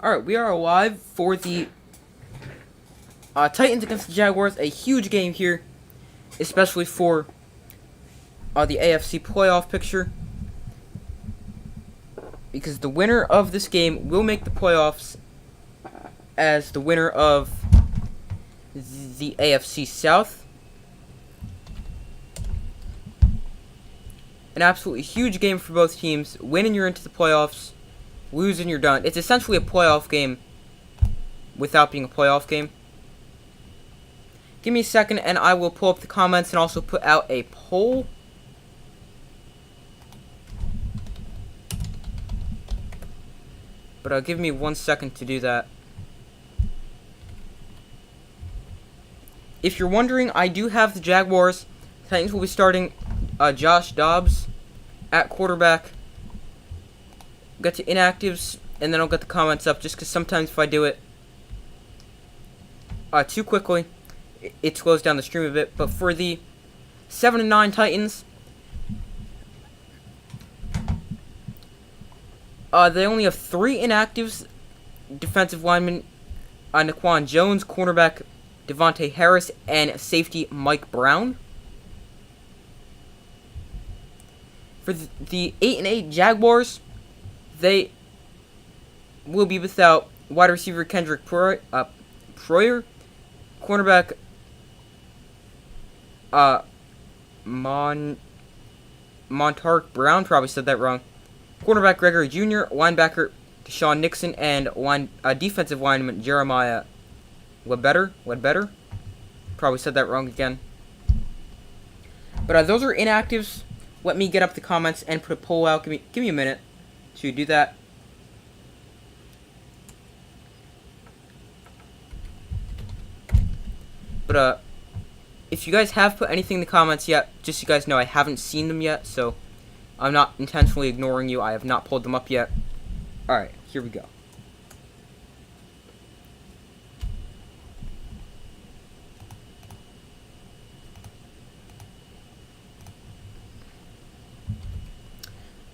Alright, we are live for the Titans against the Jaguars. A huge game here, especially for the AFC playoff picture. Because the winner of this game will make the playoffs as the winner of the AFC South. An absolutely huge game for both teams. Winning, you're into the playoffs. Losing, you're done. It's essentially a playoff game without being a playoff game. Give me a second and I will pull up the comments and also put out a poll. But give me 1 second to do that. If you're wondering, I do have the Jaguars. The Titans will be starting Josh Dobbs at quarterback. Get to inactives, and then I'll get the comments up, just because sometimes if I do it too quickly, it slows down the stream a bit. But for the 7-9 Titans, they only have 3 inactives. Defensive lineman Naquan Jones, cornerback Devontae Harris, and safety Mike Brown. For the 8-8 Jaguars, they will be without wide receiver Kendrick Pryor, cornerback Montark Brown, probably said that wrong, cornerback Gregory Jr., linebacker Deshaun Nixon, and defensive lineman Jeremiah Ledbetter, probably said that wrong again. But those are inactives. Let me get up the comments and put a poll out. Give me a minute to do that. But if you guys have put anything in the comments yet, just so you guys know, I haven't seen them yet, so I'm not intentionally ignoring you. I have not pulled them up yet. Alright, here we go.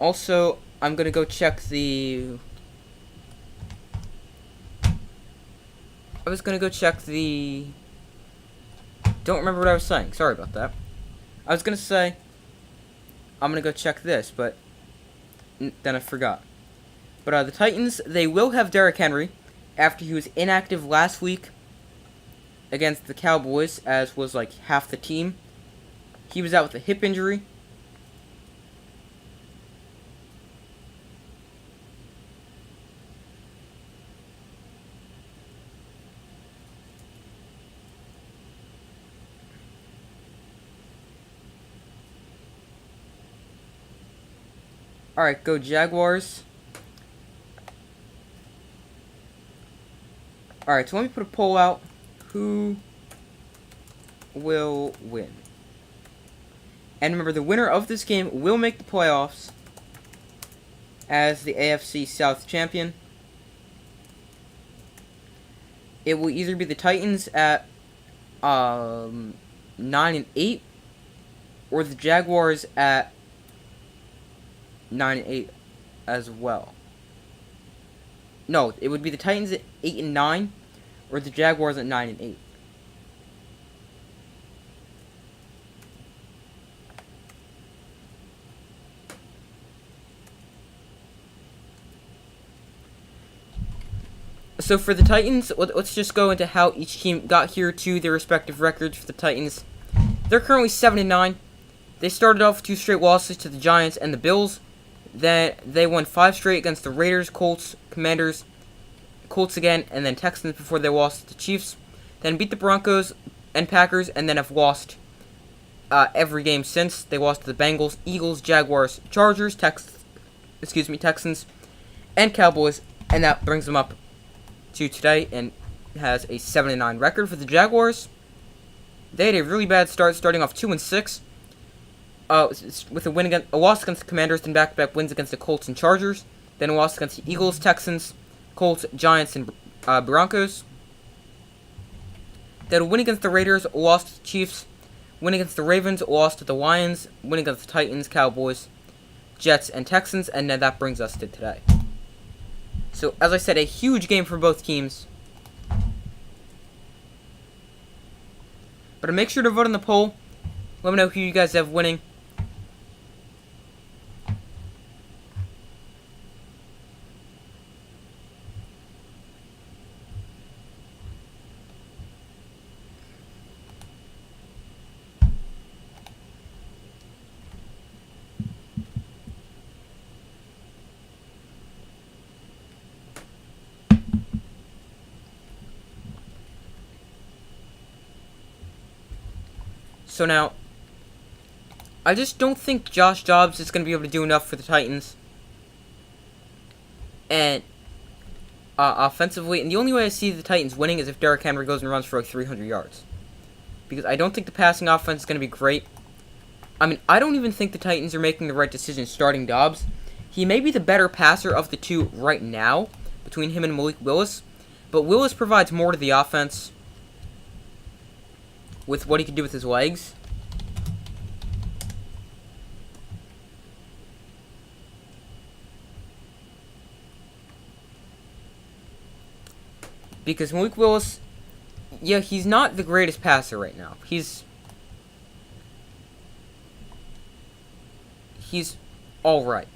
Also, I'm gonna go check the... Don't remember what I was saying. Sorry about that. I was gonna say I'm gonna go check this, but then I forgot. But the Titans, they will have Derrick Henry after he was inactive last week against the Cowboys, as was like half the team. He was out with a hip injury. Alright, go Jaguars. Alright, so let me put a poll out. Who will win? And remember, the winner of this game will make the playoffs as the AFC South champion. It will either be the Titans at 9-8 or the Jaguars at 9-8 as well. No, it would be the Titans at 8-9 or the Jaguars at 9-8. So for the Titans, let's just go into how each team got here to their respective records. For the Titans, they're currently 7-9. They started off with 2 straight losses to the Giants and the Bills. Then they won 5 straight against the Raiders, Colts, Commanders, Colts again, and then Texans before they lost to the Chiefs. Then beat the Broncos and Packers, and then have lost every game since. They lost to the Bengals, Eagles, Jaguars, Chargers, Texans, and Cowboys, and that brings them up to today and has a 7-9 record for the Jaguars. They had a really bad start, starting off 2-6. With a loss against the Commanders, then back-to-back wins against the Colts and Chargers, then a loss against the Eagles, Texans, Colts, Giants, and Broncos. Then a win against the Raiders, a loss to the Chiefs, win against the Ravens, a loss to the Lions, win against the Titans, Cowboys, Jets, and Texans, and then that brings us to today. So, as I said, a huge game for both teams. But make sure to vote in the poll. Let me know who you guys have winning. So now, I just don't think Josh Dobbs is going to be able to do enough for the Titans. And offensively, and the only way I see the Titans winning is if Derrick Henry goes and runs for like 300 yards. Because I don't think the passing offense is going to be great. I mean, I don't even think the Titans are making the right decision starting Dobbs. He may be the better passer of the two right now, between him and Malik Willis. But Willis provides more to the offense with what he can do with his legs. Because Malik Willis, yeah, he's not the greatest passer right now. He's alright.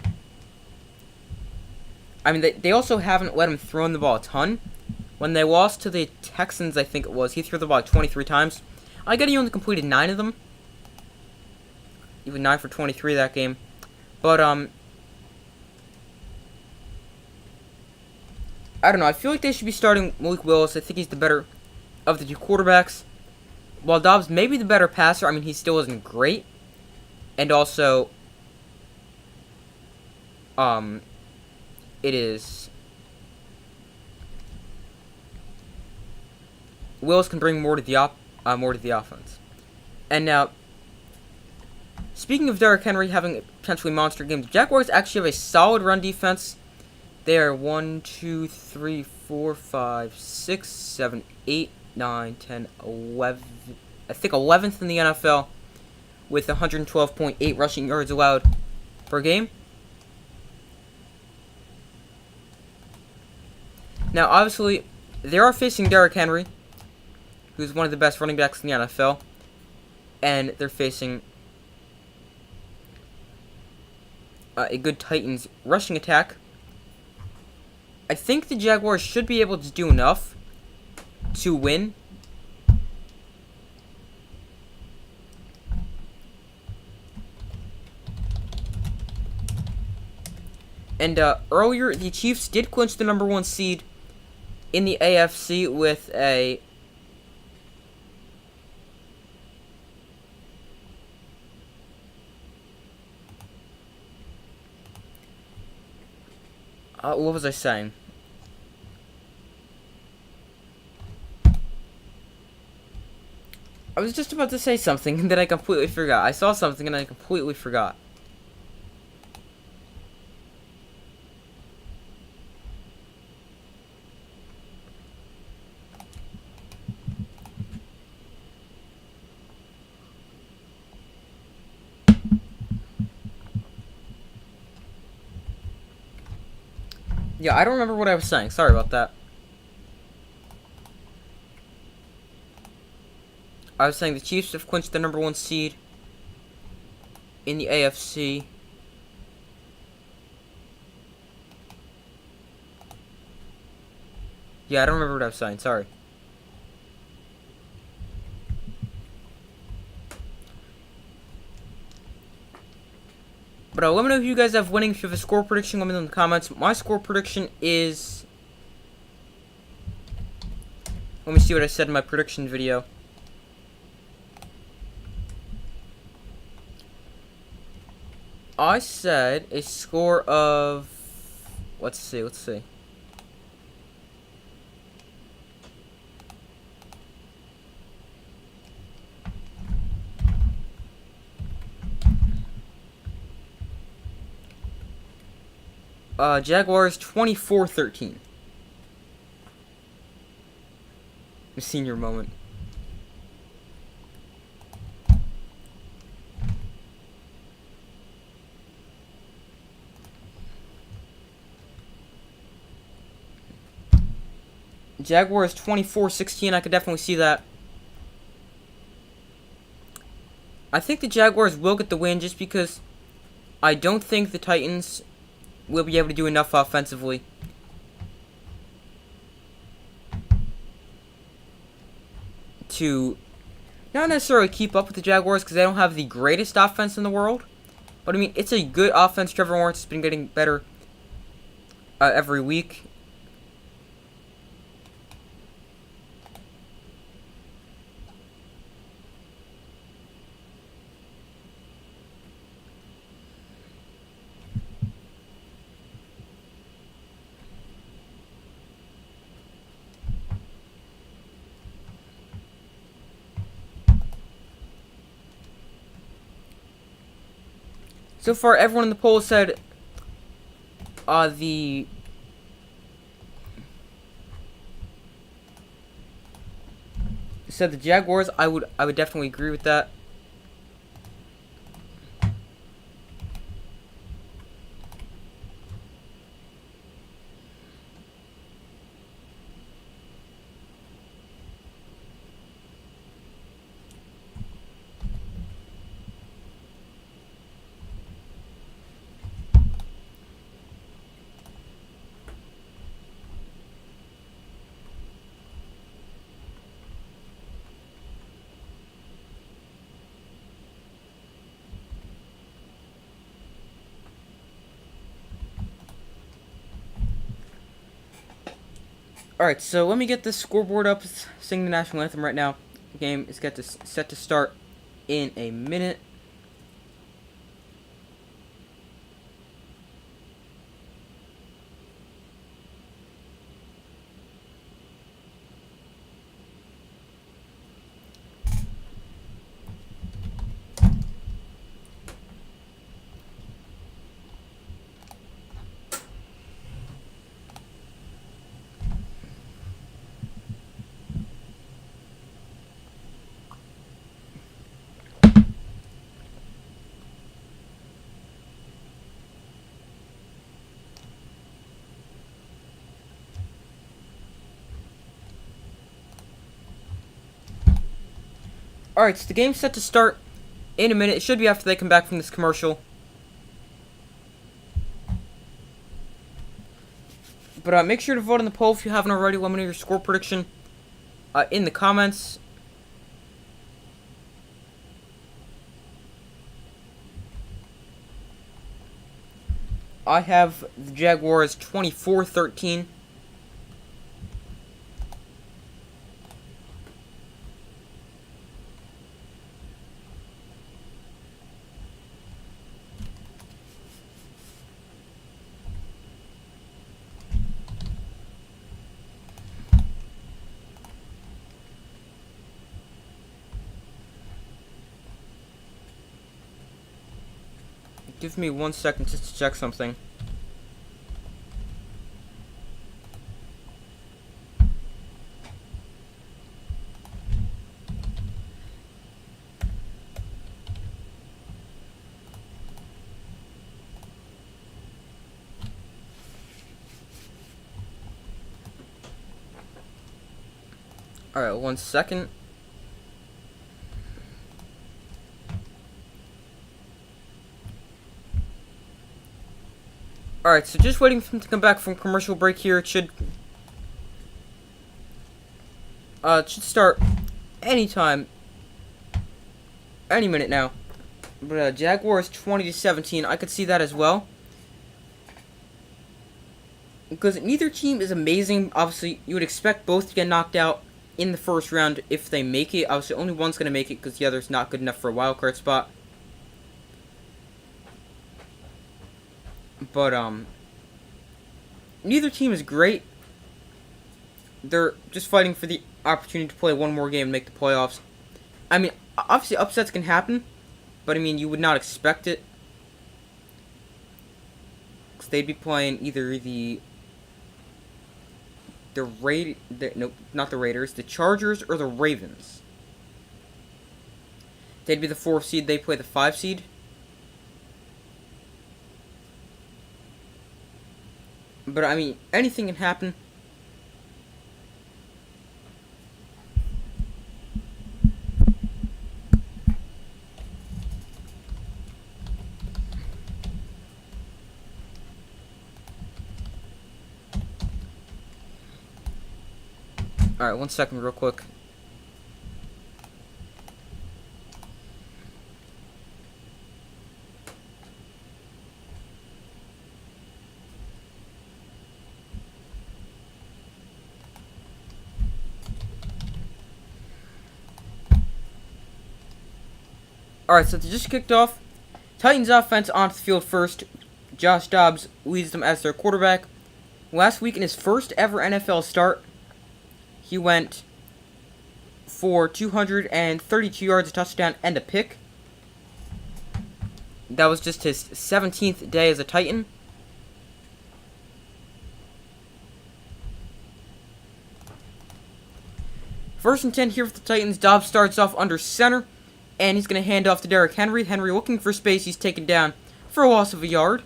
I mean, they also haven't let him throw the ball a ton. When they lost to the Texans, I think it was, he threw the ball 23 times. I got he only completed 9 of them. Even 9 for 23 that game. But, I don't know. I feel like they should be starting Malik Willis. I think he's the better of the two quarterbacks. While Dobbs may be the better passer, I mean, he still isn't great. And also, it is... Willis can bring more to the offense. And now, speaking of Derrick Henry having a potentially monster game, the Jaguars actually have a solid run defense. They are 1, 2, 3, 4, 5, 6, 7, 8, 9, 10, 11. I think 11th in the NFL with 112.8 rushing yards allowed per game. Now, obviously, they are facing Derrick Henry, who's one of the best running backs in the NFL, and they're facing a good Titans rushing attack. I think the Jaguars should be able to do enough to win. And earlier, the Chiefs did clinch the #1 seed in the AFC with a... what was I saying? I was just about to say something that I completely forgot. I saw something and I completely forgot. Yeah, I don't remember what I was saying. Sorry about that. I was saying the Chiefs have clinched the #1 seed in the AFC. Yeah, I don't remember what I was saying. Sorry. But let me know if you guys have winning. If you have a score prediction, let me know in the comments. My score prediction is... Let me see what I said in my prediction video. I said a score of... Let's see. Jaguars 24-13. A senior moment. Jaguars 24-16. I could definitely see that. I think the Jaguars will get the win just because I don't think the Titans will be able to do enough offensively to not necessarily keep up with the Jaguars because they don't have the greatest offense in the world. But I mean, it's a good offense. Trevor Lawrence has been getting better every week. So far, everyone in the poll said the Jaguars. I would definitely agree with that. Alright, so let me get this scoreboard up. Sing the national anthem right now. The game is set to start in a minute. Alright, so the game's set to start in a minute. It should be after they come back from this commercial. But make sure to vote in the poll if you haven't already. Let me know your score prediction in the comments. I have the Jaguars 24-13. Give me 1 second just to check something. Alright, 1 second. Alright, so just waiting for him to come back from commercial break here. It should start anytime, any minute now. But Jaguars 20-17, I could see that as well. Because neither team is amazing. Obviously, you would expect both to get knocked out in the first round if they make it. Obviously, only one's going to make it because the other's not good enough for a wildcard spot. But, neither team is great. They're just fighting for the opportunity to play one more game and make the playoffs. I mean, obviously upsets can happen, but I mean, you would not expect it. Because they'd be playing either nope, not the Raiders, the Chargers or the Ravens. They'd be the 4th seed, they play the 5 seed. But I mean, anything can happen. Alright, 1 second real quick. Alright, so they just kicked off. Titans offense onto the field first. Josh Dobbs leads them as their quarterback. Last week in his first ever NFL start, he went for 232 yards, a touchdown, and a pick. That was just his 17th day as a Titan. First and 10 here for the Titans. Dobbs starts off under center, and he's going to hand off to Derrick Henry. Henry looking for space. He's taken down for a loss of a yard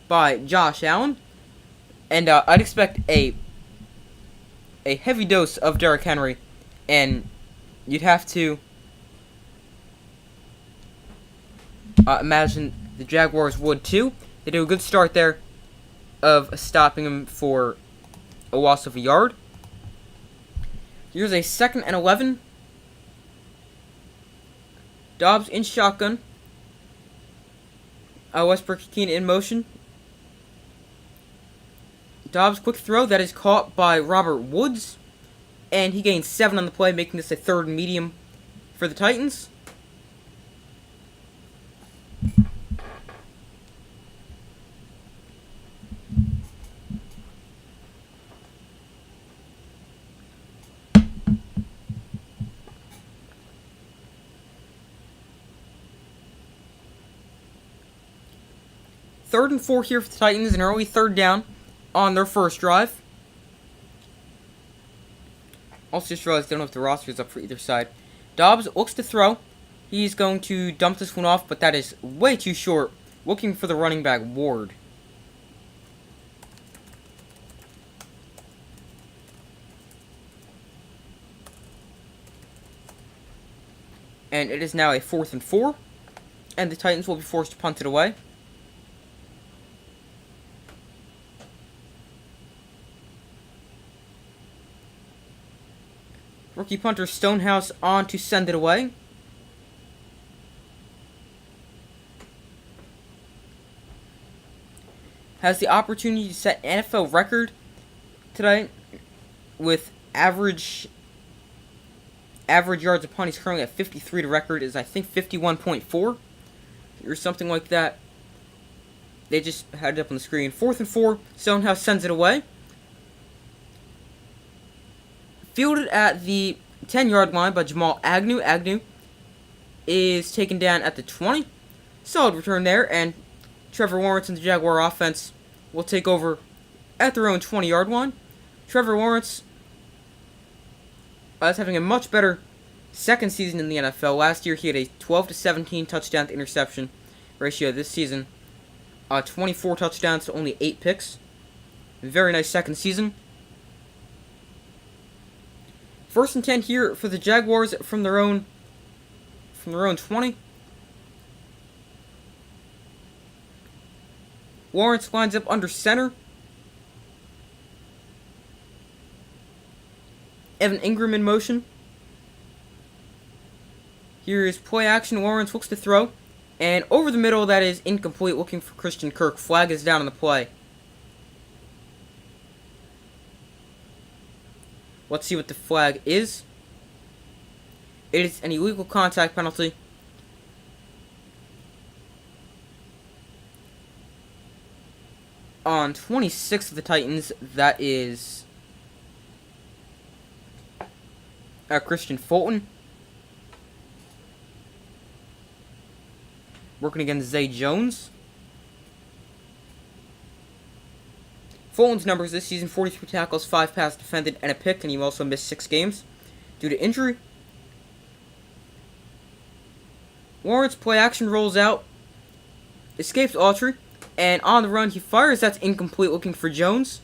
by Josh Allen. And I'd expect a heavy dose of Derrick Henry, and you'd have to imagine the Jaguars would too. They do a good start there of stopping him for a loss of a yard. Here's a 2nd and 11. Dobbs in shotgun. Westbrook-Ikine in motion. Dobbs quick throw that is caught by Robert Woods, and he gains 7 on the play, making this a 3rd and medium for the Titans. Third and 4 here for the Titans, an early 3rd down on their first drive. Also just realized I don't know if the roster is up for either side. Dobbs looks to throw. He's going to dump this one off, but that is way too short. Looking for the running back, Ward. And it is now a 4th and 4. And the Titans will be forced to punt it away. Rookie punter Stonehouse on to send it away. Has the opportunity to set NFL record today with average yards a punt. He's currently at 53. The record is, I think, 51.4 or something like that. They just had it up on the screen. 4th and 4. Stonehouse sends it away. Fielded at the 10-yard line by Jamal Agnew. Agnew is taken down at the 20. Solid return there, and Trevor Lawrence and the Jaguar offense will take over at their own 20-yard line. Trevor Lawrence is having a much better second season in the NFL. Last year, he had a 12-17 touchdown to interception ratio. This season, 24 touchdowns to only 8 picks. Very nice second season. 1st and 10 here for the Jaguars from their own 20. Lawrence lines up under center. Evan Ingram in motion. Here is play action. Lawrence looks to throw. And over the middle, that is incomplete. Looking for Christian Kirk. Flag is down on the play. Let's see what the flag is. It is an illegal contact penalty. On 26 of the Titans, that is Christian Fulton. Working against Zay Jones. Fulton's numbers this season: 43 tackles, 5 passes defended, and a pick, and he also missed 6 games due to injury. Lawrence play action rolls out, escapes Autry, and on the run he fires. That's incomplete, looking for Jones.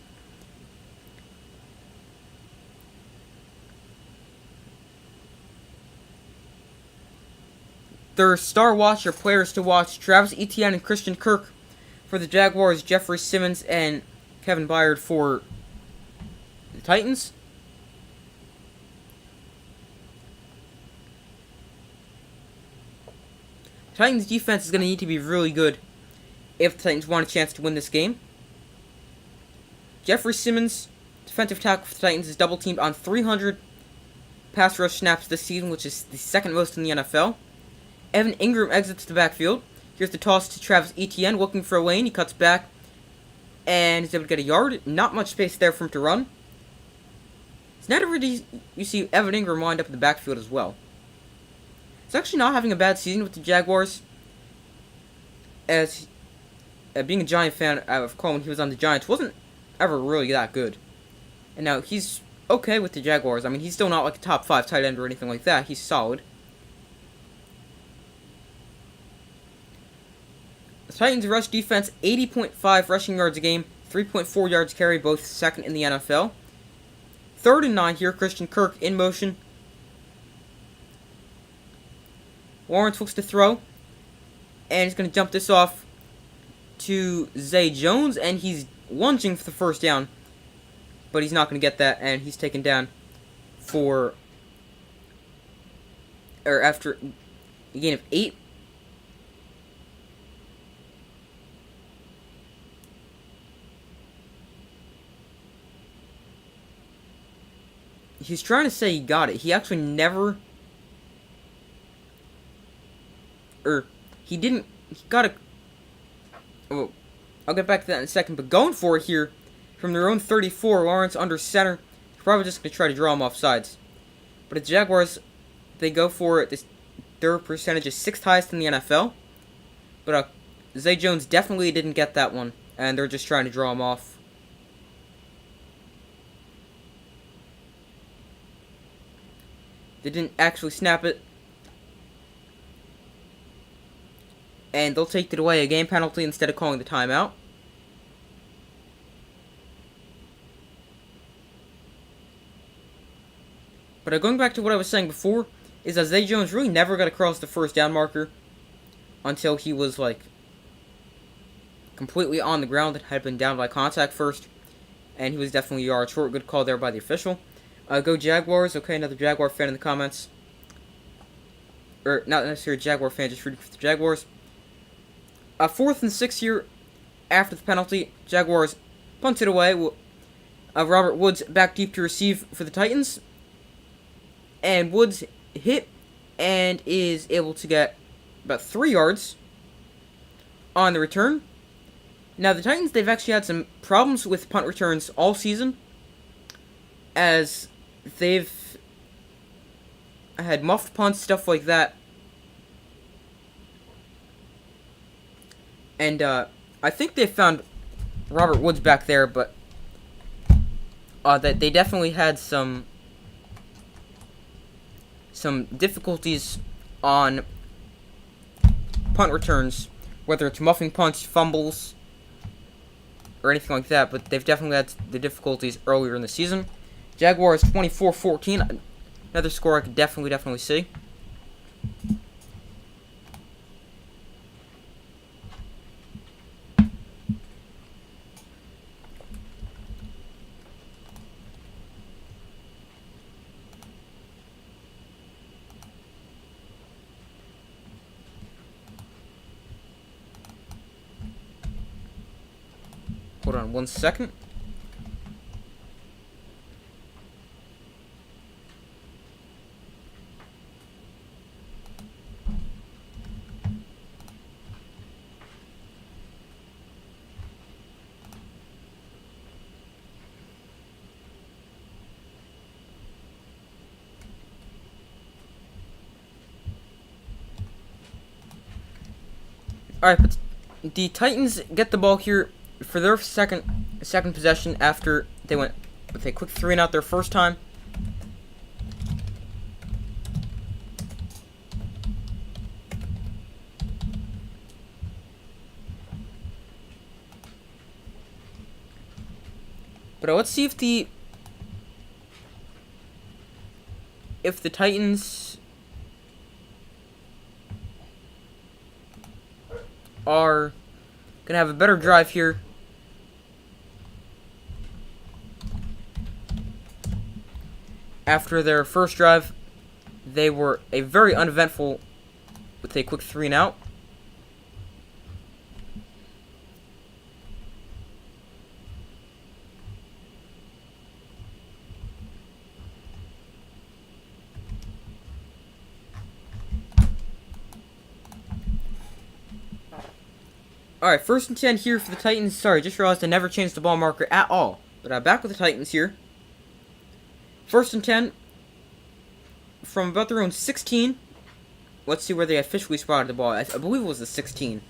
Their star watcher players to watch: Travis Etienne and Christian Kirk for the Jaguars, Jeffrey Simmons and Kevin Byard for the Titans. Titans defense is going to need to be really good if the Titans want a chance to win this game. Jeffrey Simmons, defensive tackle for the Titans, is double teamed on 300 pass rush snaps this season, which is the second most in the NFL. Evan Ingram exits the backfield. Here's the toss to Travis Etienne, looking for a lane. He cuts back and is able to get a yard. Not much space there for him to run. It's not every you see Evan Ingram wind up in the backfield as well. He's actually not having a bad season with the Jaguars. As being a Giant fan, I recall when he was on the Giants, wasn't ever really that good. And now he's okay with the Jaguars. I mean, he's still not like a top 5 tight end or anything like that. He's solid. The Titans rush defense, 80.5 rushing yards a game, 3.4 yards carry, both second in the NFL. 3rd and 9 here, Christian Kirk in motion. Lawrence looks to throw, and he's going to jump this off to Zay Jones, and he's lunging for the first down, but he's not going to get that, and he's taken down after a gain of 8. He's trying to say he got it. He actually never... he didn't... He got a... Oh, I'll get back to that in a second. But going for it here, from their own 34, Lawrence under center. He's probably just going to try to draw him off sides. But the Jaguars, they go for it. Their percentage is 6th highest in the NFL. But Zay Jones definitely didn't get that one. And they're just trying to draw him off. They didn't actually snap it. And they'll take it away, a game penalty instead of calling the timeout. But going back to what I was saying before, is that Zay Jones really never got across the first down marker until he was like completely on the ground and had been down by contact first. And he was definitely a yard short. Good call there by the official. Go Jaguars. Okay, another Jaguar fan in the comments. Or, not necessarily a Jaguar fan, just rooting for the Jaguars. 4th and 6 here after the penalty. Jaguars punt it away. Robert Woods back deep to receive for the Titans. And Woods hit and is able to get about 3 yards on the return. Now, the Titans, they've actually had some problems with punt returns all season, as they've had muffed punts, stuff like that. And I think they found Robert Woods back there, but that they definitely had some difficulties on punt returns, whether it's muffing punts, fumbles, or anything like that, but they've definitely had the difficulties earlier in the season. Jaguars 24-14, another score I could definitely see. Hold on 1 second. Alright, but the Titans get the ball here for their second possession after they went with a quick 3-and-out their first time. But let's see if the Titans are gonna have a better drive here. After their first drive, they were a very uneventful with a quick 3-and-out. Alright, 1st and 10 here for the Titans. Sorry, just realized I never changed the ball marker at all. But I'm back with the Titans here. 1st and 10 from about their own 16. Let's see where they officially spotted the ball. I believe it was the 16.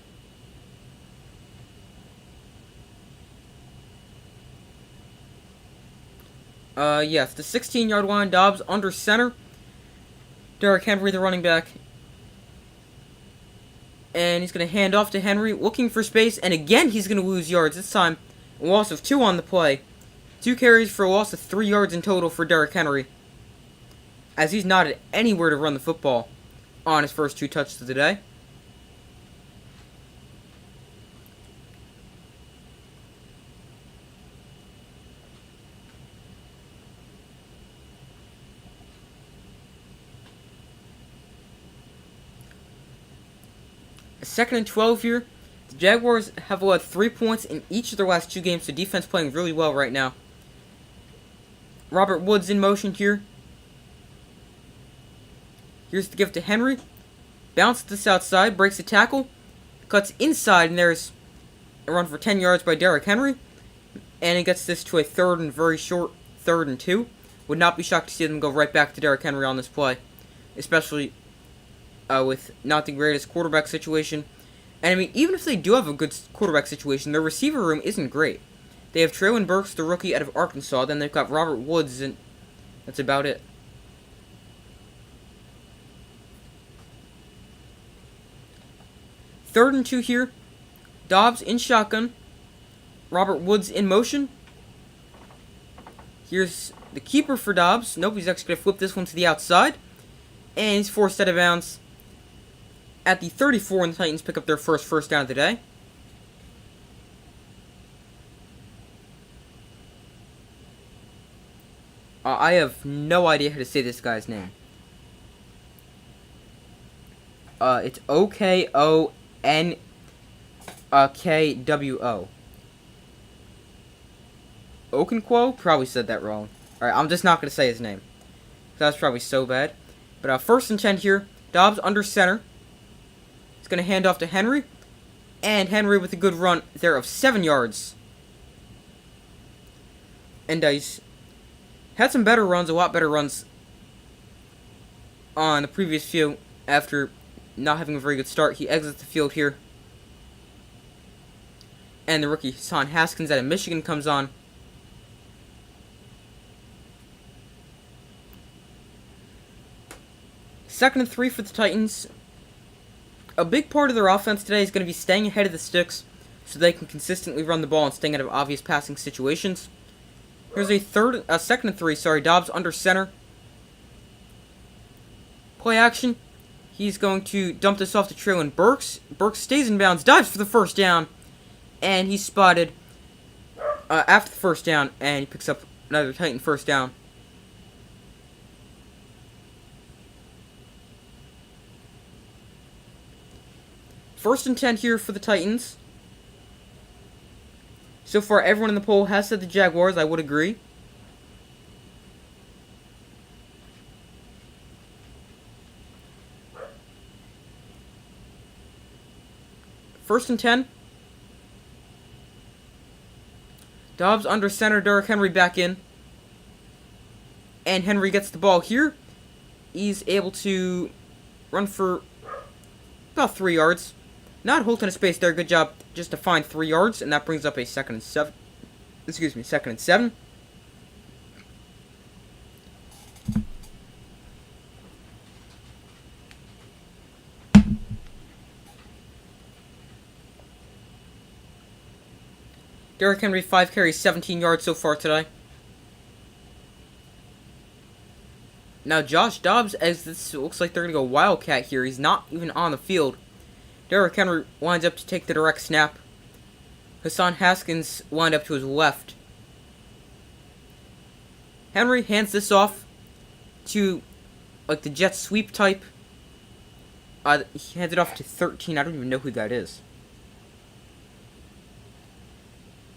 Yes, the 16-yard line. Dobbs under center. Derrick Henry, the running back. And he's going to hand off to Henry, looking for space. And again, he's going to lose yards. This time, a loss of 2 on the play. 2 carries for a loss of 3 yards in total for Derrick Henry, as he's not at anywhere to run the football on his first 2 touches of the day. Second and 12 here. The Jaguars have allowed 3 points in each of their last 2 games, so defense playing really well right now. Robert Woods in motion here. Here's the give to Henry. Bounce this outside, breaks the tackle, cuts inside, and there's a run for 10 yards by Derrick Henry. And he gets this to a third and very short 3rd and 2. Would not be shocked to see them go right back to Derrick Henry on this play, especially with not the greatest quarterback situation. And I mean, even if they do have a good quarterback situation, their receiver room isn't great. They have Traylon Burks, the rookie out of Arkansas. Then they've got Robert Woods, and that's about it. Third and 2 here. Dobbs in shotgun. Robert Woods in motion. Here's the keeper for Dobbs. Nope, he's actually going to flip this one to the outside. And he's forced out of bounds at the 34, and the Titans pick up their first down of the day. I have no idea how to say this guy's name. It's Okonkwoo. Okonkwo? Probably said that wrong. Alright, I'm just not going to say his name. That's probably so bad. But 1st and 10 here. Dobbs under center. He's going to hand off to Henry. And Henry with a good run there of 7 yards. And he's had some better runs, a lot better runs on the previous few after not having a very good start. He exits the field here. And the rookie Hassan Haskins out of Michigan comes on. Second and 3 for the Titans. A big part of their offense today is going to be staying ahead of the sticks so they can consistently run the ball and staying out of obvious passing situations. Here's a 2nd and 3, Dobbs under center. Play action. He's going to dump this off to Traylon Burks. Burks stays in bounds, dives for the 1st down, and he's spotted after the 1st down, and he picks up another Titan 1st down. First and 10 here for the Titans. So far, everyone in the poll has said the Jaguars. I would agree. First and 10. Dobbs under center. Derrick Henry back in. And Henry gets the ball here. He's able to run for about 3 yards. Not a whole ton of space there. Good job just to find 3 yards. And that brings up a 2nd and 7. Excuse me, 2nd and 7. Derrick Henry, 5 carries, 17 yards so far today. Now Josh Dobbs, as this looks like they're going to go Wildcat here. He's not even on the field. Derrick Henry winds up to take the direct snap. Hassan Haskins lined up to his left. Henry hands this off to like the jet sweep type. He hands it off to 13. I don't even know who that is.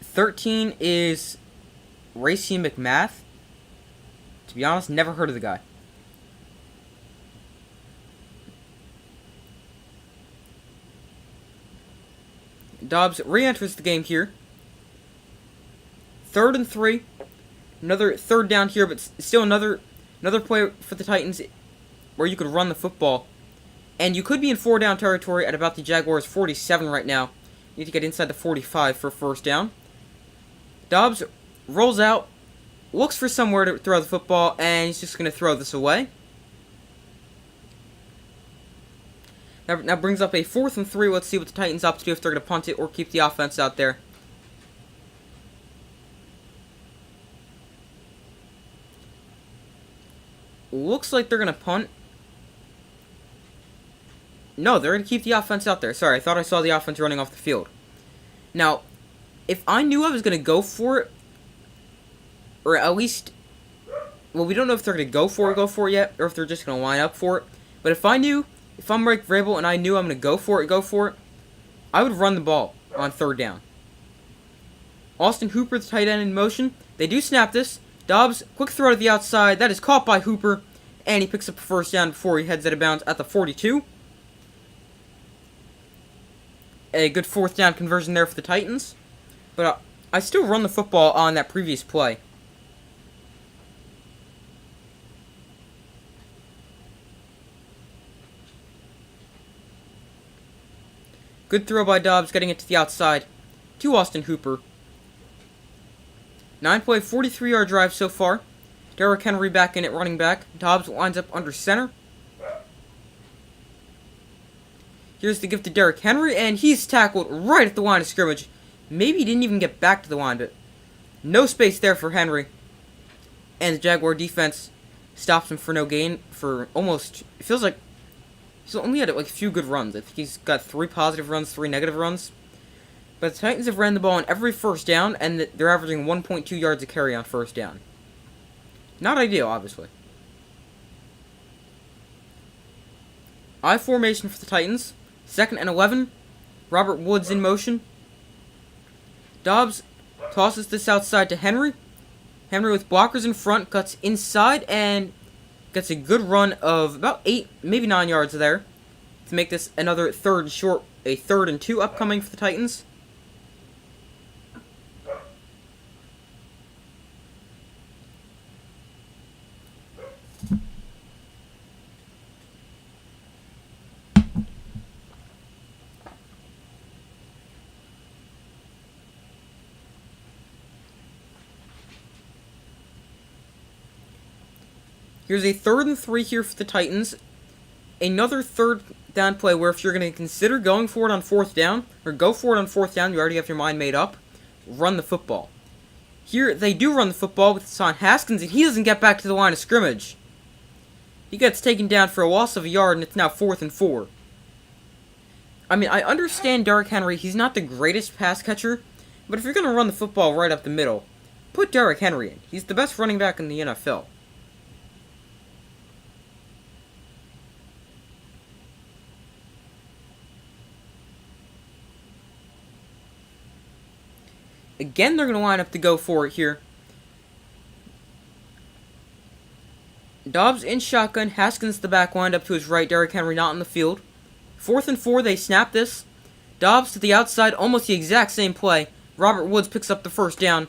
13 is Racy McMath. To be honest, never heard of the guy. Dobbs re-enters the game here. 3rd and 3. Another third down here, but still another play for the Titans where you could run the football. And you could be in 4-down territory at about the Jaguars' 47 right now. You need to get inside the 45 for first down. Dobbs rolls out, looks for somewhere to throw the football, and he's just going to throw this away. Now brings up a 4th and 3. Let's see what the Titans opt to do, if they're going to punt it or keep the offense out there. Looks like they're going to punt. No, they're going to keep the offense out there. Sorry, I thought I saw the offense running off the field. Now, if I knew I was going to go for it, or at least, well, we don't know if they're going to go for it yet, or if they're just going to line up for it. But if I'm Mike Vrabel and I knew I'm going to go for it, I would run the ball on 3rd down. Austin Hooper, the tight end, in motion. They do snap this. Dobbs, quick throw to the outside. That is caught by Hooper, and he picks up a first down before he heads out of bounds at the 42. A good 4th down conversion there for the Titans. But I still run the football on that previous play. Good throw by Dobbs, getting it to the outside to Austin Hooper. 9-play, 43-yard drive so far. Derrick Henry back in at running back. Dobbs lines up under center. Here's the gift to Derrick Henry, and he's tackled right at the line of scrimmage. Maybe he didn't even get back to the line, but no space there for Henry. And the Jaguar defense stops him for no gain for almost, it feels like he's only had like a few good runs. I think he's got 3 positive runs, 3 negative runs. But the Titans have ran the ball on every first down, and they're averaging 1.2 yards a carry on first down. Not ideal, obviously. I formation for the Titans. 2nd and 11. Robert Woods in motion. Dobbs tosses this outside to Henry. Henry with blockers in front, cuts inside, and gets a good run of about 8, maybe 9 yards there to make this another 3rd and short, a 3rd and 2 upcoming for the Titans. Here's a 3rd and 3 here for the Titans. Another 3rd down play where if you're going to consider going for it on 4th down, or go for it on 4th down, you already have your mind made up, run the football. Here, they do run the football with Hassan Haskins, and he doesn't get back to the line of scrimmage. He gets taken down for a loss of a yard, and it's now 4th and 4. I mean, I understand Derrick Henry, he's not the greatest pass catcher, but if you're going to run the football right up the middle, put Derrick Henry in. He's the best running back in the NFL. Again, they're going to line up to go for it here. Dobbs in shotgun. Haskins the back, wind up to his right. Derrick Henry not on the field. 4th and 4, they snap this. Dobbs to the outside, almost the exact same play. Robert Woods picks up the first down.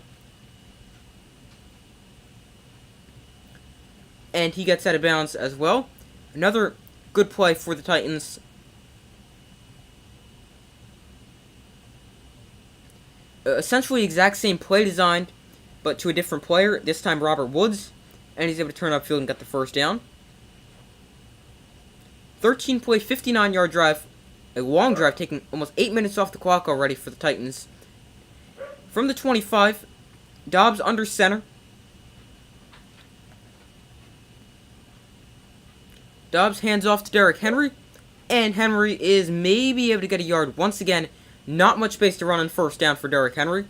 And he gets out of bounds as well. Another good play for the Titans. Essentially exact same play design, but to a different player, this time Robert Woods, and he's able to turn upfield and get the first down. 13-play, 59-yard drive, a long drive taking almost 8 minutes off the clock already for the Titans. From the 25, Dobbs under center. Dobbs hands off to Derrick Henry, and Henry is maybe able to get a yard once again. Not much space to run on 1st down for Derrick Henry.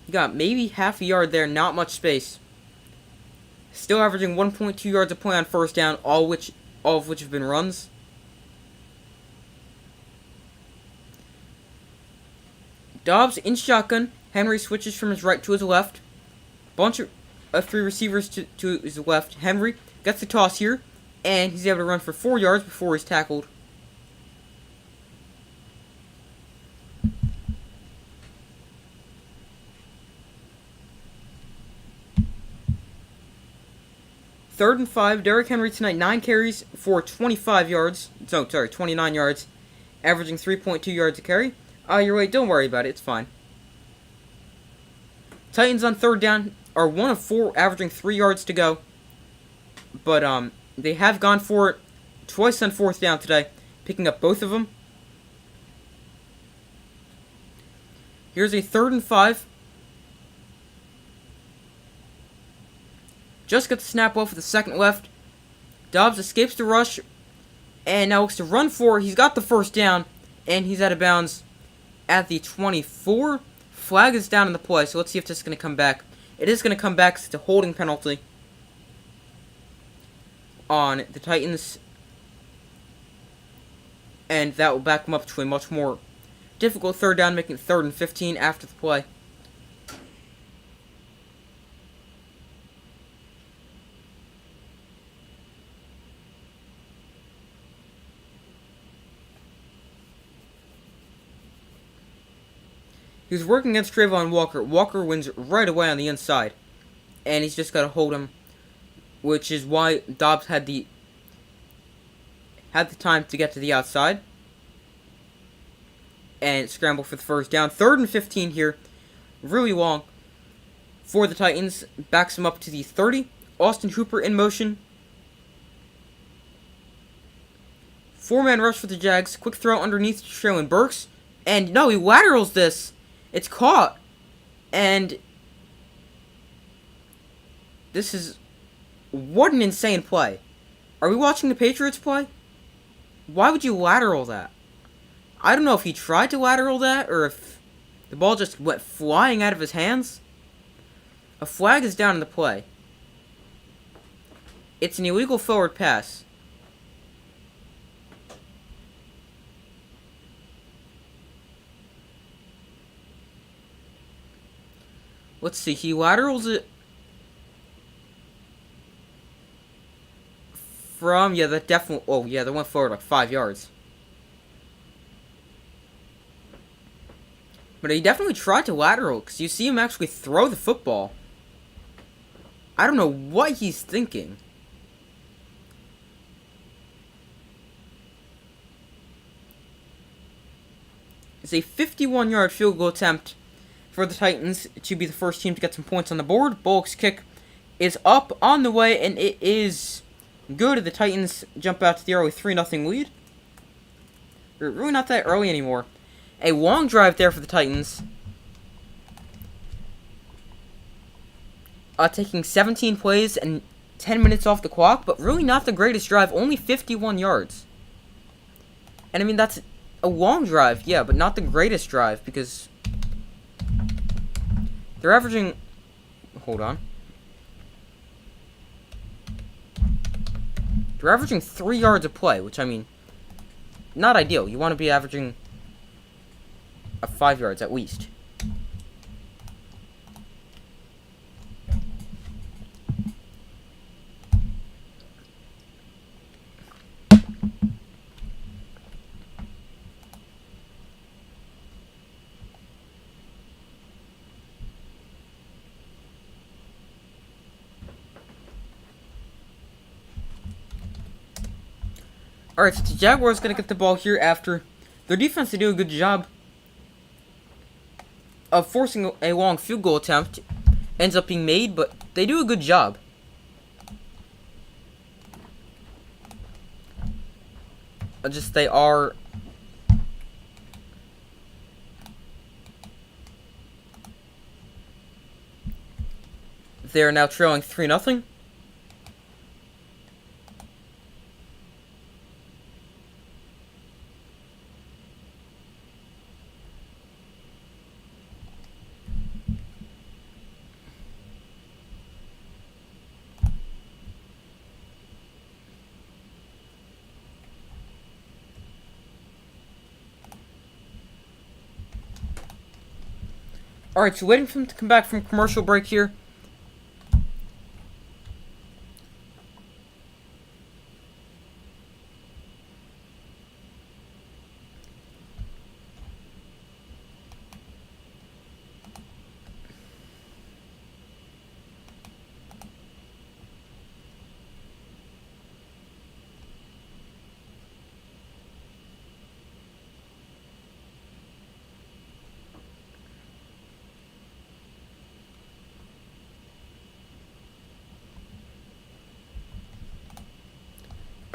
He got maybe half a yard there, not much space. Still averaging 1.2 yards a play on 1st down, all of which have been runs. Dobbs in shotgun. Henry switches from his right to his left. Bunch of 3 receivers to his left. Henry gets the toss here, and he's able to run for 4 yards before he's tackled. Third and 5. Derrick Henry tonight 9 carries for 25 yards. So sorry, 29 yards, averaging 3.2 yards a carry. You're right. Don't worry about it. It's fine. Titans on third down are 1 of 4, averaging 3 yards to go. But they have gone for it twice on fourth down today, picking up both of them. Here's a 3rd and 5. Just got the snap off with the second left. Dobbs escapes the rush, and now looks to run for it. He's got the first down, and he's out of bounds at the 24. Flag is down in the play, so let's see if this is going to come back. It is going to come back. It's a holding penalty on the Titans, and that will back them up to a much more difficult third down, making it 3rd and 15 after the play. He was working against Trayvon Walker. Walker wins right away on the inside, and he's just got to hold him, which is why Dobbs had the time to get to the outside and scramble for the first down. 3rd and 15 here, really long for the Titans. Backs him up to the 30. Austin Hooper in motion. 4-man rush for the Jags. Quick throw underneath to Traylon Burks, and no, he laterals this. It's caught, and this is, what an insane play. Are we watching the Patriots play? Why would you lateral that? I don't know if he tried to lateral that, or if the ball just went flying out of his hands. A flag is down in the play. It's an illegal forward pass. Let's see, he laterals it from, yeah, that definitely, oh, yeah, that went forward like 5 yards. But he definitely tried to lateral, because you see him actually throw the football. I don't know what he's thinking. It's a 51-yard field goal attempt for the Titans to be the first team to get some points on the board. Bullock's kick is up on the way, and it is good. The Titans jump out to the early 3-0 lead. We're really not that early anymore. A long drive there for the Titans. Taking 17 plays and 10 minutes off the clock, but really not the greatest drive. Only 51 yards. And I mean, that's a long drive, yeah, but not the greatest drive, because they're averaging, hold on. They're averaging 3 yards a play, which, I mean, not ideal. You want to be averaging 5 yards at least. Alright, so the Jaguars going to get the ball here after their defense to do a good job of forcing a long field goal attempt. Ends up being made, but they do a good job. They are... They're now trailing 3-0. Alright, so waiting for him to come back from commercial break here.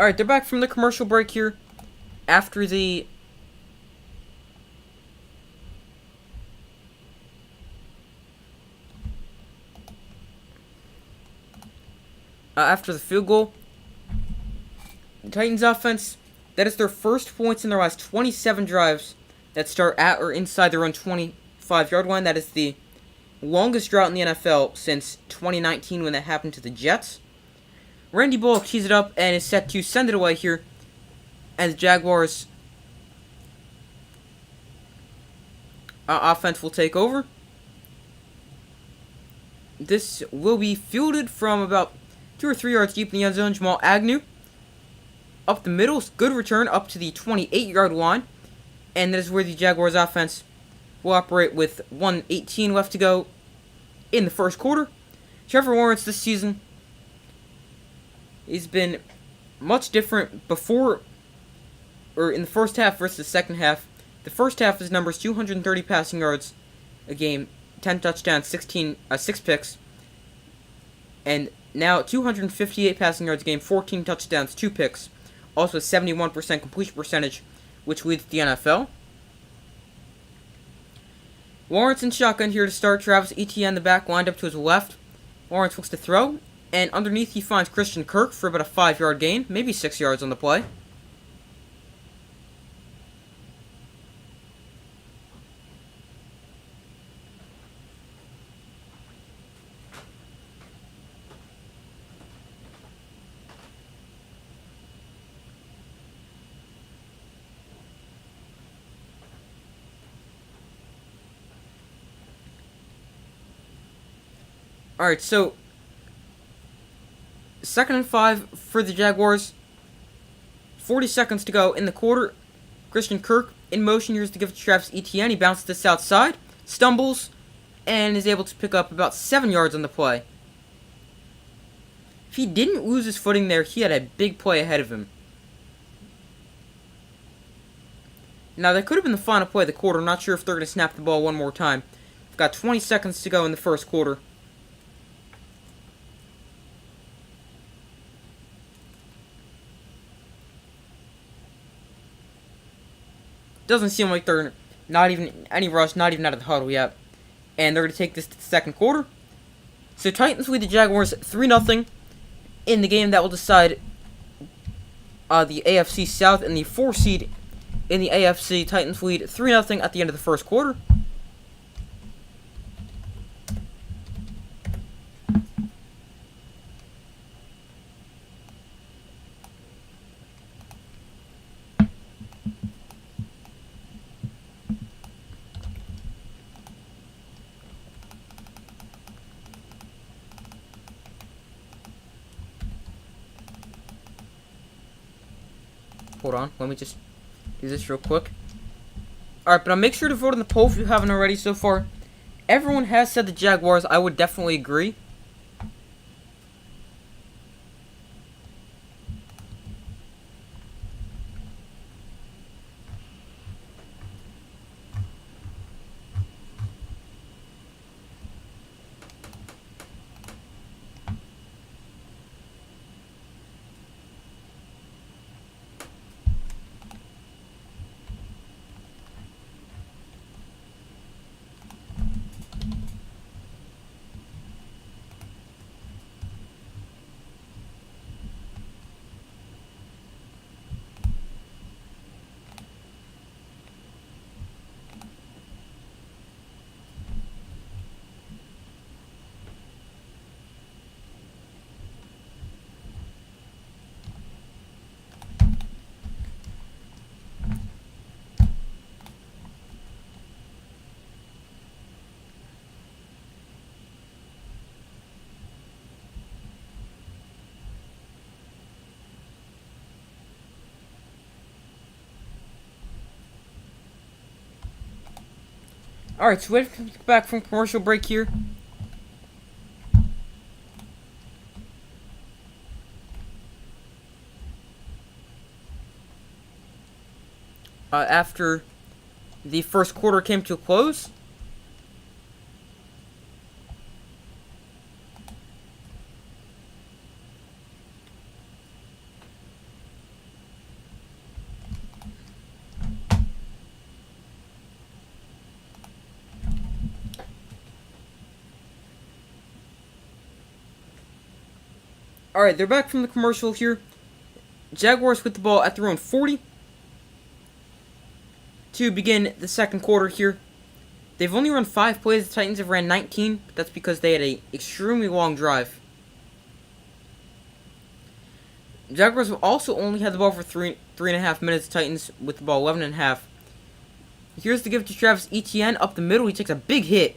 Alright, they're back from the commercial break here. After the... after the field goal. The Titans offense, that is their first points in their last 27 drives that start at or inside their own 25-yard line. That is the longest drought in the NFL since 2019 when that happened to the Jets. Randy Bullock tees it up and is set to send it away here as the Jaguars offense will take over. This will be fielded from about 2 or 3 yards deep in the end zone. Jamal Agnew up the middle, good return up to the 28-yard line, and that is where the Jaguars offense will operate with 1:18 left to go in the first quarter. Trevor Lawrence this season, he's been much different before, or in the first half versus the second half. The first half, his numbers: 230 passing yards a game, 10 touchdowns, 6 picks, and now 258 passing yards a game, 14 touchdowns, 2 picks, also a 71% completion percentage, which leads the NFL. Lawrence in shotgun here to start. Travis Etienne in the back, lined up to his left. Lawrence looks to throw, and underneath he finds Christian Kirk for about a 5-yard gain, maybe 6 yards on the play. Alright, so 2nd and 5 for the Jaguars. 40 seconds to go in the quarter. Christian Kirk in motion here to give it to Travis Etienne. He bounces this outside, stumbles, and is able to pick up about 7 yards on the play. If he didn't lose his footing there, he had a big play ahead of him. Now, that could have been the final play of the quarter. I'm not sure if they're going to snap the ball one more time. We've got 20 seconds to go in the first quarter. Doesn't seem like they're not even any rush, not even out of the huddle yet. And they're going to take this to the second quarter. So Titans lead the Jaguars 3-0 in the game that will decide the AFC South and the 4 seed in the AFC. Titans lead 3-0 at the end of the first quarter. Hold on, let me just do this real quick. Alright, but make sure to vote in the poll if you haven't already so far. Everyone has said the Jaguars. I would definitely agree. Alright, so we're back from commercial break here. After the first quarter came to a close. Alright, they're back from the commercial here. Jaguars with the ball at their own 40 to begin the second quarter here. They've only run 5 plays. The Titans have ran 19, but that's because they had an extremely long drive. Jaguars have also only had the ball for 3.5 minutes. Titans with the ball 11.5. Here's the give to Travis Etienne up the middle. He takes a big hit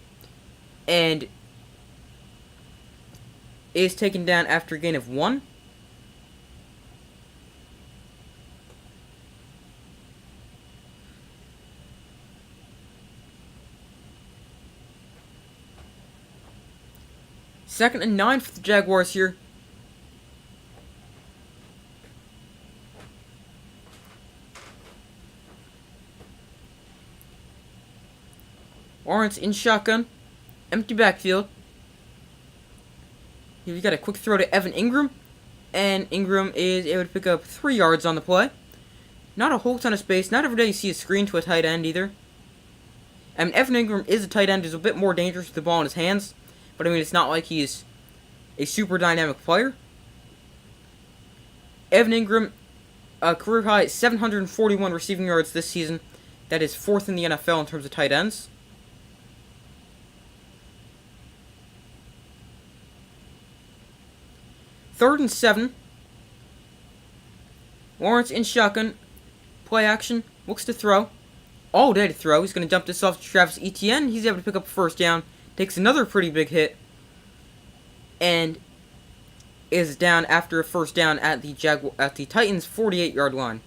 and is taken down after a gain of 1. Second and 9 for the Jaguars here. Lawrence in shotgun. Empty backfield. Here we got a quick throw to Evan Ingram. And Ingram is able to pick up 3 yards on the play. Not a whole ton of space. Not every day you see a screen to a tight end either. I mean, Evan Ingram is a tight end. He's a bit more dangerous with the ball in his hands. But I mean, it's not like he's a super dynamic player. Evan Ingram, career high 741 receiving yards this season. That is 4th in the NFL in terms of tight ends. Third and 7. Lawrence in shotgun. Play action. Looks to throw. All day to throw. He's going to dump this off to Travis Etienne. He's able to pick up a first down. Takes another pretty big hit. And is down after a first down at the Titans' 48-yard line.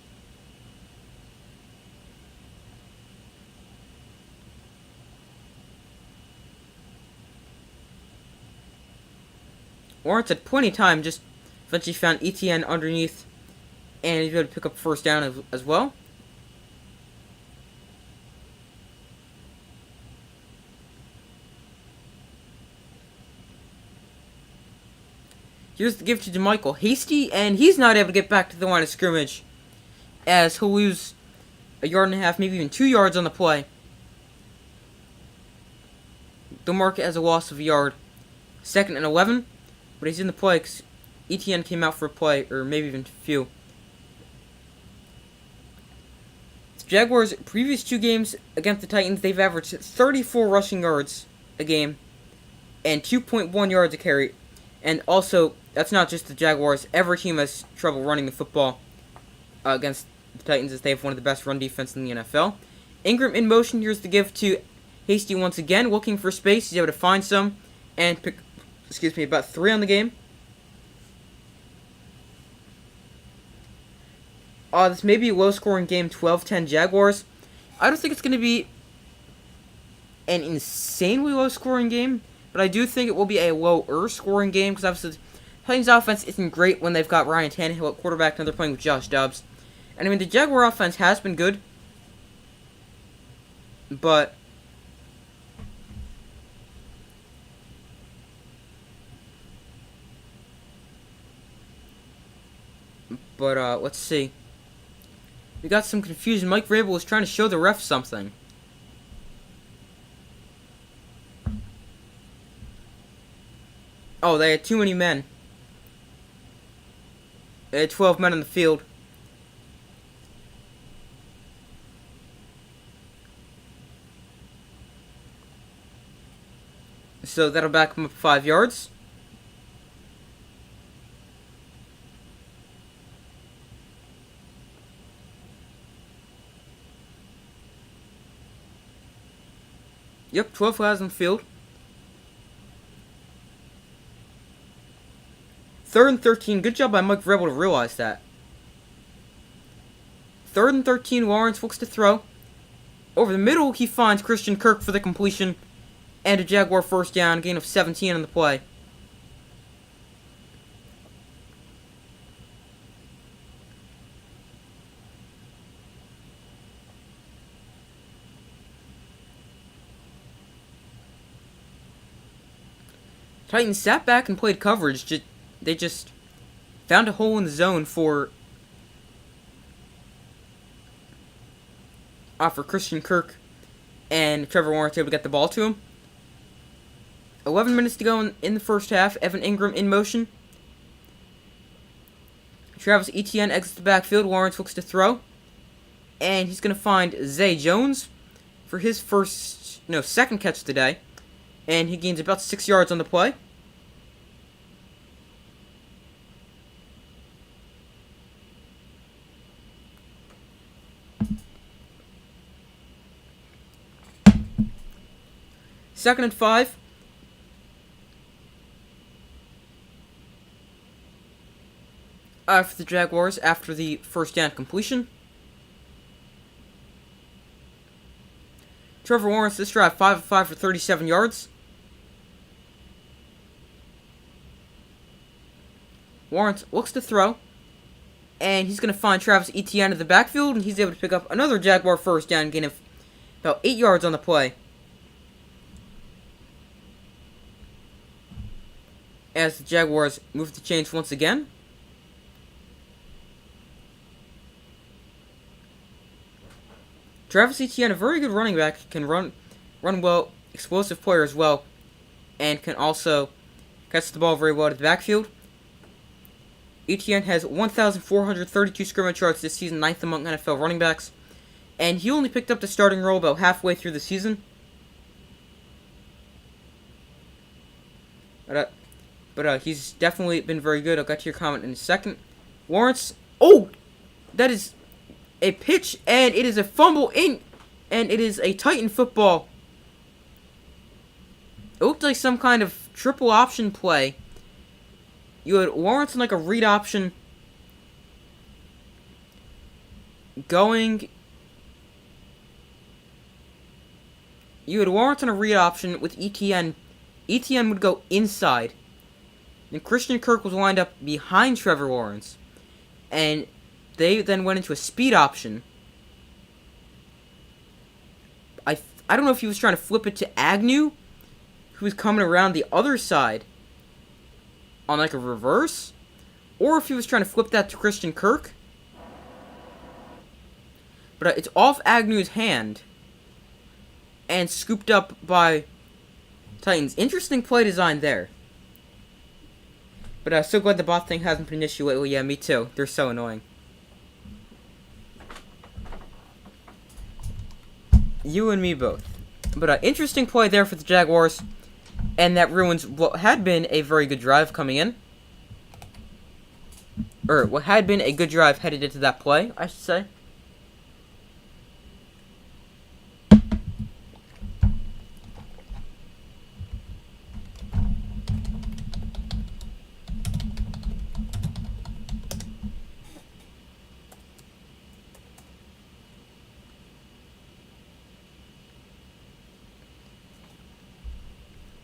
Lawrence had plenty of time, just eventually found Etienne underneath, and he's able to pick up first down as well. Here's the give to DeMichael Hasty, and he's not able to get back to the line of scrimmage, as he'll lose a yard and a half, maybe even 2 yards on the play. They'll mark it as a loss of a yard. Second and 11, but he's in the play because Etienne came out for a play, or maybe even a few. The Jaguars' previous 2 games against the Titans, they've averaged 34 rushing yards a game and 2.1 yards a carry. And also, that's not just the Jaguars. Every team has trouble running the football against the Titans, as they have one of the best run defense in the NFL. Ingram in motion. Here's the give to Hasty once again, looking for space. He's able to find some and pick, about 3 on the game. This may be a low-scoring game, 12-10 Jaguars. I don't think it's going to be an insanely low-scoring game, but I do think it will be a lower-scoring game, because obviously the Titans' offense isn't great when they've got Ryan Tannehill at quarterback and they're playing with Josh Dobbs. And I mean, the Jaguar offense has been good, but let's see. We got some confusion. Mike Vrabel was trying to show the ref something. Oh, they had too many men. They had 12 men on the field. So that'll back them up 5 yards. Yep, 12 guys on the field. 3rd and 13. Good job by Mike Vrabel to realize that. 3rd and 13. Lawrence looks to throw. Over the middle, he finds Christian Kirk for the completion. And a Jaguar first down, gain of 17 on the play. Titans sat back and played coverage. They just found a hole in the zone for Christian Kirk, and Trevor Lawrence able to get the ball to him. 11 minutes to go in the first half. Evan Ingram in motion. Travis Etienne exits the backfield. Lawrence looks to throw. And he's going to find Zay Jones for his second catch today. And he gains about 6 yards on the play. Second and 5. For the Jaguars after the first down completion. Trevor Lawrence this drive 5 of 5 for 37 yards. Lawrence looks to throw. And he's going to find Travis Etienne in the backfield. And he's able to pick up another Jaguar first down, gain of about 8 yards on the play. As the Jaguars move the chains once again. Travis Etienne, a very good running back, can run well, explosive player as well, and can also catch the ball very well to the backfield. Etienne has 1,432 scrimmage yards this season, 9th among NFL running backs, and he only picked up the starting role about halfway through the season. But he's definitely been very good. I'll get to your comment in a second. Lawrence, that is a pitch, and it is a fumble and it is a Titan football. It looked like some kind of triple option play. You had Lawrence in like a read option going. You had Lawrence on a read option with Etienne. Etienne would go inside. And Christian Kirk was lined up behind Trevor Lawrence. And they then went into a speed option. I don't know if he was trying to flip it to Agnew, who was coming around the other side on like a reverse, or if he was trying to flip that to Christian Kirk. But it's off Agnew's hand and scooped up by Titans. Interesting play design there. But I'm so glad the bot thing hasn't been an issue lately. Yeah, me too. They're so annoying. You and me both. But interesting play there for the Jaguars. And that ruins what had been a very good drive coming in. Or what had been a good drive headed into that play, I should say.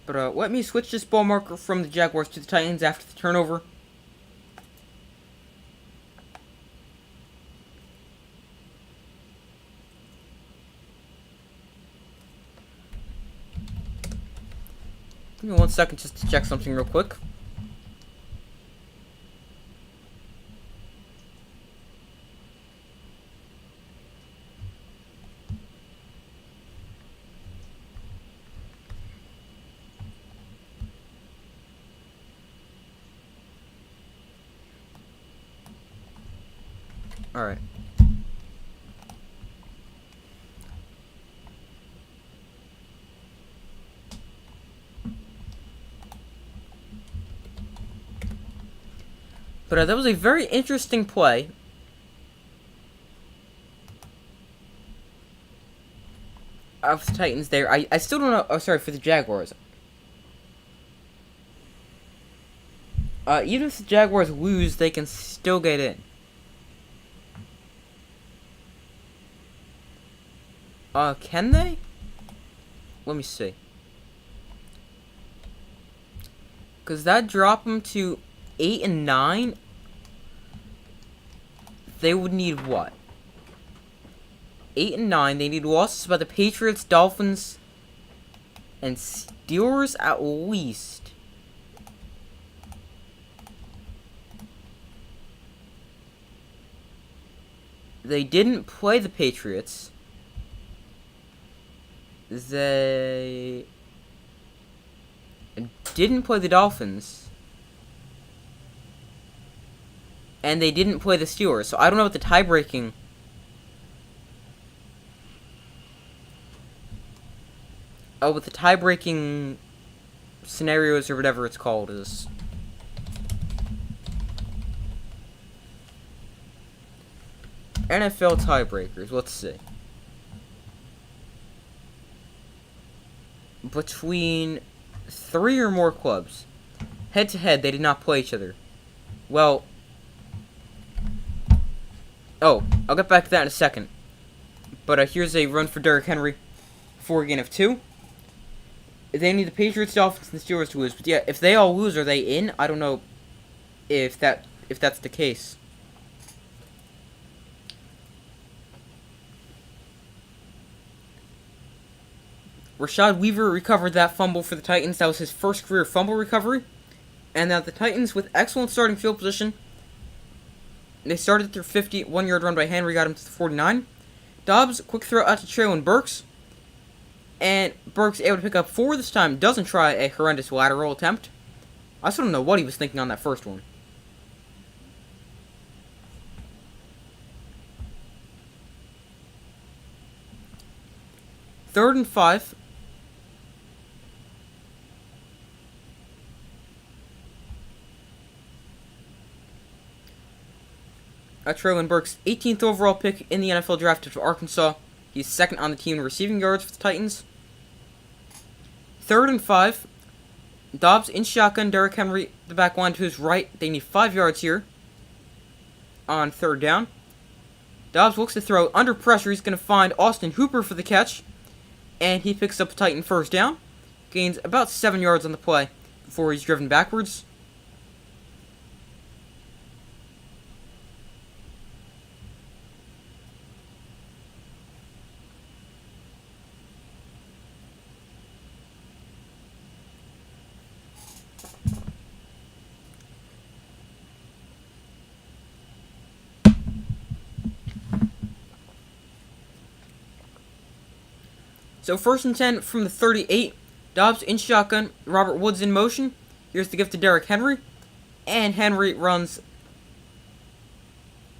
But let me switch this ball marker from the Jaguars to the Titans after the turnover. Give me 1 second just to check something real quick. Alright. But that was a very interesting play. Of the Titans there. I still don't know. Oh, sorry, for the Jaguars. Even if the Jaguars lose, they can still get in. Can they? Let me see. Because that dropped them to 8 and 9. They would need what? 8 and 9. They need losses by the Patriots, Dolphins, and Steelers at least. They didn't play the Patriots. They didn't play the Dolphins. and they didn't play the Steelers. So I don't know what the tie-breaking... Oh, what the tie-breaking scenarios or whatever it's called is. NFL tiebreakers, let's see. Between 3 or more clubs. Head to head, they did not play each other. Well... Oh, I'll get back to that in a second. But here's a run for Derrick Henry for a gain of 2. They need the Patriots, Dolphins, and the Steelers to lose. But yeah, if they all lose, are they in? I don't know if that's the case. Rashad Weaver recovered that fumble for the Titans. That was his first career fumble recovery. And now the Titans, with excellent starting field position, they started their 51-yard run by Henry, got him to the 49. Dobbs, quick throw out to Traylon Burks. And Burks able to pick up 4 this time. Doesn't try a horrendous lateral attempt. I still don't know what he was thinking on that first one. Third and 5. Traylon Burks, 18th overall pick in the NFL draft to Arkansas. He's second on the team in receiving yards for the Titans. Third and 5. Dobbs in shotgun. Derrick Henry, the back line to his right. They need 5 yards here on third down. Dobbs looks to throw under pressure. He's going to find Austin Hooper for the catch. And he picks up a Titan first down. Gains about 7 yards on the play before he's driven backwards. So first and 10 from the 38. Dobbs in shotgun. Robert Woods in motion. Here's the gift to Derrick Henry. And Henry runs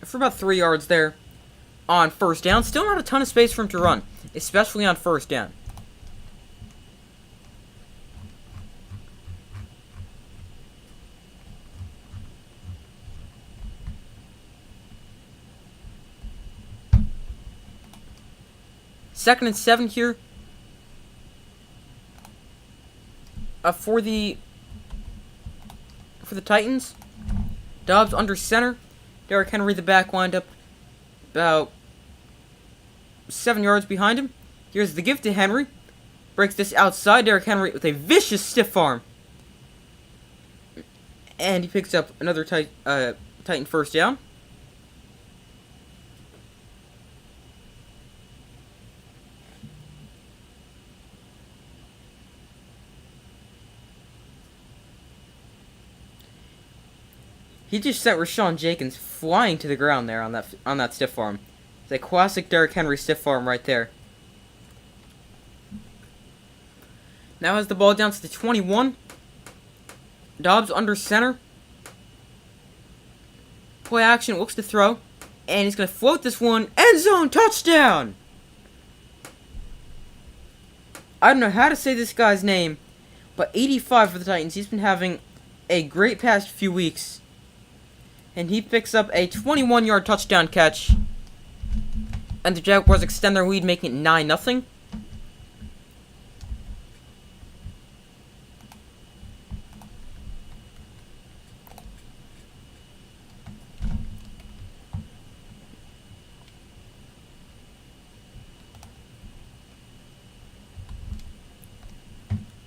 for about 3 yards there on first down. Still not a ton of space for him to run, especially on first down. Second and 7 here. For the Titans, Dobbs under center. Derrick Henry, the back, lined up about 7 yards behind him. Here's the give to Henry. Breaks this outside. Derrick Henry with a vicious stiff arm. And he picks up another Titan first down. He just sent Rashawn Jenkins flying to the ground there on that stiff arm. It's a classic Derrick Henry stiff arm right there. Now has the ball down to the 21. Dobbs under center. Play action, looks to throw. And he's going to float this one. End zone touchdown! I don't know how to say this guy's name, but 85 for the Titans. He's been having a great past few weeks. And he picks up a 21-yard touchdown catch. And the Jaguars extend their lead, making it 9-0.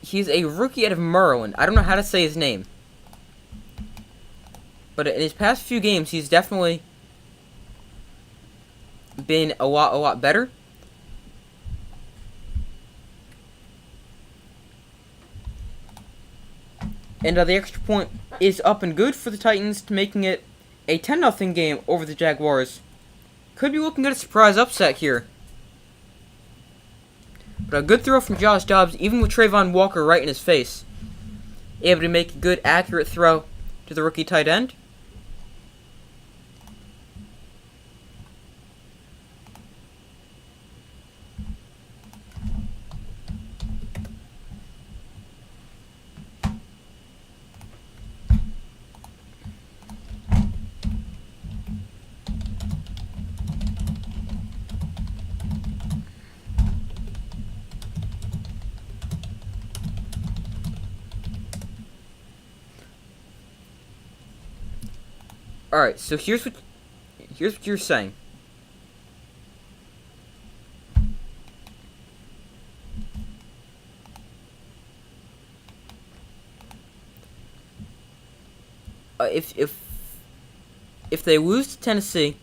He's a rookie out of Maryland. I don't know how to say his name. But in his past few games, he's definitely been a lot better. And the extra point is up and good for the Titans, making it a 10-0 game over the Jaguars. Could be looking at a surprise upset here. But a good throw from Josh Dobbs, even with Trayvon Walker right in his face. Able to make a good, accurate throw to the rookie tight end. All right, so here's what you're saying. If they lose to Tennessee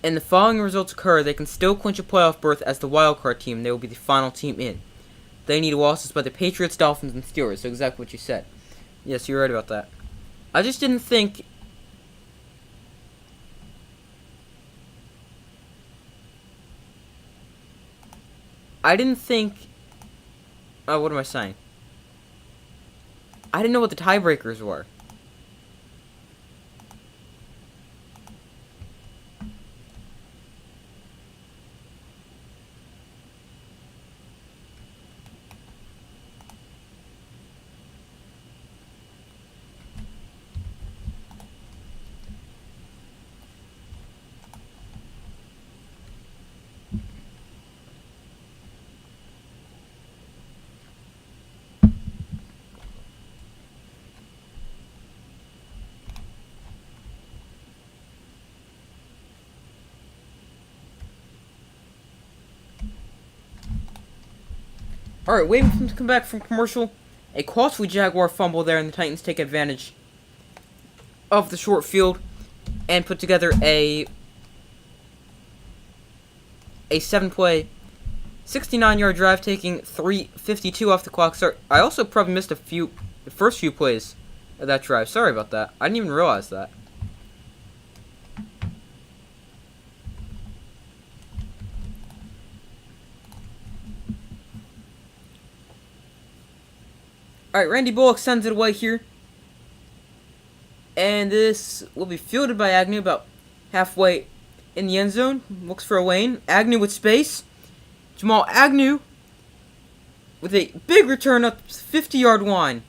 and the following results occur, they can still clinch a playoff berth as the wild card team. They will be the final team in. They need losses by the Patriots, Dolphins, and Steelers. So exactly what you said. Yes, you're right about that. I just didn't think. What am I saying? I didn't know what the tiebreakers were. Alright, waiting for him to come back from commercial. A costly Jaguar fumble there, and the Titans take advantage of the short field and put together a 7-play, 69-yard drive, taking 3:52 off the clock. Sorry, I also probably missed the first few plays of that drive. Sorry about that. I didn't even realize that. Alright, Randy Bullock sends it away here. And this will be fielded by Agnew about halfway in the end zone. Looks for a lane. Agnew with space. Jamal Agnew with a big return up the 50-yard line.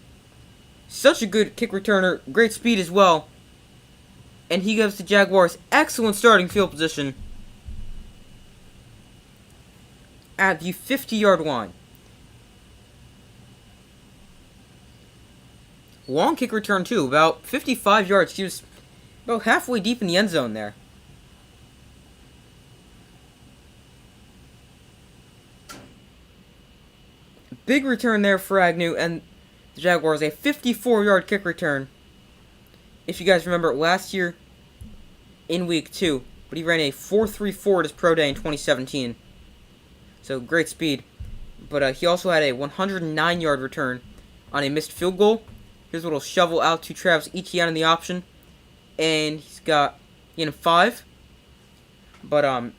Such a good kick returner. Great speed as well. And he gives the Jaguars excellent starting field position at the 50-yard line. Long kick return, too. About 55 yards. He was about halfway deep in the end zone there. Big return there for Agnew and the Jaguars. A 54-yard kick return. If you guys remember last year in week 2. But he ran a 4.34 at his pro day in 2017. So great speed. But he also had a 109-yard return on a missed field goal. Here's a little shovel out to Travis Etienne in the option. And he's got 5. But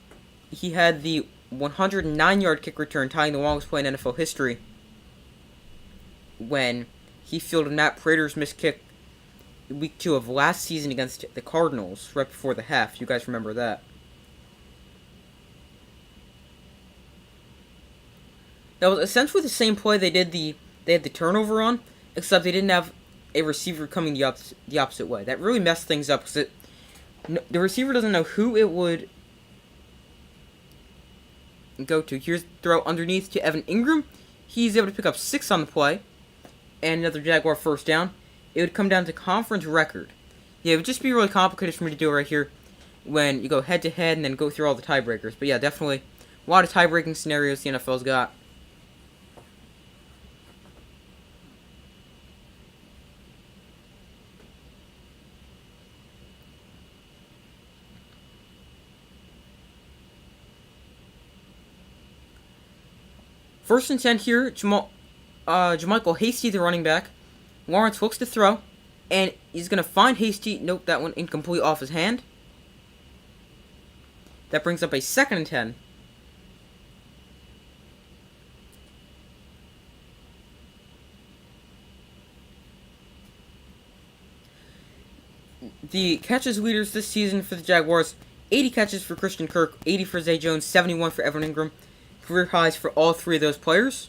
he had the 109-yard kick return, tying the longest play in NFL history, when he fielded Matt Prater's missed kick in week 2 of last season against the Cardinals, right before the half. You guys remember that. That was essentially the same play they had the turnover on, except they didn't have a receiver coming the opposite way. That really messed things up, because the receiver doesn't know who it would go to. Here's the throw underneath to Evan Ingram. He's able to pick up 6 on the play, and another Jaguar first down. It would come down to conference record. Yeah, it would just be really complicated for me to do right here when you go head-to-head and then go through all the tiebreakers. But yeah, definitely a lot of tie-breaking scenarios the NFL's got. First and 10 here, Jermichael Hasty, the running back. Lawrence looks to throw, and he's going to find Hasty. Nope, that one incomplete off his hand. That brings up a 2nd and 10. The catches leaders this season for the Jaguars, 80 catches for Christian Kirk, 80 for Zay Jones, 71 for Evan Ingram. Career highs for all 3 of those players.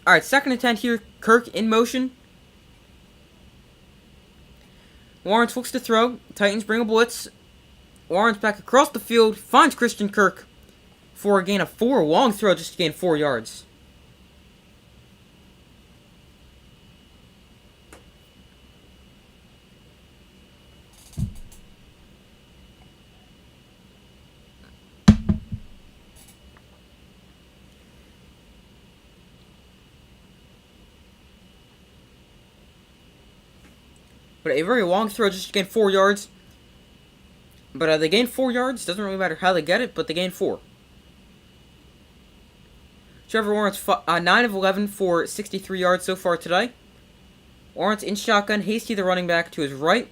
Alright, 2nd and 10 here. Kirk in motion. Lawrence looks to throw. Titans bring a blitz. Lawrence back across the field. Finds Christian Kirk for a gain of 4. Long throw just to gain 4 yards. But a very long throw just to gain 4 yards. But they gained 4 yards. Doesn't really matter how they get it, but they gained 4. Trevor Lawrence, 9 of 11 for 63 yards so far today. Lawrence in shotgun. Hasty, the running back, to his right.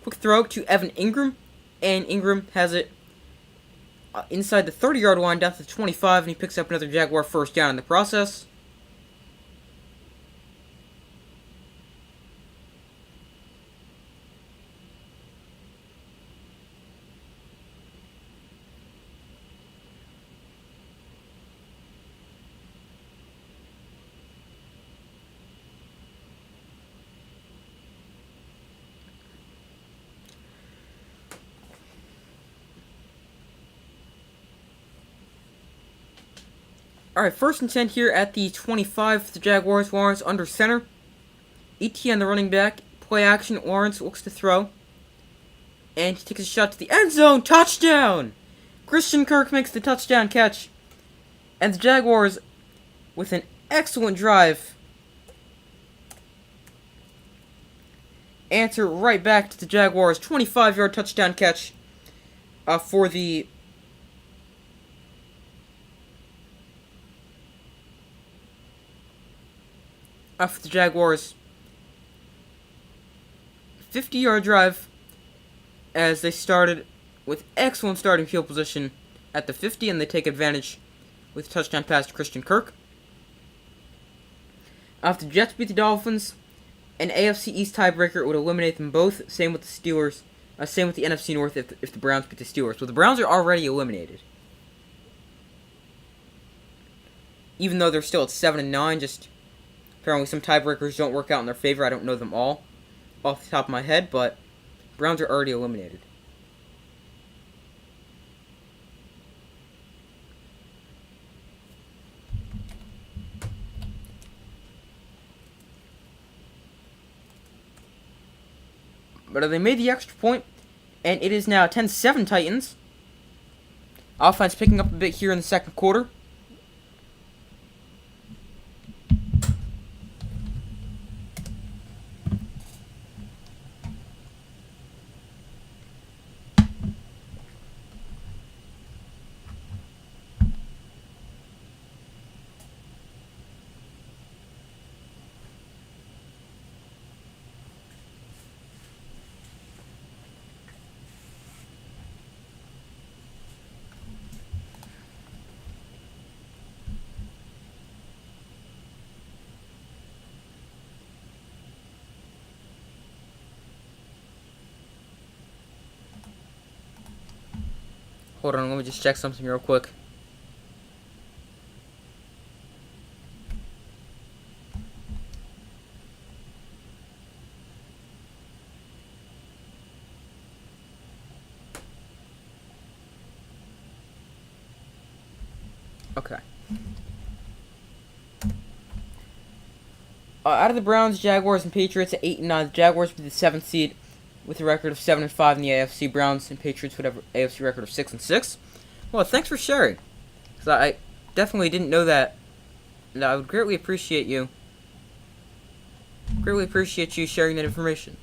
Quick throw to Evan Ingram. And Ingram has it inside the 30-yard line down to the 25. And he picks up another Jaguar first down in the process. Alright, 1st and 10 here at the 25 for the Jaguars. Lawrence under center. ETN, the running back. Play action. Lawrence looks to throw. And he takes a shot to the end zone. Touchdown! Christian Kirk makes the touchdown catch. And the Jaguars, with an excellent drive, answer right back to the Jaguars. 25-yard touchdown catch for the Jaguars. 50-yard drive as they started with excellent starting field position at the 50, and they take advantage with a touchdown pass to Christian Kirk. After the Jets beat the Dolphins, an AFC East tiebreaker would eliminate them both. Same with the Steelers. Same with the NFC North if the Browns beat the Steelers. Well, the Browns are already eliminated. Even though they're still at 7-9, just apparently some tiebreakers don't work out in their favor. I don't know them all off the top of my head, but Browns are already eliminated. But they made the extra point, and it is now 10-7 Titans. Offense picking up a bit here in the second quarter. Hold on, let me just check something real quick. Okay. Out of the Browns, Jaguars, and Patriots at 8-9, the Jaguars would be the 7th seed with a record of 7-5 in the AFC. Browns and Patriots would have an AFC record of 6-6. Well, thanks for sharing, because I definitely didn't know that. And I would greatly appreciate you. Greatly appreciate you sharing that information.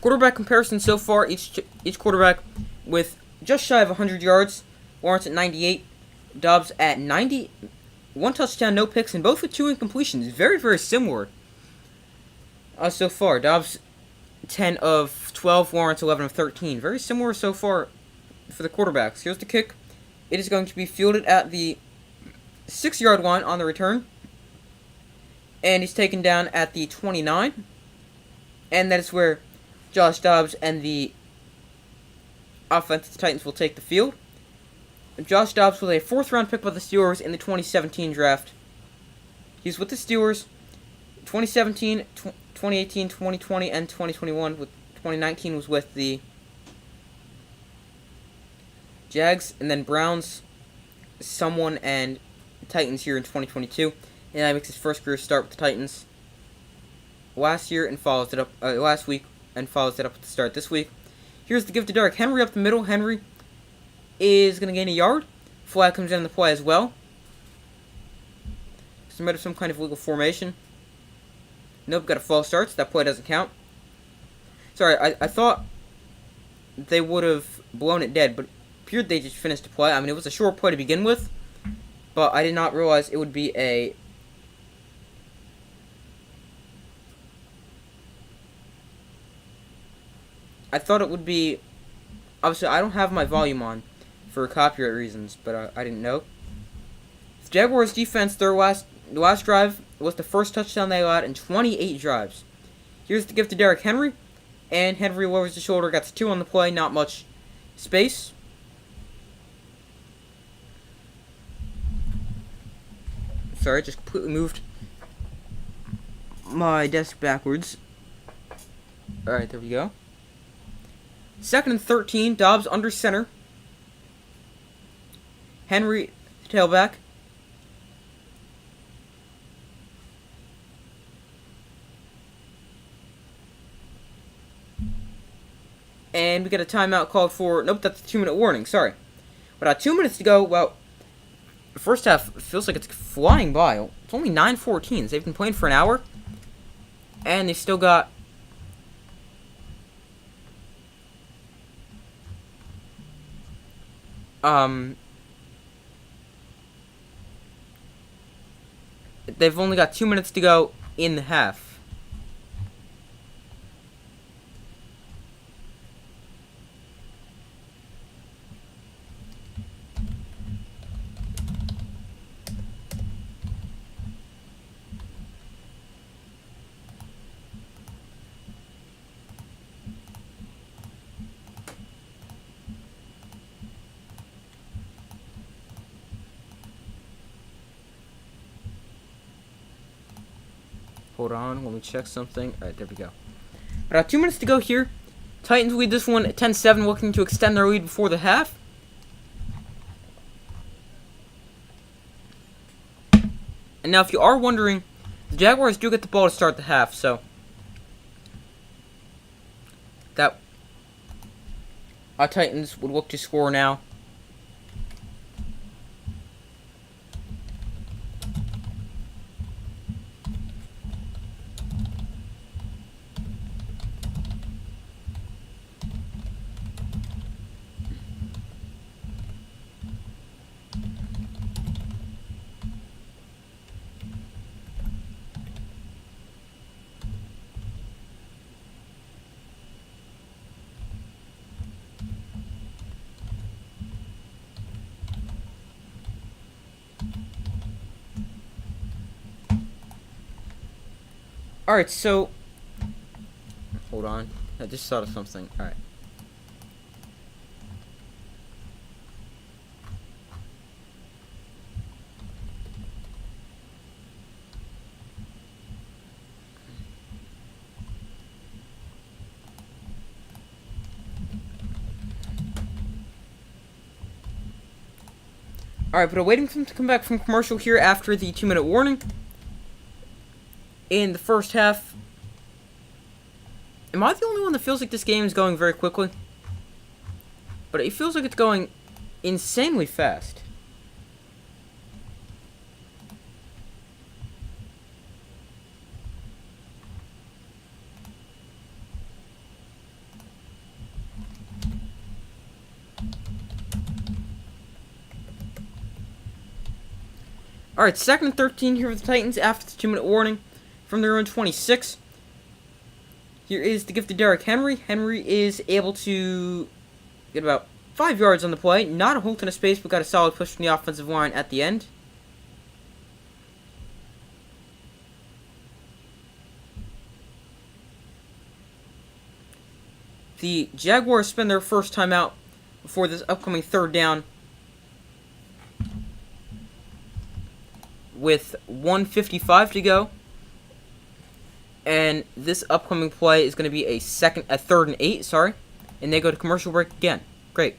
Quarterback comparison so far, each quarterback with just shy of 100 yards. Lawrence at 98, Dobbs at 90. 1 touchdown, no picks, and both with 2 incompletions. Very, very similar so far. Dobbs 10 of 12, Lawrence 11 of 13. Very similar so far for the quarterbacks. Here's the kick. It is going to be fielded at the 6-yard line on the return. And he's taken down at the 29. And that is where Josh Dobbs and the offense of the Titans will take the field. Josh Dobbs was a 4th-round pick by the Steelers in the 2017 draft. He's with the Steelers. 2017, 2018, 2020, and 2021. With 2019 was with the Jags, and then Browns, someone, and Titans here in 2022. And that makes his first career start with the Titans last year and follows it up last week and follows it up with the start this week. Here's the give to Derrick Henry up the middle. Henry is going to gain a yard. Flag comes in the play as well. Submitted some kind of legal formation. Nope, got a false start, so that play doesn't count. Sorry, I thought they would have blown it dead, but it appeared they just finished the play. I mean, it was a short play to begin with, but I did not realize it would be a... I thought it would be... Obviously, I don't have my volume on for copyright reasons, but I didn't know. The Jaguars defense, the last drive was the first touchdown they allowed in 28 drives. Here's the gift to Derrick Henry, and Henry lowers the shoulder, gets 2 on the play, not much space. Sorry, just completely moved my desk backwards. Alright, there we go. 2nd and 13, Dobbs under center. Henry, tailback. And we get a timeout called for... Nope, that's a 2-minute warning, sorry. But 2 minutes to go, well... The first half feels like it's flying by. It's only 9:14. They've been playing for an hour. And they still got... They've only got 2 minutes to go in the half. Hold on, let me check something. Alright, there we go. About 2 minutes to go here. Titans lead this one at 10-7, looking to extend their lead before the half. And now, if you are wondering, the Jaguars do get the ball to start the half, so... That... Our Titans would look to score now. Alright, so... Hold on. I just thought of something. Alright. Alright, but awaiting for them to come back from commercial here after the 2-minute warning. In the first half. Am I the only one that feels like this game is going very quickly? But it feels like it's going insanely fast. Alright, 2nd and 13 here for the Titans after the 2-minute warning. From their own 26. Here is the gift to Derrick Henry. Henry is able to get about 5 yards on the play. Not a whole ton of space, but got a solid push from the offensive line at the end. The Jaguars spend their first timeout before this upcoming 3rd down. With 1:55 to go. And this upcoming play is going to be a 3rd and 8, sorry. And they go to commercial break again. Great.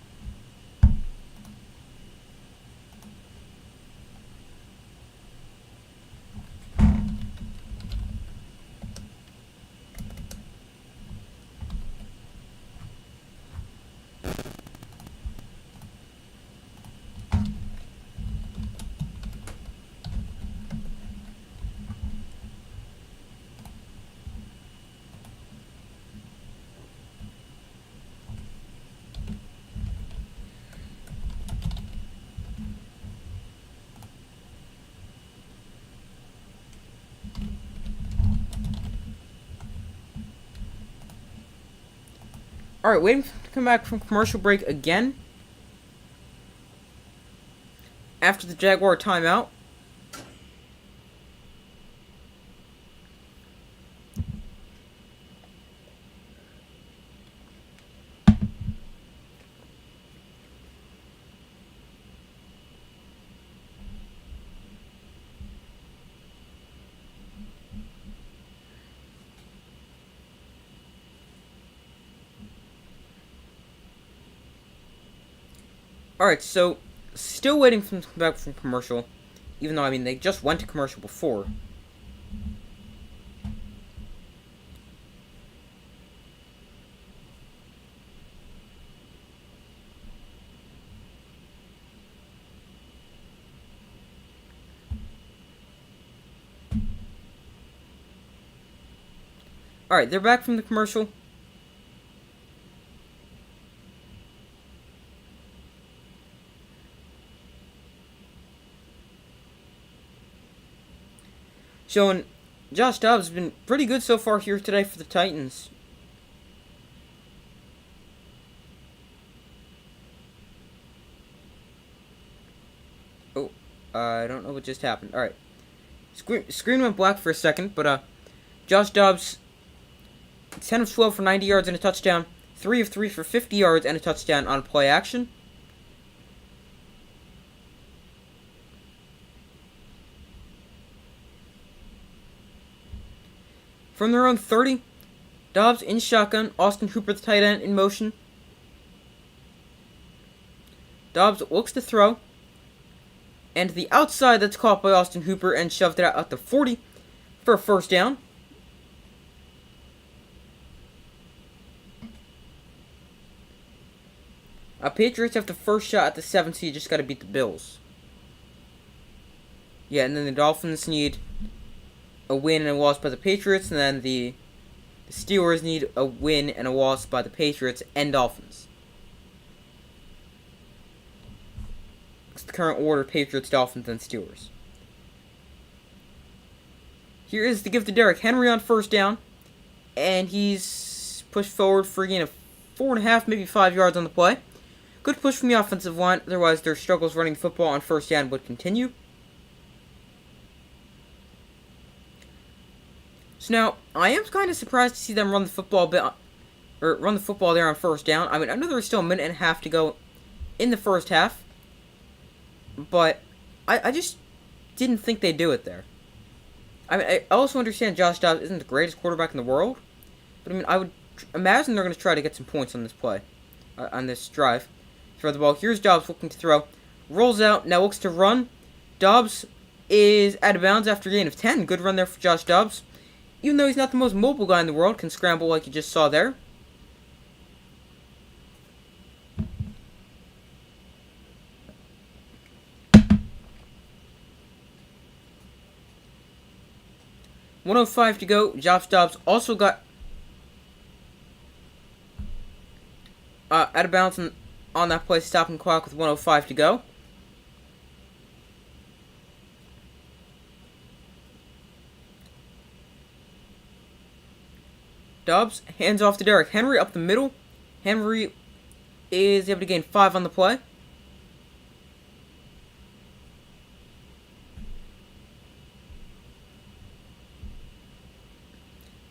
Alright, waiting to come back from commercial break again. After the Jaguar timeout. Alright, so still waiting for them to come back from commercial. Even though, I mean, they just went to commercial before. Alright, they're back from the commercial. Showing Josh Dobbs has been pretty good so far here today for the Titans. Oh, I don't know what just happened. Alright. Screen went black for a second, but Josh Dobbs, 10 of 12 for 90 yards and a touchdown. 3 of 3 for 50 yards and a touchdown on play action. From their own 30, Dobbs in shotgun, Austin Hooper the tight end in motion. Dobbs looks to throw. And to the outside, that's caught by Austin Hooper and shoved it out at the 40 for a first down. Patriots have the first shot at the 7, so you just got to beat the Bills. Yeah, and then the Dolphins need a win and a loss by the Patriots, and then the Steelers need a win and a loss by the Patriots and Dolphins. It's the current order: Patriots, Dolphins, and Steelers. Here is the give to Derrick Henry on first down, and he's pushed forward for a gain of 4.5, maybe 5 yards on the play. Good push from the offensive line, otherwise their struggles running football on first down would continue. So now, I am kind of surprised to see them run the football there on first down. I mean, I know there's still a minute and a half to go in the first half, but I just didn't think they'd do it there. I mean, I also understand Josh Dobbs isn't the greatest quarterback in the world, but I mean, I would imagine they're going to try to get some points on this play, on this drive. Throw the ball. Here's Dobbs looking to throw. Rolls out, now looks to run. Dobbs is out of bounds after a gain of 10. Good run there for Josh Dobbs. Even though he's not the most mobile guy in the world, can scramble like you just saw there. .105 to go. Josh Dobbs also got out of bounds on that play, stopping clock with 1:05 to go. Dobbs hands off to Derrick Henry up the middle. Henry is able to gain 5 on the play.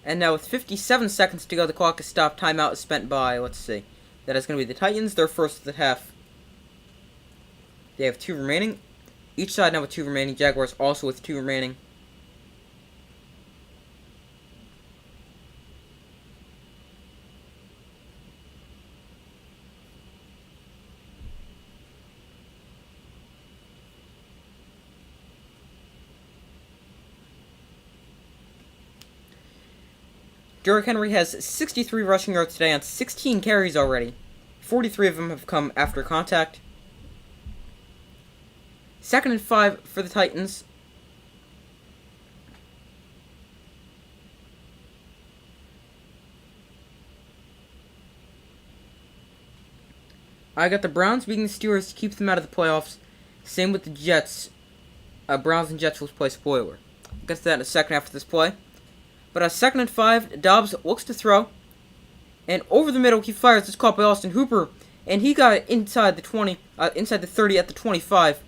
And now with 57 seconds to go, the clock is stopped. Timeout is spent by, let's see, that is going to be the Titans. They're first of the half. They have 2 remaining. Each side now with 2 remaining. Jaguars also with 2 remaining. Derrick Henry has 63 rushing yards today on 16 carries already. 43 of them have come after contact. 2nd and 5 for the Titans. I got the Browns beating the Steelers to keep them out of the playoffs. Same with the Jets. Browns and Jets will play spoiler. I'll get to that in a second after this play. But 2nd and 5, Dobbs looks to throw. And over the middle, he fires. It's caught by Austin Hooper. And he got it inside the 20, inside the 30 at the 25.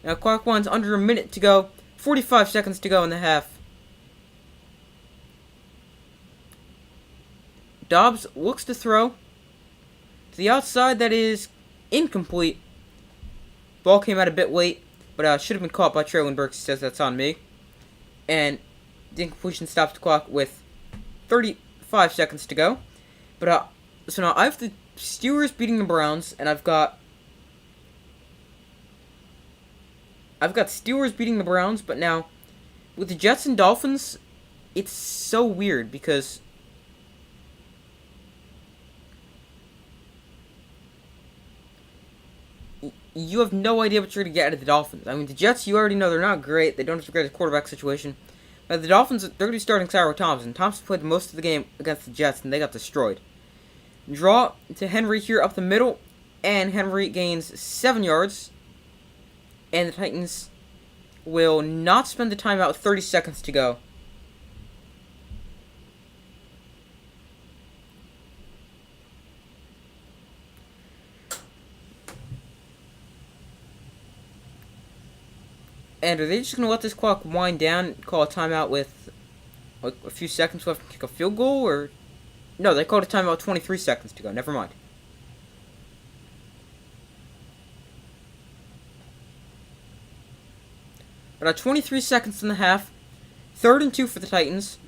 Now clock runs under a minute to go. 45 seconds to go in the half. Dobbs looks to throw. To the outside, that is incomplete. Ball came out a bit late, but should have been caught by Traylon Burks. He says that's on me. And the incompletion stops the clock with 35 seconds to go. But so now I have the Steelers beating the Browns, and I've got Steelers beating the Browns. But now with the Jets and Dolphins, it's so weird because you have no idea what you're going to get out of the Dolphins. I mean, the Jets, you already know they're not great. They don't have the greatest quarterback situation. But the Dolphins, they're going to be starting Cyril Thompson. Thompson played most of the game against the Jets, and they got destroyed. Draw to Henry here up the middle, and Henry gains 7 yards. And the Titans will not spend the timeout. 30 seconds to go. And are they just going to let this clock wind down, call a timeout with like a few seconds left to kick a field goal? Or no, they called a timeout 23 seconds to go. Never mind. But 23 seconds in the half. 3rd and 2 for the Titans.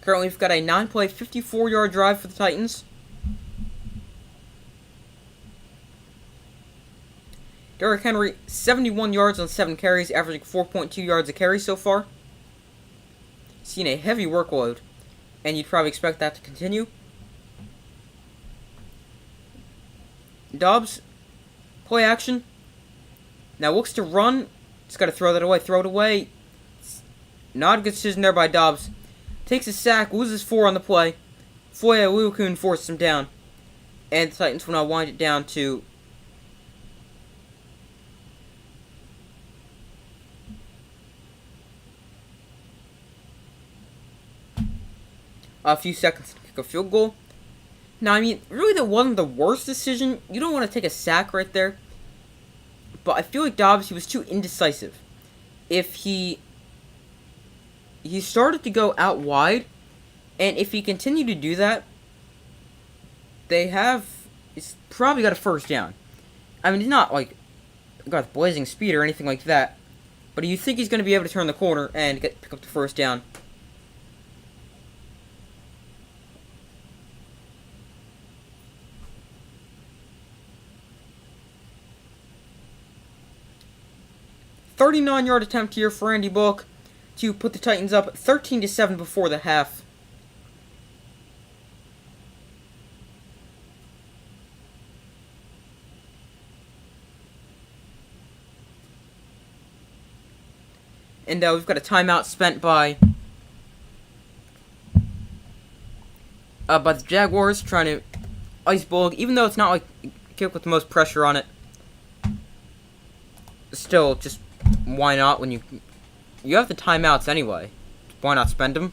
Currently, we've got a 9-play, 54-yard drive for the Titans. Derrick Henry, 71 yards on 7 carries, averaging 4.2 yards a carry so far. Seen a heavy workload, and you'd probably expect that to continue. Dobbs, play action. Now looks to run. Just got to throw that away. Throw it away. Not a good decision there by Dobbs. Takes a sack, loses 4 on the play. Foye Oluokun forces him down. And the Titans will now wind it down to a few seconds to kick a field goal. Now, I mean, really that wasn't the worst decision. You don't want to take a sack right there. But I feel like Dobbs, he was too indecisive. If he started to go out wide, and if he continued to do that, it's probably got a first down. I mean, he's not like got blazing speed or anything like that, but you think he's going to be able to turn the corner and pick up the first down. "39-yard attempt here for Randy Bullock to put the Titans up 13-7 before the half. And we've got a timeout spent by the Jaguars trying to ice Bullock, even though it's not like a kick with the most pressure on it. Still, just why not when you have the timeouts anyway? Why not spend them?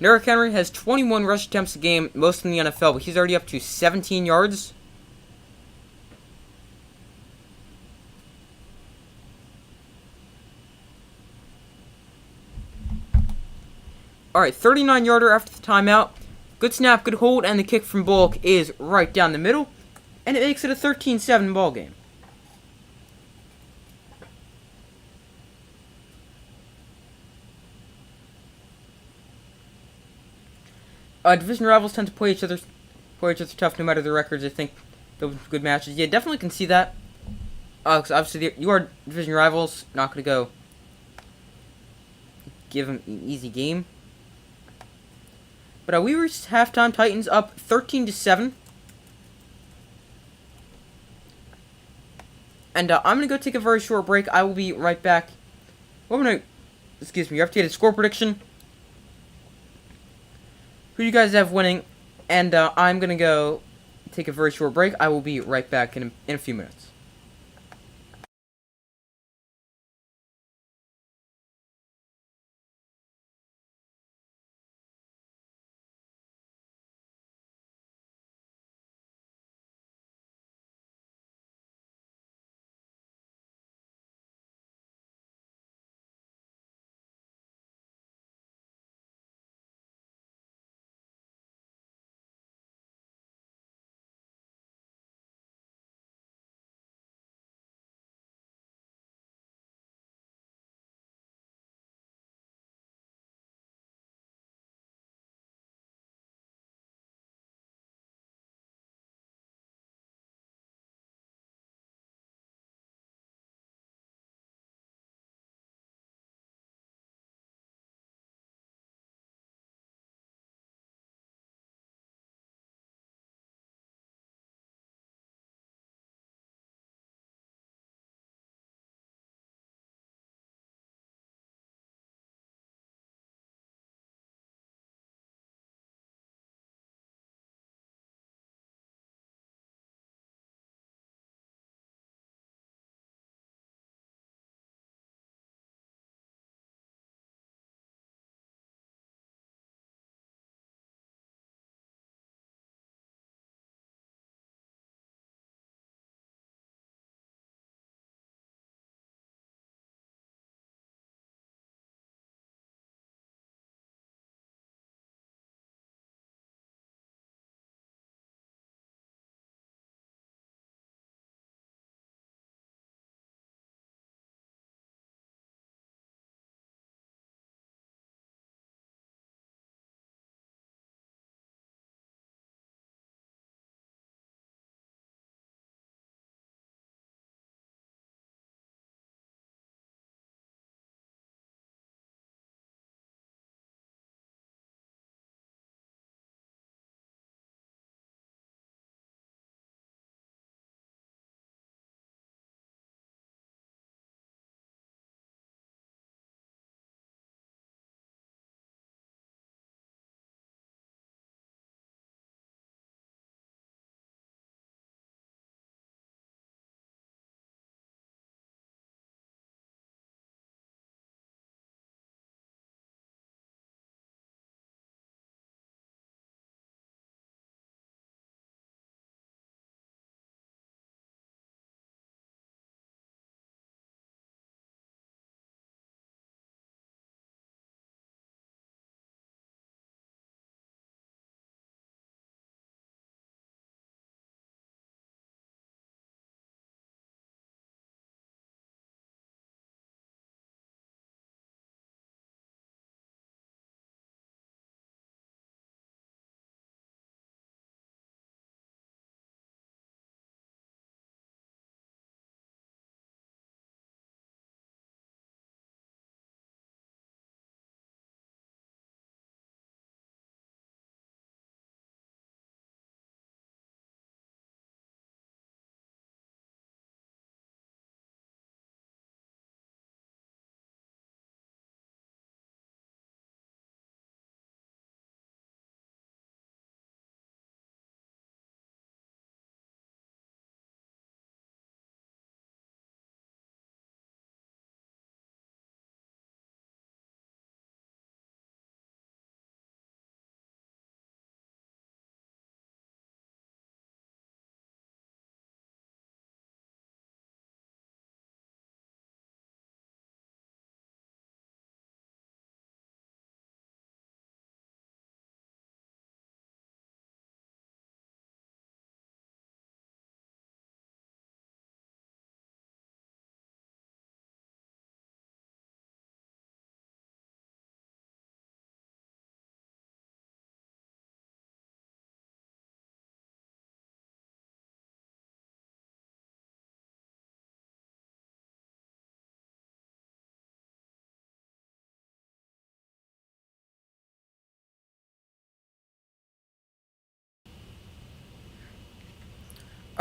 Derrick Henry has 21 rush attempts a game, most in the NFL, but he's already up to 17 yards. Alright, 39-yarder after the timeout. Good snap, good hold, and the kick from Bullock is right down the middle. And it makes it a 13-7 ball game. Division rivals tend to play each other tough no matter the records. I think they'll be good matches. Yeah, definitely can see that. Because obviously you are division rivals. Not going to go give them an easy game. But we reached halftime. Titans up 13-7. And I'm going to go take a very short break. I will be right back. Excuse me, your updated score prediction. Who you guys have winning. And I'm going to go take a very short break. I will be right back in a few minutes.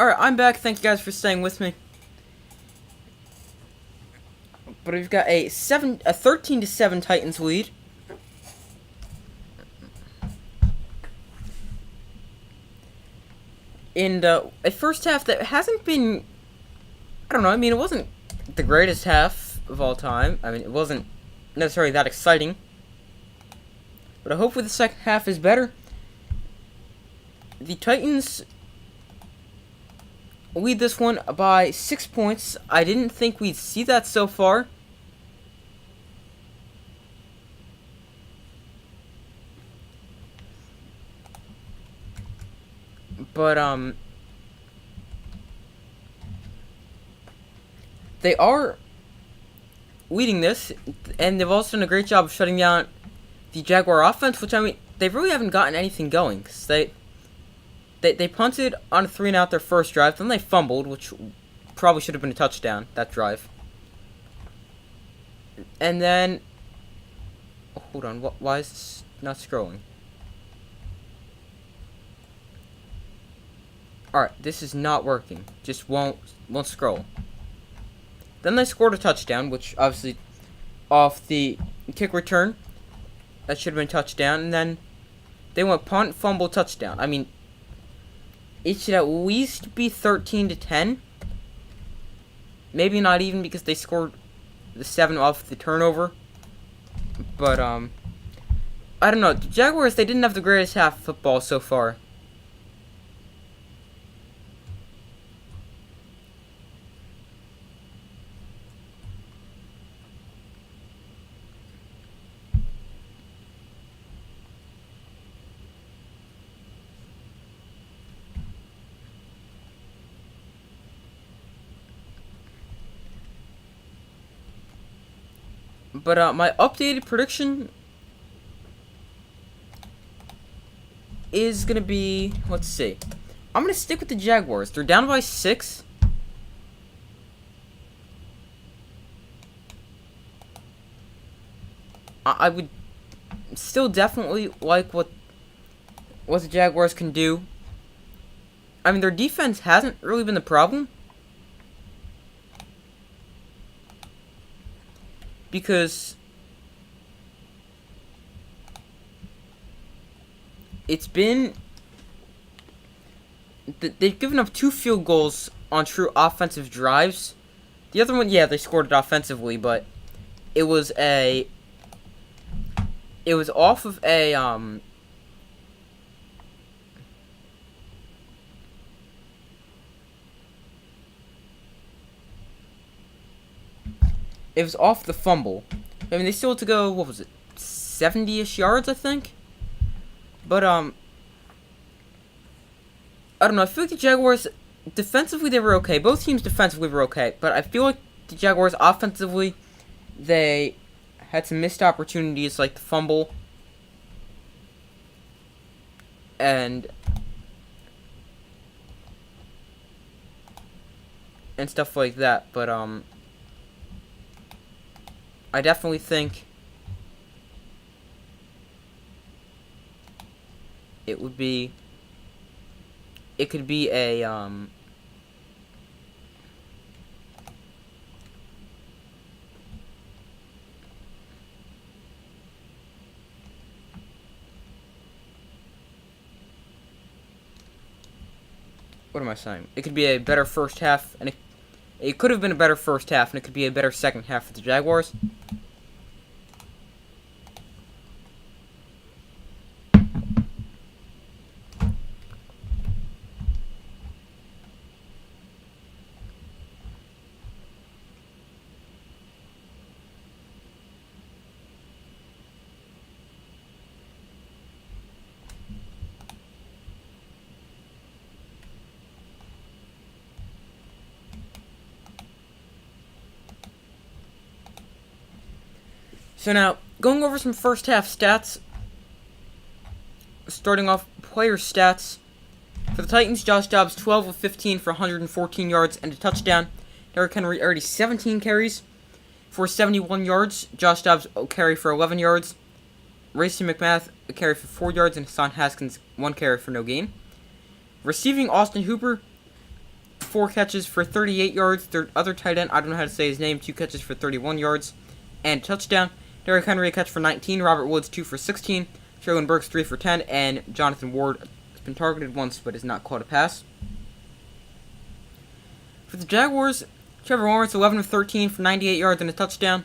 Alright, I'm back. Thank you guys for staying with me. But we've got a 13-7 Titans lead. In a first half that hasn't been, I don't know, I mean, it wasn't the greatest half of all time. I mean, it wasn't necessarily that exciting. But hopefully the second half is better. The Titans lead this one by 6 points. I didn't think we'd see that so far. But, they are leading this, and they've also done a great job of shutting down the Jaguar offense, which, I mean, they really haven't gotten anything going, because they punted on a 3-and-out their first drive, then they fumbled, which probably should have been a touchdown, that drive. And then, oh, hold on, why is this not scrolling? Alright, this is not working. Just won't scroll. Then they scored a touchdown, which obviously off the kick return. That should have been a touchdown. And then they went punt, fumble, touchdown. I mean, it should at least be 13-10. Maybe not even because they scored the 7 off the turnover. But, I don't know. The Jaguars, they didn't have the greatest half of football so far. But my updated prediction is going to be, let's see. I'm going to stick with the Jaguars. They're down by 6. I would still definitely like what the Jaguars can do. I mean, their defense hasn't really been the problem. Because it's been, they've given up 2 field goals on true offensive drives. The other one, yeah, they scored it offensively, but it was off of a, it was off the fumble. I mean, they still had to go, what was it, 70-ish yards, I think? But, I don't know, I feel like the Jaguars, defensively, they were okay. Both teams defensively were okay. But I feel like the Jaguars, offensively, they had some missed opportunities, like the fumble. And stuff like that. But, I definitely think it could be a, what am I saying? It could be a better first half, and it could have been a better first half, and it could be a better second half for the Jaguars. So now, going over some first half stats. Starting off player stats. For the Titans, Josh Dobbs 12 of 15 for 114 yards and a touchdown. Derrick Henry already 17 carries for 71 yards. Josh Dobbs a carry for 11 yards. Racey McMath a carry for 4 yards, and Hassan Haskins 1 carry for no gain. Receiving, Austin Hooper 4 catches for 38 yards. Their other tight end, I don't know how to say his name, 2 catches for 31 yards and touchdown. Derrick Henry, a catch for 19. Robert Woods, 2 for 16. Traylon Burks, 3 for 10. And Jonathan Ward has been targeted once but has not caught a pass. For the Jaguars, Trevor Lawrence, 11 of 13 for 98 yards and a touchdown.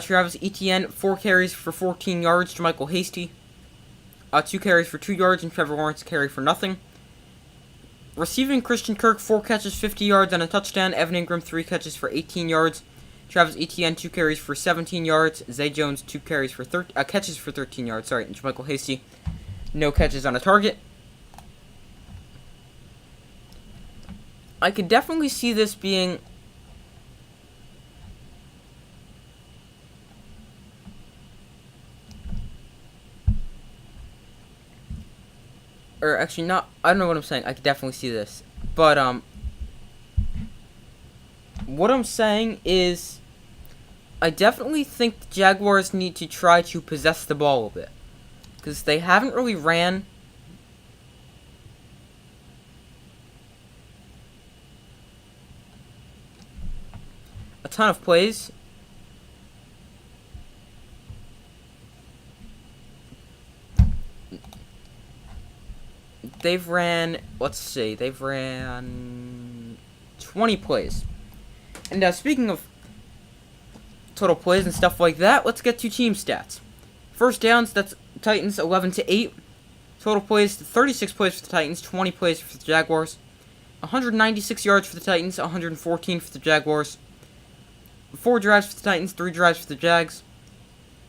Travis Etienne, 4 carries for 14 yards. JaMycal Hasty, 2 carries for 2 yards. And Trevor Lawrence, a carry for nothing. Receiving, Christian Kirk, 4 catches, 50 yards and a touchdown. Evan Ingram, 3 catches for 18 yards. Travis Etienne, 2 carries for 17 yards. Zay Jones, 2 carries for catches for 13 yards. Sorry, and JaMycal Hasty, no catches on a target. I could definitely see this being or actually not. I don't know what I'm saying. I could definitely see this, but what I'm saying is, I definitely think the Jaguars need to try to possess the ball a bit, because they haven't really ran a ton of plays. They've ran, let's see, they've ran 20 plays. And speaking of total plays and stuff like that, let's get to team stats. First downs, that's Titans 11-8. Total plays, 36 plays for the Titans, 20 plays for the Jaguars. 196 yards for the Titans, 114 for the Jaguars. 4 drives for the Titans, 3 drives for the Jags.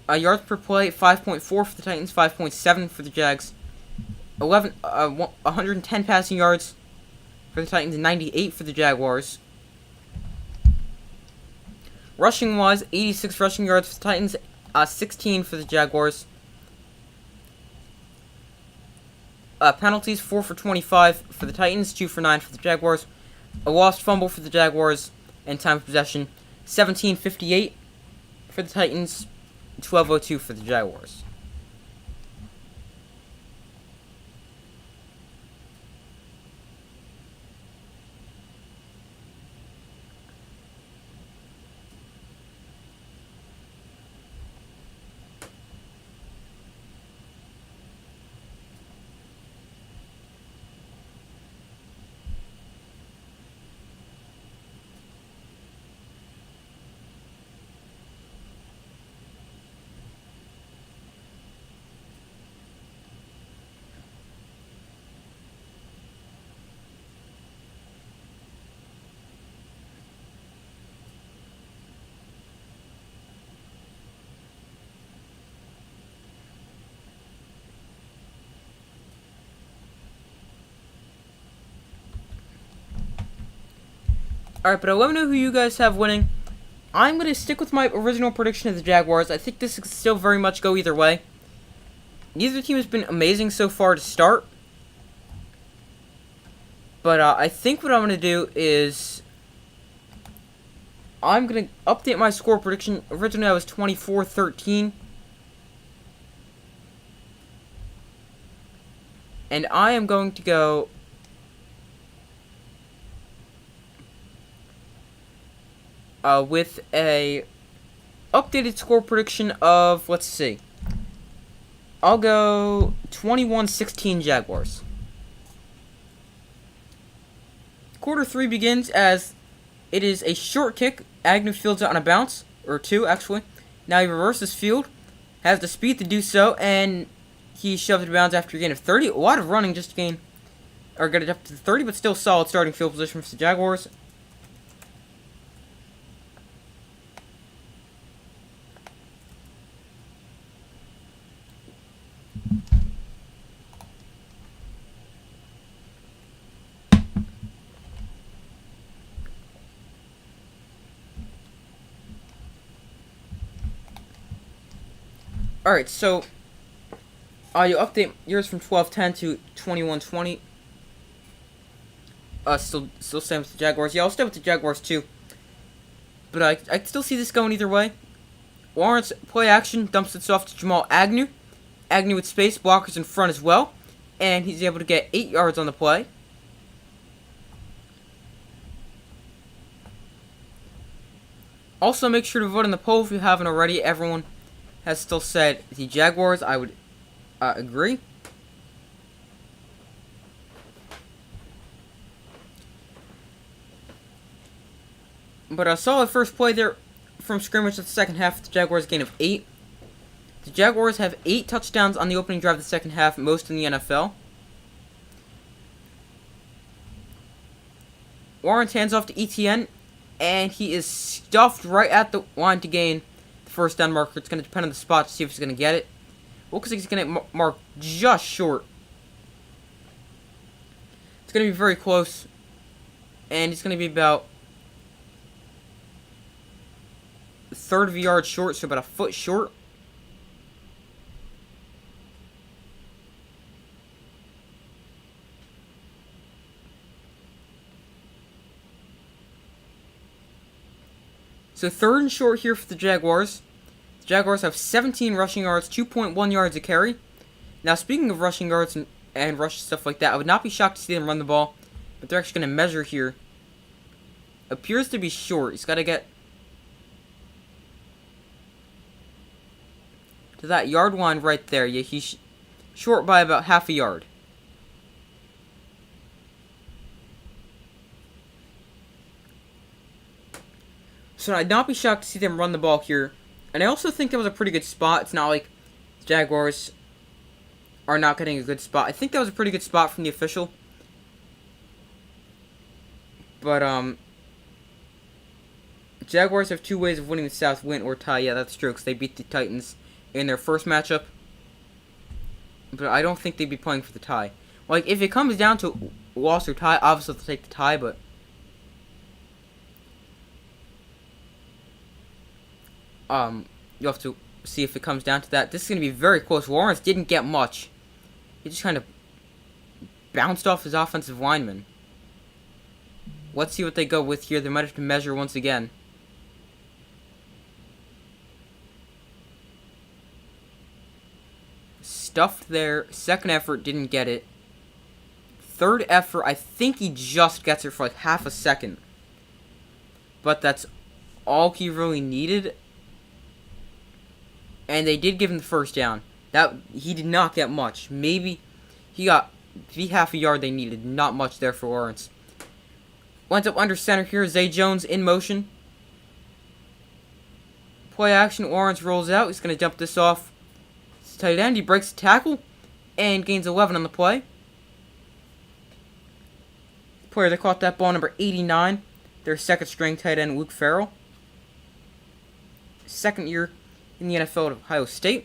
Yards per play, 5.4 for the Titans, 5.7 for the Jags. 110 passing yards for the Titans, 98 for the Jaguars. Rushing wise, 86 rushing yards for the Titans, 16 for the Jaguars. Penalties, 4 for 25 for the Titans, 2 for 9 for the Jaguars. A lost fumble for the Jaguars, and time of possession, 17:58 for the Titans, 12:02 for the Jaguars. Alright, but let me know who you guys have winning. I'm going to stick with my original prediction of the Jaguars. I think this could still very much go either way. Neither team has been amazing so far to start. But I think what I'm going to do is I'm going to update my score prediction. Originally I was 24-13. And I am going to go with a updated score prediction of, let's see, I'll go 21-16 Jaguars. Quarter 3 begins as it is a short kick. Agnew fields it on a bounce, or 2 actually. Now he reverses field, has the speed to do so, and he shoved it bounds after a gain of 30. A lot of running just to gain, or get it up to 30, but still solid starting field position for the Jaguars. Alright, so you update yours from 12-10 to 21-20. Still staying with the Jaguars. Yeah, I'll stay with the Jaguars too. But I can still see this going either way. Lawrence, play action, dumps it off to Jamal Agnew. Agnew with space, blockers in front as well. And he's able to get 8 yards on the play. Also, make sure to vote in the poll if you haven't already. Everyone has still said the Jaguars. I would agree. But I saw the first play there from scrimmage at the second half. The Jaguars gain of 8. The Jaguars have 8 touchdowns on the opening drive of the second half, most in the NFL. Lawrence hands off to ETN, and he is stuffed right at the line to gain the first down marker. It's going to depend on the spot to see if he's going to get it. Looks like he's going to mark just short. It's going to be very close, and he's going to be about a third of a yard short, so about a foot short. So third and short here for the Jaguars. The Jaguars have 17 rushing yards, 2.1 yards a carry. Now, speaking of rushing yards and rush stuff like that, I would not be shocked to see them run the ball. But they're actually going to measure here. Appears to be short. He's got to get to that yard line right there. Yeah, he's short by about half a yard. So I'd not be shocked to see them run the ball here. And I also think that was a pretty good spot. It's not like the Jaguars are not getting a good spot. I think that was a pretty good spot from the official. But, Jaguars have 2 ways of winning the South: win or tie. Yeah, that's true, because they beat the Titans in their first matchup. But I don't think they'd be playing for the tie. Like, if it comes down to loss or tie, obviously they'll take the tie, but you have to see if it comes down to that. This is going to be very close. Lawrence didn't get much. He just kind of bounced off his offensive lineman. Let's see what they go with here. They might have to measure once again. Stuffed there. Second effort, didn't get it. Third effort, I think he just gets it for like half a second. But that's all he really needed. And they did give him the first down. That he did not get much. Maybe he got the half a yard they needed. Not much there for Lawrence. Winds up under center here. Zay Jones in motion. Play action. Lawrence rolls out. He's going to dump this off. It's tight end. He breaks the tackle and gains 11 on the play. Player that caught that ball, number 89. Their second string tight end, Luke Farrell. Second year in the NFL at Ohio State.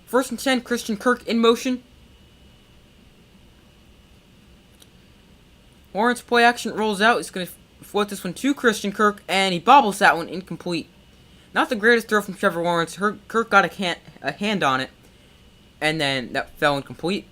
First and 10, Christian Kirk in motion. Lawrence play action rolls out. He's going to float this one to Christian Kirk, and he bobbles that one incomplete. Not the greatest throw from Trevor Lawrence. Kirk got a hand on it, and then that fell incomplete.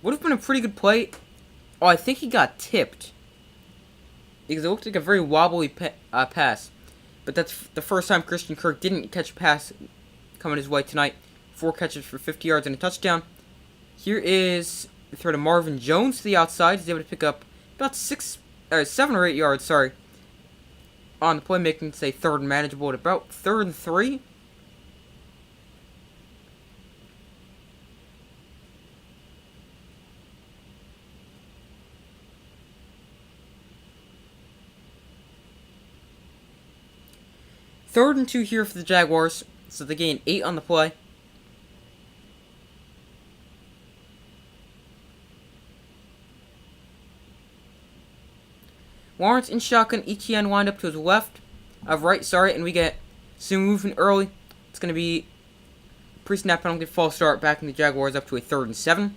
Would have been a pretty good play. Oh, I think he got tipped, because it looked like a very wobbly pass. But that's the first time Christian Kirk didn't catch a pass coming his way tonight. 4 catches for 50 yards and a touchdown. Here is the throw to Marvin Jones to the outside. He's able to pick up about 7 or 8 yards, sorry, on the play, making say third and manageable at about 3rd and 3. Third and 2 here for the Jaguars, so they gain 8 on the play. Lawrence in shotgun, ETN wind up to his left, and we get some movement early. It's going to be pre-snap penalty, false start, backing the Jaguars up to a 3rd and 7.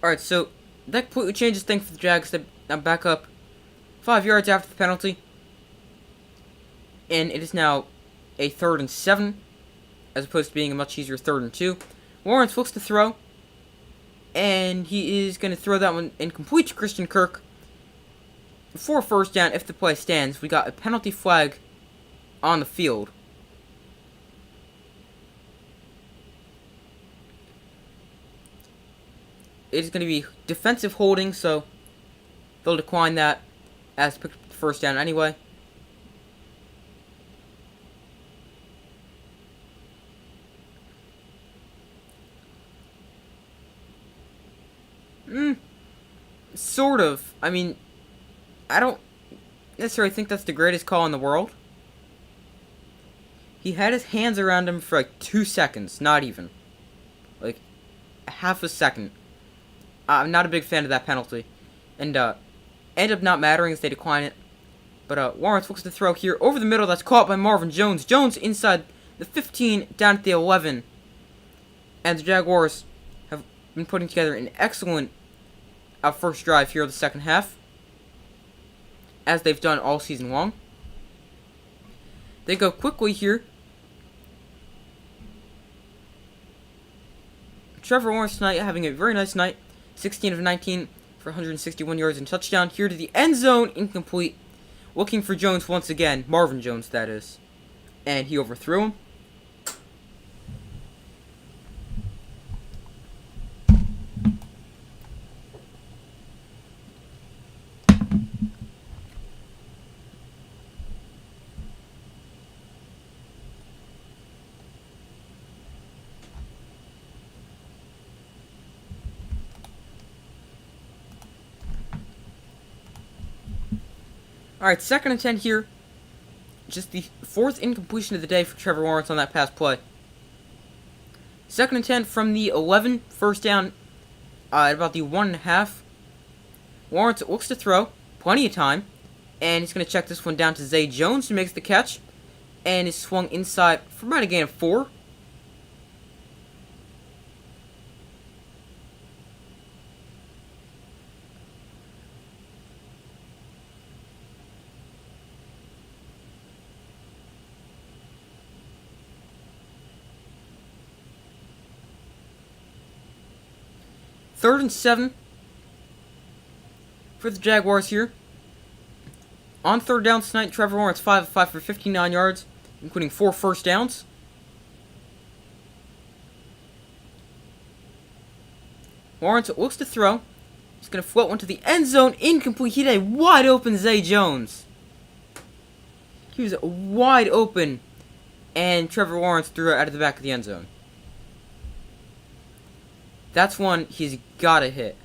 Alright, so that completely changes things for the Jags. They now back up 5 yards after the penalty. And it is now a 3rd and 7, as opposed to being a much easier 3rd and 2. Lawrence looks to throw, and he is going to throw that one incomplete to Christian Kirk for 1st down if the play stands. We got a penalty flag on the field. It is going to be defensive holding, so they'll decline that as picked up the 1st down anyway. Sort of. I mean, I don't necessarily think that's the greatest call in the world. He had his hands around him for like 2 seconds, not even. Like, half a second. I'm not a big fan of that penalty. And, end up not mattering as they decline it. But, Lawrence looks to throw here over the middle. That's caught by Marvin Jones. Jones inside the 15, down at the 11. And the Jaguars have been putting together an excellent first drive here of the second half, as they've done all season long. They go quickly here. Trevor Lawrence tonight having a very nice night. 16 of 19 for 161 yards and touchdown. Here to the end zone, incomplete. Looking for Jones once again. Marvin Jones, that is. And he overthrew him. Alright, 2nd and 10 here. Just the 4th incompletion of the day for Trevor Lawrence on that pass play. 2nd and 10 from the 11. 1st down at about the 1.5. Lawrence looks to throw. Plenty of time. And he's going to check this one down to Zay Jones, who makes the catch. And is swung inside for about a gain of 4. Third and 7 for the Jaguars here. On 3rd down tonight, Trevor Lawrence 5 of 5 for 59 yards, including 4 first downs. Lawrence looks to throw. He's going to float one to the end zone. Incomplete. He had a wide open Zay Jones. He was wide open, and Trevor Lawrence threw it out of the back of the end zone. That's one he's got to hit.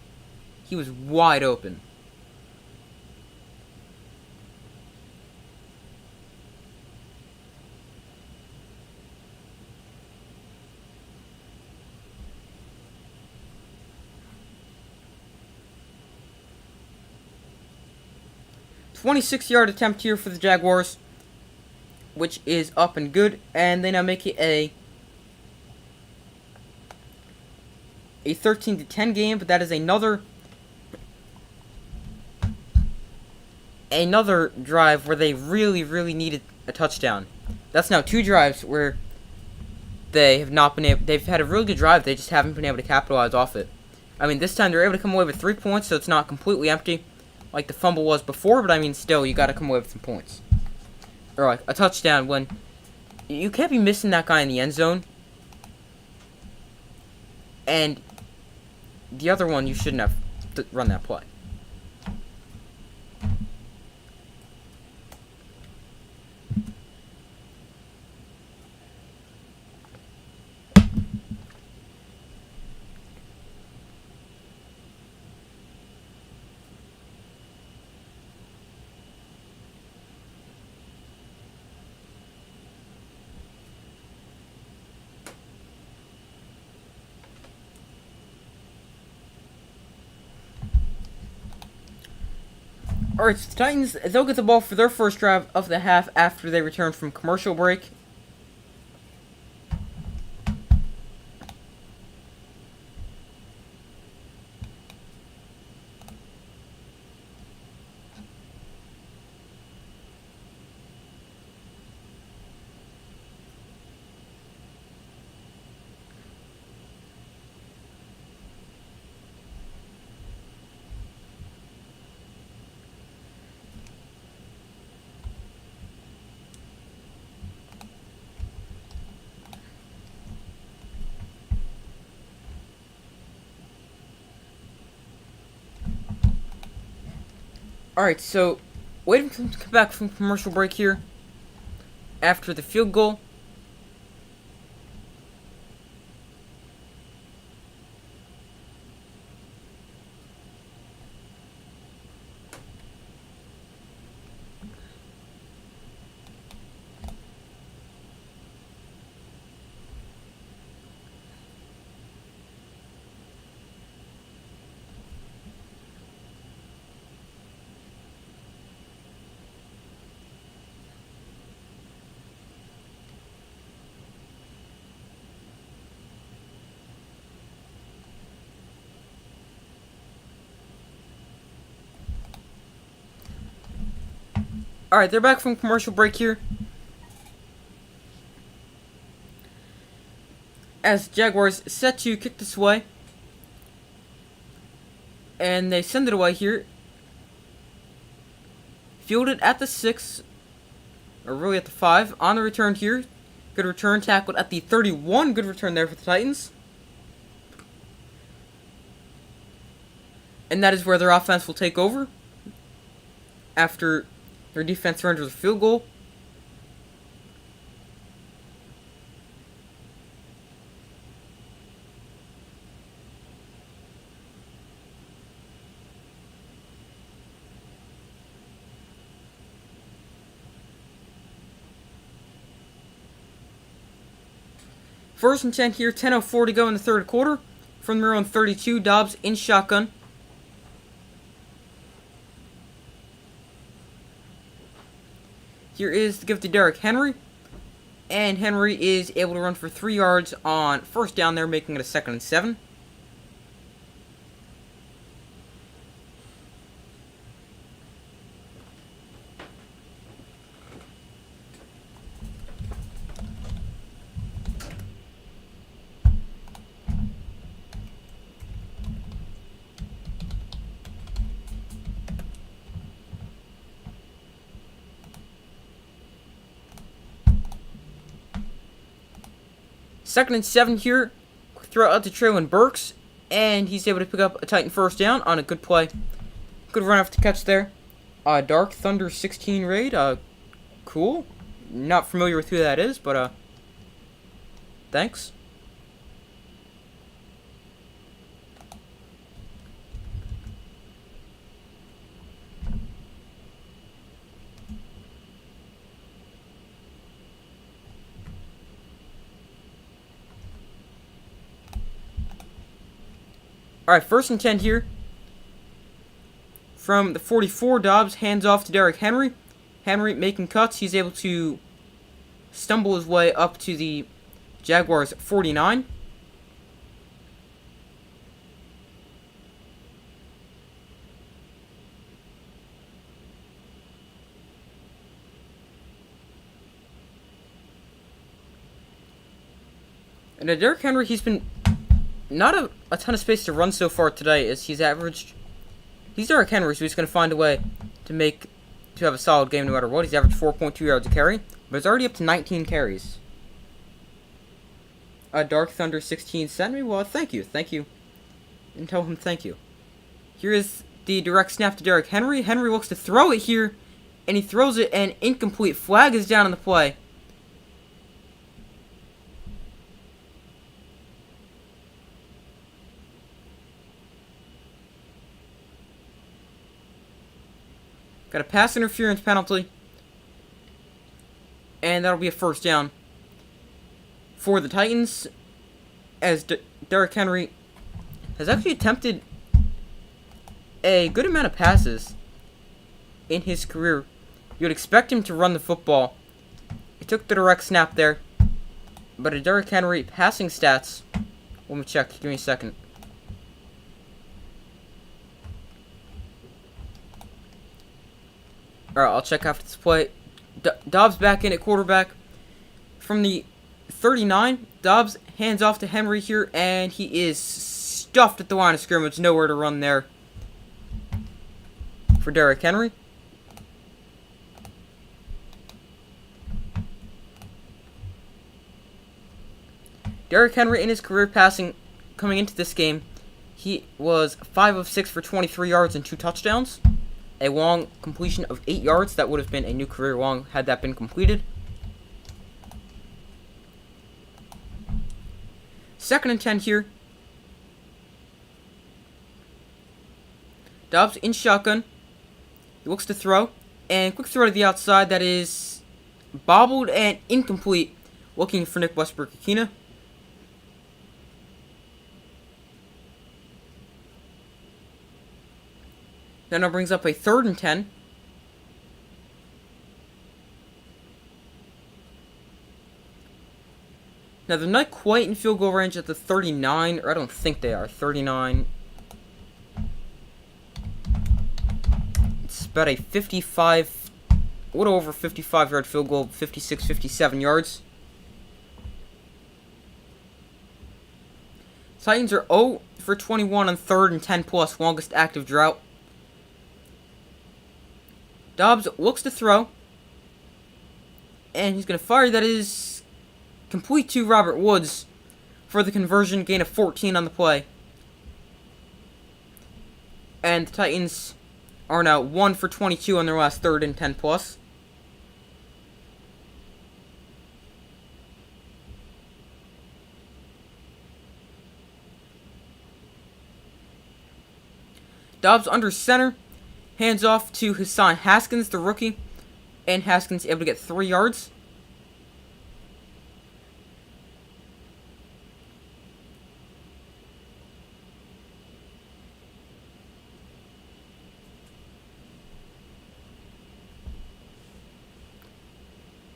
He was wide open. .26-yard attempt here for the Jaguars, which is up and good, and they now make it a 13-10 game, but that is another drive where they really needed a touchdown. That's now 2 drives where they have not been able. They've had a really good drive, they just haven't been able to capitalize off it. I mean, this time they're able to come away with 3 points, so it's not completely empty like the fumble was before, but I mean, still, you got to come away with some points. Or like a touchdown when you can't be missing that guy in the end zone. And the other one, you shouldn't have run that play. Alright, so the Titans, they'll get the ball for their first drive of the half after they return from commercial break. Alright, so waiting for him to come back from commercial break here after the field goal. Alright, they're back from commercial break here. As Jaguars set to kick this away. And they send it away here. Fielded at the 6. Or really at the 5. On the return here. Good return, tackled at the 31. Good return there for the Titans. And that is where their offense will take over. After their defense renders a field goal. First and 10 here, 10:04 to go in the third quarter. From their own 32, Dobbs in shotgun. Here is the give to Derrick Henry. And Henry is able to run for 3 yards on first down there, making it a 2nd and 7. Second and 7 here. Throw out to Traylon Burks. And he's able to pick up a Titan first down on a good play. Good run after catch there. Dark Thunder 16 raid. Cool. Not familiar with who that is, but thanks. Alright, first and 10 here. From the 44, Dobbs hands off to Derrick Henry. Henry making cuts. He's able to stumble his way up to the Jaguars 49. And Derrick Henry, he's been not a ton of space to run so far today, as he's Derrick Henry, so he's going to find a way to have a solid game no matter what. He's averaged 4.2 yards a carry, but it's already up to 19 carries. Dark Thunder 16 sent me. Well, thank you, and tell him thank you. Here is the direct snap to Derrick Henry. Henry looks to throw it here, and he throws it, and incomplete. Flag is down on the play. Got a pass interference penalty. And that'll be a first down for the Titans. As Derrick Henry has actually attempted a good amount of passes in his career. You would expect him to run the football. He took the direct snap there. But a Derrick Henry passing stats. Let me check. Give me a second. Alright, I'll check after this play. Dobbs back in at quarterback. From the 39, Dobbs hands off to Henry here, and he is stuffed at the line of scrimmage. Nowhere to run there for Derrick Henry. Derrick Henry in his career passing coming into this game, he was 5 of 6 for 23 yards and 2 touchdowns. a long completion of 8 yards. That would have been a new career long had that been completed. 2nd and 10 here. Dobbs in shotgun. He looks to throw. And quick throw to the outside. That is bobbled and incomplete. Looking for Nick Westbrook-Akina. That now brings up a 3rd and 10. Now they're not quite in field goal range at the 39, or I don't think they are. 39. It's about a 55, a little over 55-yard field goal, 56, 57 yards. Titans are 0 for 21 on 3rd and 10 plus, longest active drought. Dobbs looks to throw. And he's going to fire. That is complete to Robert Woods for the conversion, gain of 14 on the play. And the Titans are now 1 for 22 on their last 3rd and 10 plus. Dobbs under center. Hands off to Hassan Haskins, the rookie. And Haskins able to get 3 yards.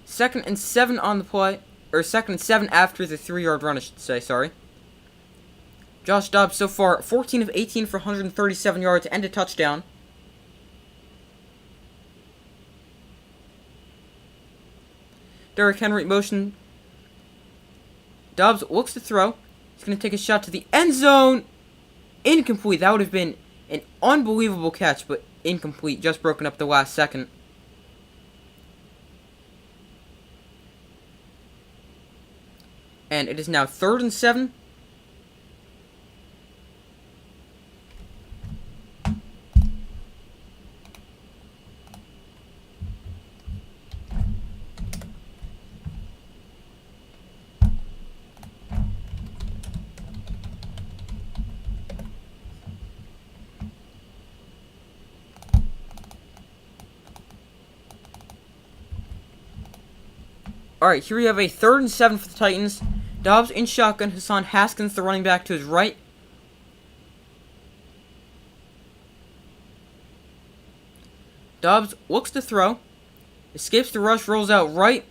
Second and 7 on the play. Or 2nd and 7 after the 3-yard run, I should say, sorry. Josh Dobbs so far 14 of 18 for 137 yards and a touchdown. Derrick Henry motion. Dobbs looks to throw. He's going to take a shot to the end zone. Incomplete. That would have been an unbelievable catch, but incomplete. Just broken up the last second. And it is now 3rd and 7. Alright, here we have a 3rd and 7 for the Titans. Dobbs in shotgun. Hassan Haskins, the running back, to his right. Dobbs looks to throw. Escapes the rush, rolls out right.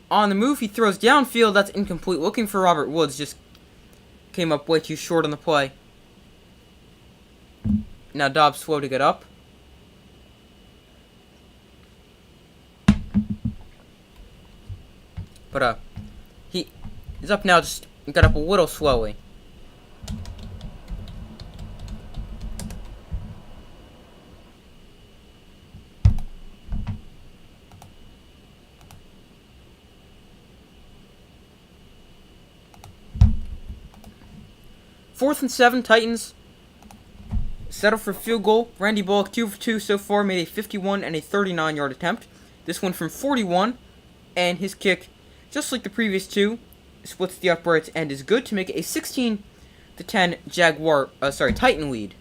On the move, he throws downfield. That's incomplete. Looking for Robert Woods. Just came up way too short on the play. Now Dobbs slow to get up. But, he's up now, just got up a little slowly. Fourth and 7, Titans settle for field goal. Randy Bullock 2 for 2 so far, made a 51 and a 39-yard attempt. This one from 41, and his kick, just like the previous two, splits the uprights and is good to make it a 16-10 Titan lead.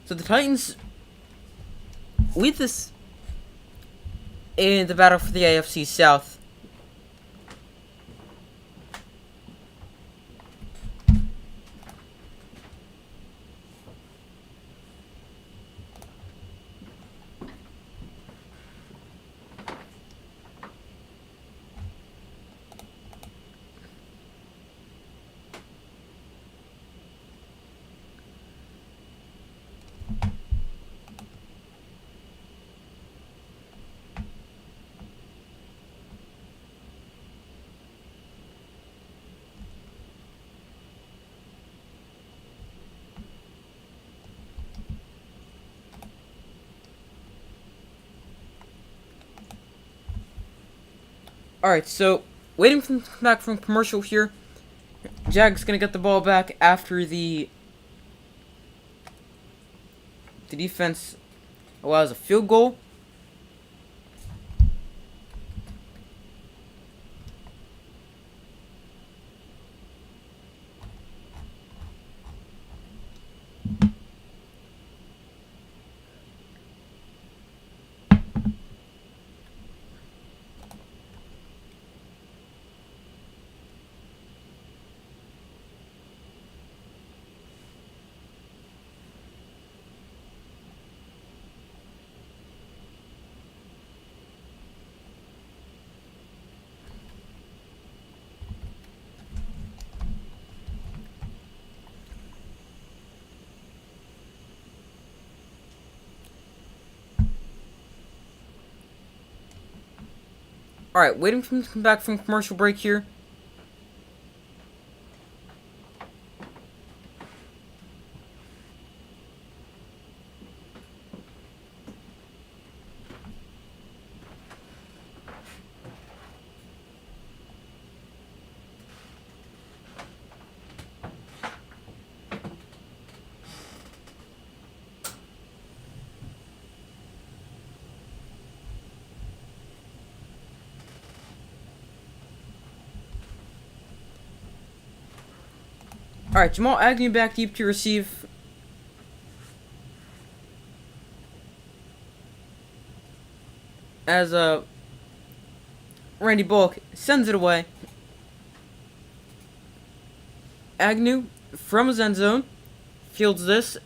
So the Titans lead this in the battle for the AFC South. Alright, so waiting for them to come back from commercial here. Jag's gonna get the ball back after the The defense allows a field goal. Alright, waiting for him to come back from commercial break here. Alright, Jamal Agnew back deep to receive. As Randy Bullock sends it away. Agnew from his end zone fields this.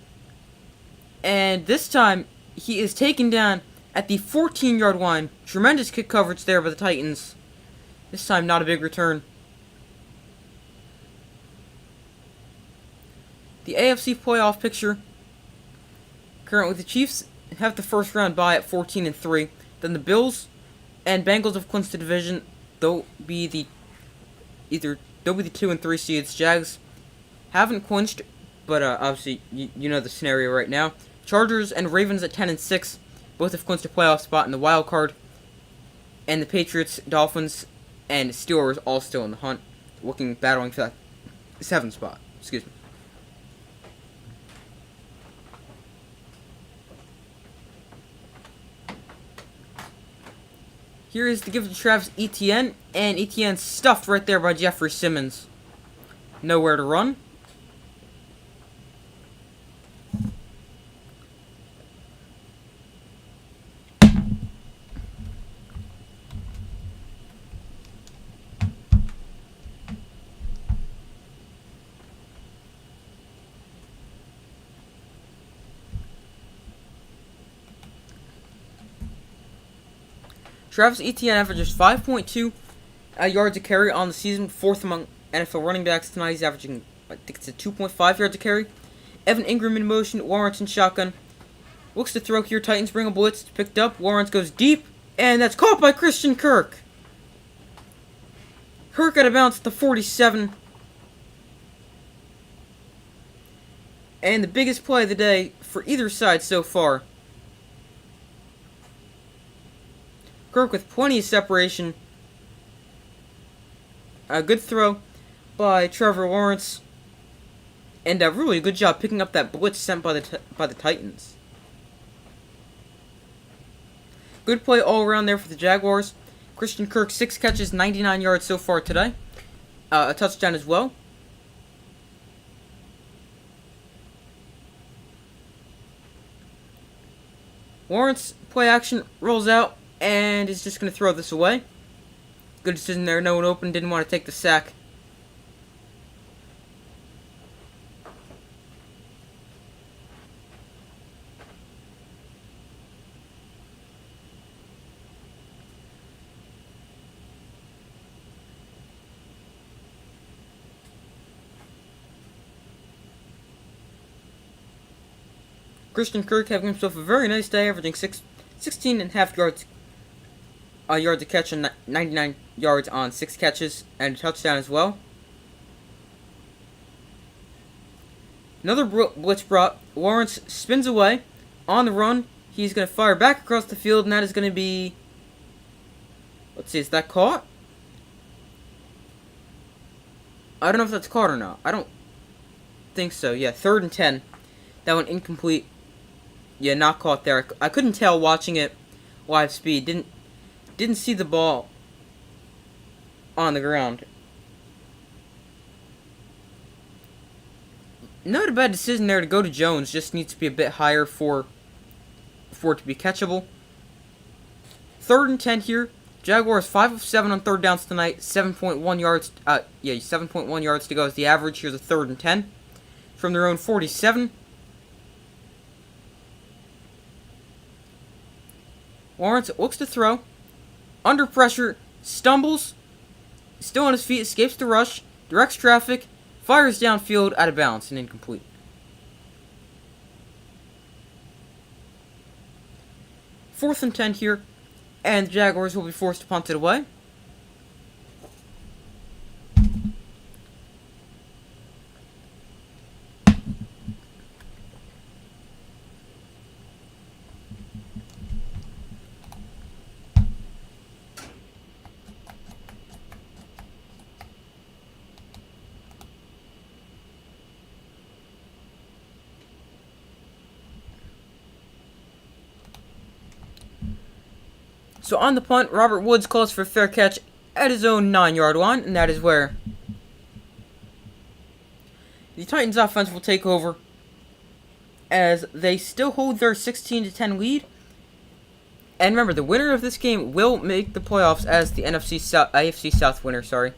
And this time he is taken down at the 14-yard line. Tremendous kick coverage there by the Titans. This time not a big return. The AFC playoff picture. Currently, the Chiefs have the first round bye at 14-3. Then the Bills and Bengals have clinched the division. They'll be the 2 and 3 seeds. Jags haven't clinched, but obviously you know the scenario right now. Chargers and Ravens at 10 and 6. Both have clinched a playoff spot in the wild card. And the Patriots, Dolphins, and Steelers all still in the hunt, battling for that 7th spot. Excuse me. Here is the give to Travis Etienne, and Etienne stuffed right there by Jeffrey Simmons. Nowhere to run. Travis Etienne averages 5.2 yards a carry on the season, 4th among NFL running backs. Tonight he's averaging, I think it's a 2.5 yards a carry. Evan Ingram in motion, Lawrence in shotgun. Looks to throw here, Titans bring a blitz, it's picked up, Lawrence goes deep, and that's caught by Christian Kirk. Kirk out of bounds at the 47. And the biggest play of the day for either side so far. Kirk with plenty of separation. A good throw by Trevor Lawrence. And a really good job picking up that blitz sent by the Titans. Good play all around there for the Jaguars. Christian Kirk, 6 catches, 99 yards so far today. A touchdown as well. Lawrence, play action, rolls out. And is just going to throw this away. Good decision there. No one open. Didn't want to take the sack. Christian Kirk having himself a very nice day, averaging 16.5 yards a catch and 99 yards on 6 catches and a touchdown as well. Another blitz brought. Lawrence spins away on the run. He's going to fire back across the field, and that is going to be... Let's see, is that caught? I don't know if that's caught or not. I don't think so. Yeah, 3rd and 10. That one incomplete. Yeah, not caught there. I couldn't tell watching it live speed. Didn't see the ball on the ground. Not a bad decision there to go to Jones. Just needs to be a bit higher for it to be catchable. 3rd and 10 here. Jaguars 5 of 7 on third downs tonight. 7.1 yards. 7.1 yards to go is the average. Here's a 3rd and 10 from their own 47. Lawrence looks to throw. Under pressure, stumbles. Still on his feet, escapes the rush, directs traffic, fires downfield, out of bounds, and incomplete. 4th and 10 here, and the Jaguars will be forced to punt it away. So on the punt, Robert Woods calls for a fair catch at his own 9-yard line, and that is where the Titans offense will take over as they still hold their 16-10 lead. And remember, the winner of this game will make the playoffs as the AFC South winner, sorry.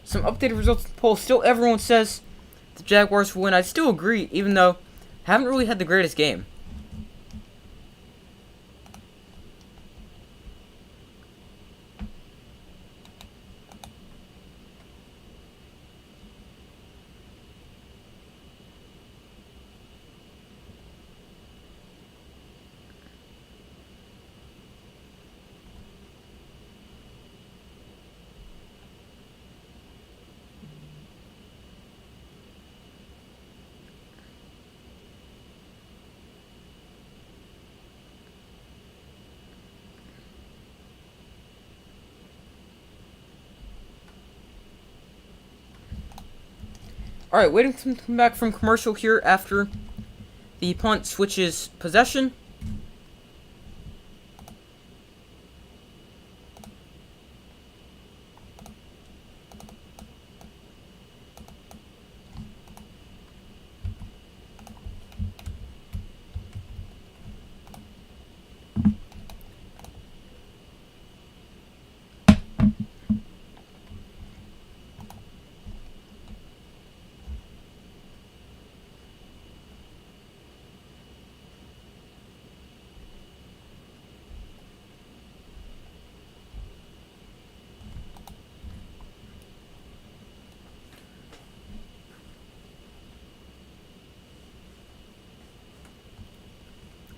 Some updated results in the poll. Still, everyone says the Jaguars will win. I still agree, even though I haven't really had the greatest game. Alright, waiting to come back from commercial here after the punt switches possession.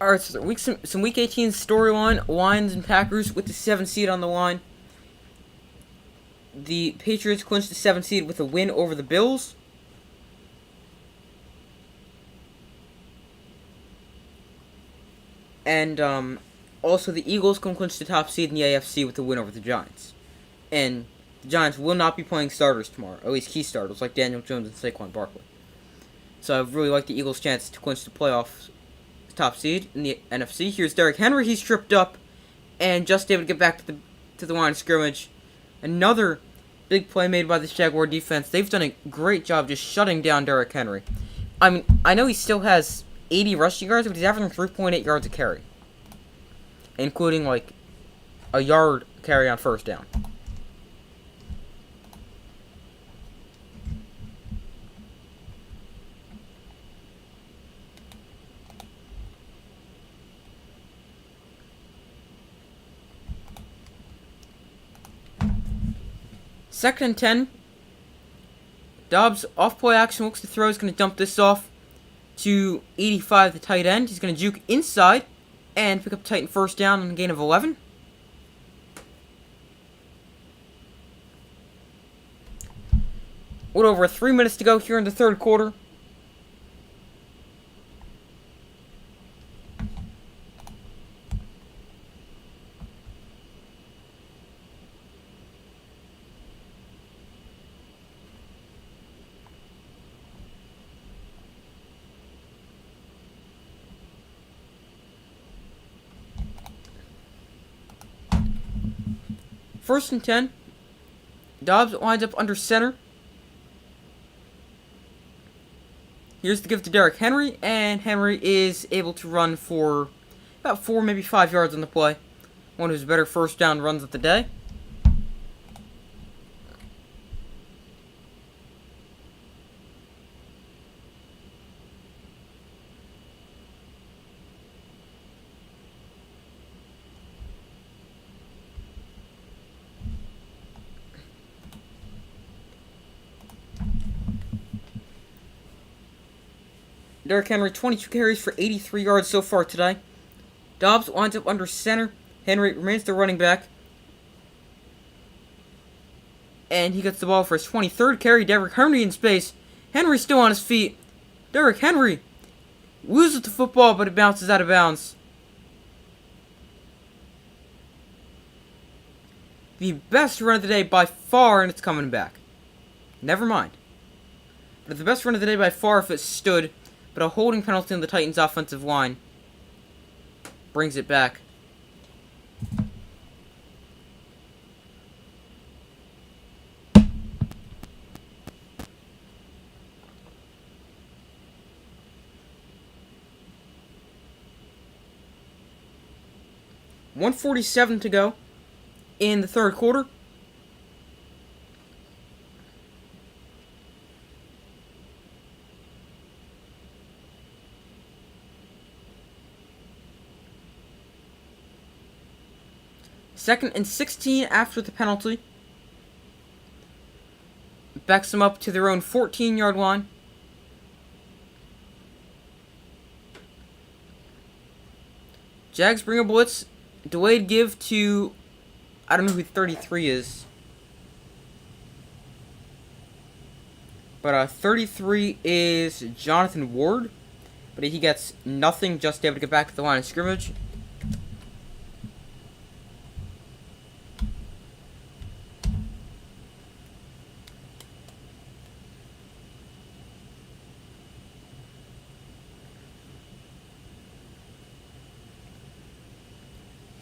Alright, so some Week 18 storyline. Lions and Packers with the 7th seed on the line. The Patriots clinched the 7th seed with a win over the Bills. And also the Eagles can clinch the top seed in the AFC with a win over the Giants. And the Giants will not be playing starters tomorrow, at least key starters like Daniel Jones and Saquon Barkley. So I really like the Eagles' chance to clinch the playoffs top seed in the NFC. Here's Derrick Henry. He's tripped up and just able to get back to the line of scrimmage. Another big play made by this Jaguar defense. They've done a great job just shutting down Derrick Henry. I mean, I know he still has 80 rushing yards, but he's averaging 3.8 yards a carry, including like a yard carry on first down. Second and 10. Dobbs, off-play action, looks to throw. He's going to dump this off to 85, the tight end. He's going to juke inside and pick up Titan first down on a gain of 11. With over 3 minutes to go here in the third quarter. First and 10. Dobbs winds up under center. Here's the give to Derrick Henry, and Henry is able to run for about 4, maybe 5 yards on the play. One of his better first down runs of the day. Derrick Henry, 22 carries for 83 yards so far today. Dobbs winds up under center. Henry remains the running back. And he gets the ball for his 23rd carry. Derrick Henry in space. Henry still on his feet. Derrick Henry loses the football, but it bounces out of bounds. The best run of the day by far, and it's coming back. Never mind. But the best run of the day by far if it stood. But a holding penalty on the Titans' offensive line brings it back. .147 to go in the third quarter. Second and 16 after the penalty. Backs them up to their own 14-yard line. Jags bring a blitz. Delayed give to, I don't know who 33 is. But 33 is Jonathan Ward. But he gets nothing, just able to get back to the line of scrimmage.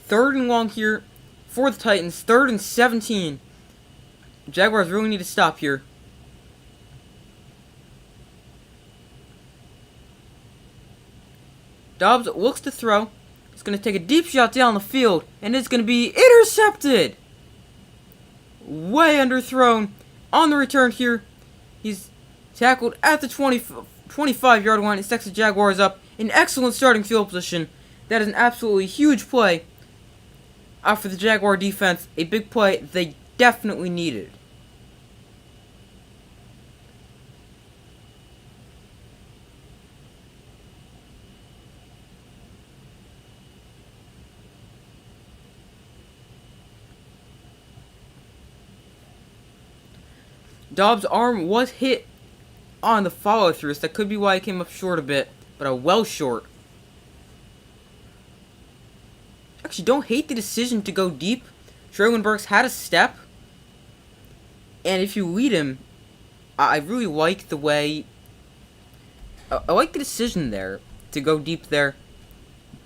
Third and long here for the Titans. 3rd and 17. Jaguars really need to stop here. Dobbs looks to throw. He's going to take a deep shot down the field, and it's going to be intercepted. Way underthrown on the return here. He's tackled at the 25-yard line. It stacks the Jaguars up in excellent starting field position. That is an absolutely huge play for the Jaguar defense. A big play they definitely needed. Dobbs' arm was hit on the follow-through, so that could be why he came up short a bit, but well short. Actually, don't hate the decision to go deep. Treylon Burks had a step, and if you lead him, I really like the way. I like the decision there to go deep there,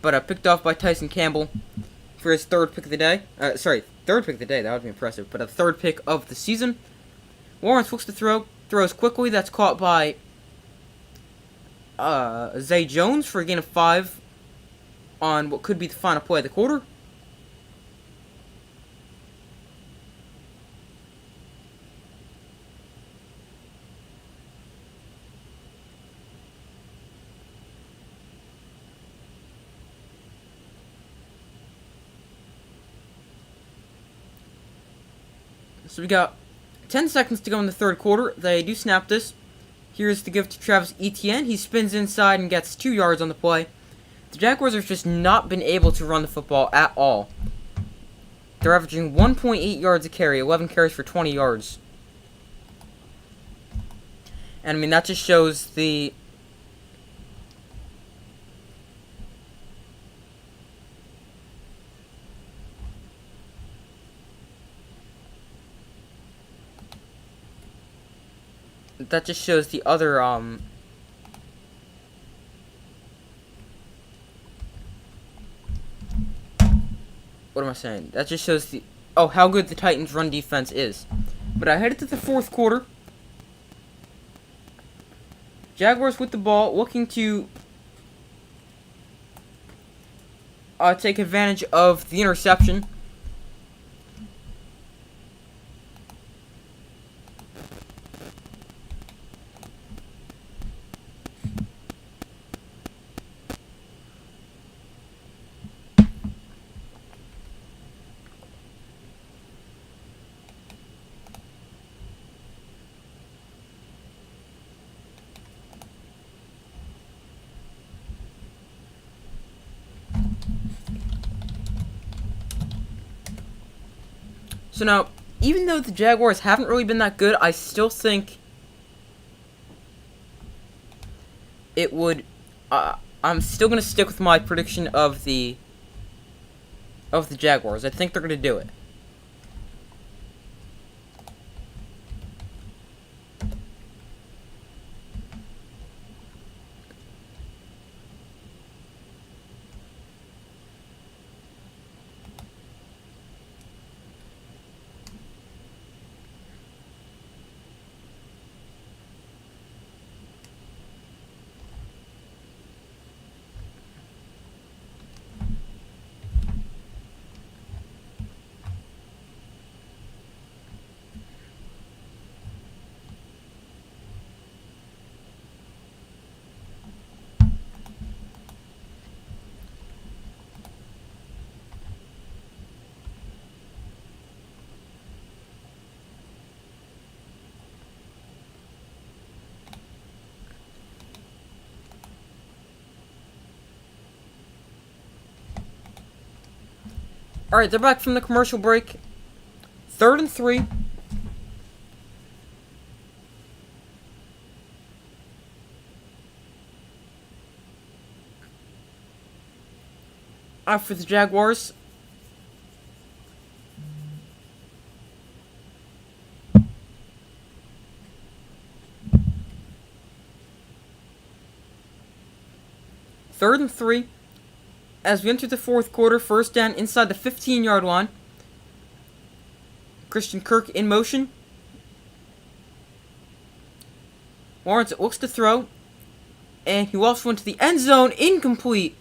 but picked off by Tyson Campbell for his third pick of the day. Third pick of the day. That would be impressive, but a third pick of the season. Lawrence looks to throw, throws quickly. That's caught by Zay Jones for a gain of 5 on what could be the final play of the quarter. So we got 10 seconds to go in the third quarter. They do snap this. Here's the give to Travis Etienne. He spins inside and gets 2 yards on the play. The Jaguars have just not been able to run the football at all. They're averaging 1.8 yards a carry, 11 carries for 20 yards. And I mean, that just shows the... That just shows the other, what am I saying? That just shows the... Oh, how good the Titans' run defense is. But I headed to the fourth quarter. Jaguars with the ball, looking to take advantage of the interception. So now, even though the Jaguars haven't really been that good, I still think it would... I'm still going to stick with my prediction of the Jaguars. I think they're going to do it. Alright, they're back from the commercial break. 3rd and 3. For the Jaguars. Third and 3. As we enter the fourth quarter, first down inside the 15-yard line. Christian Kirk in motion. Lawrence looks to throw. And he walks one to the end zone. Incomplete.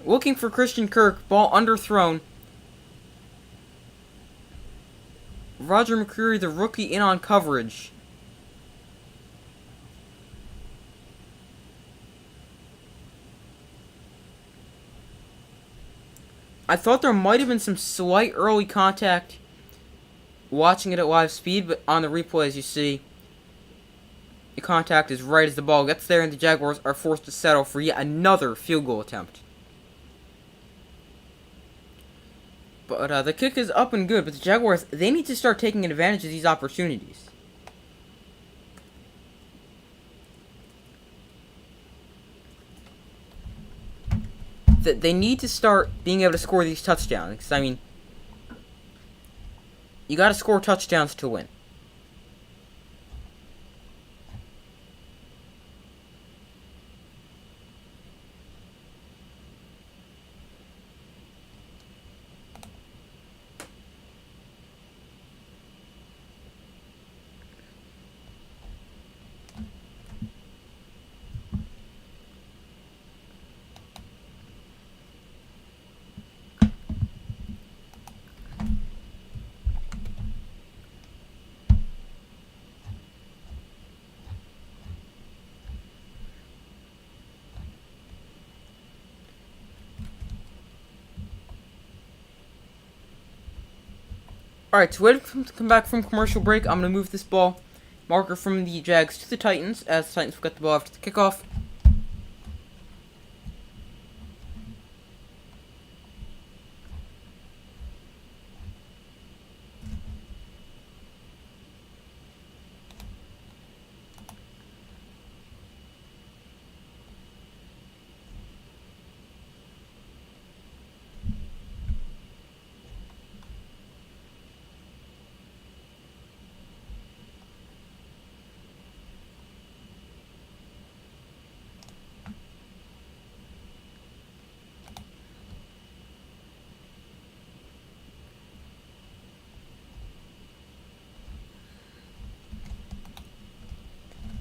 Looking for Christian Kirk. Ball underthrown. Roger McCreary, the rookie, in on coverage. I thought there might have been some slight early contact watching it at live speed, but on the replay, as you see, the contact is right as the ball gets there, and the Jaguars are forced to settle for yet another field goal attempt. But the kick is up and good, but the Jaguars, they need to start taking advantage of these opportunities. They need to start being able to score these touchdowns. Because, I mean, you got to score touchdowns to win. Alright, so wait to come back from commercial break. I'm going to move this ball Marker from the Jags to the Titans, as the Titans got the ball after the kickoff.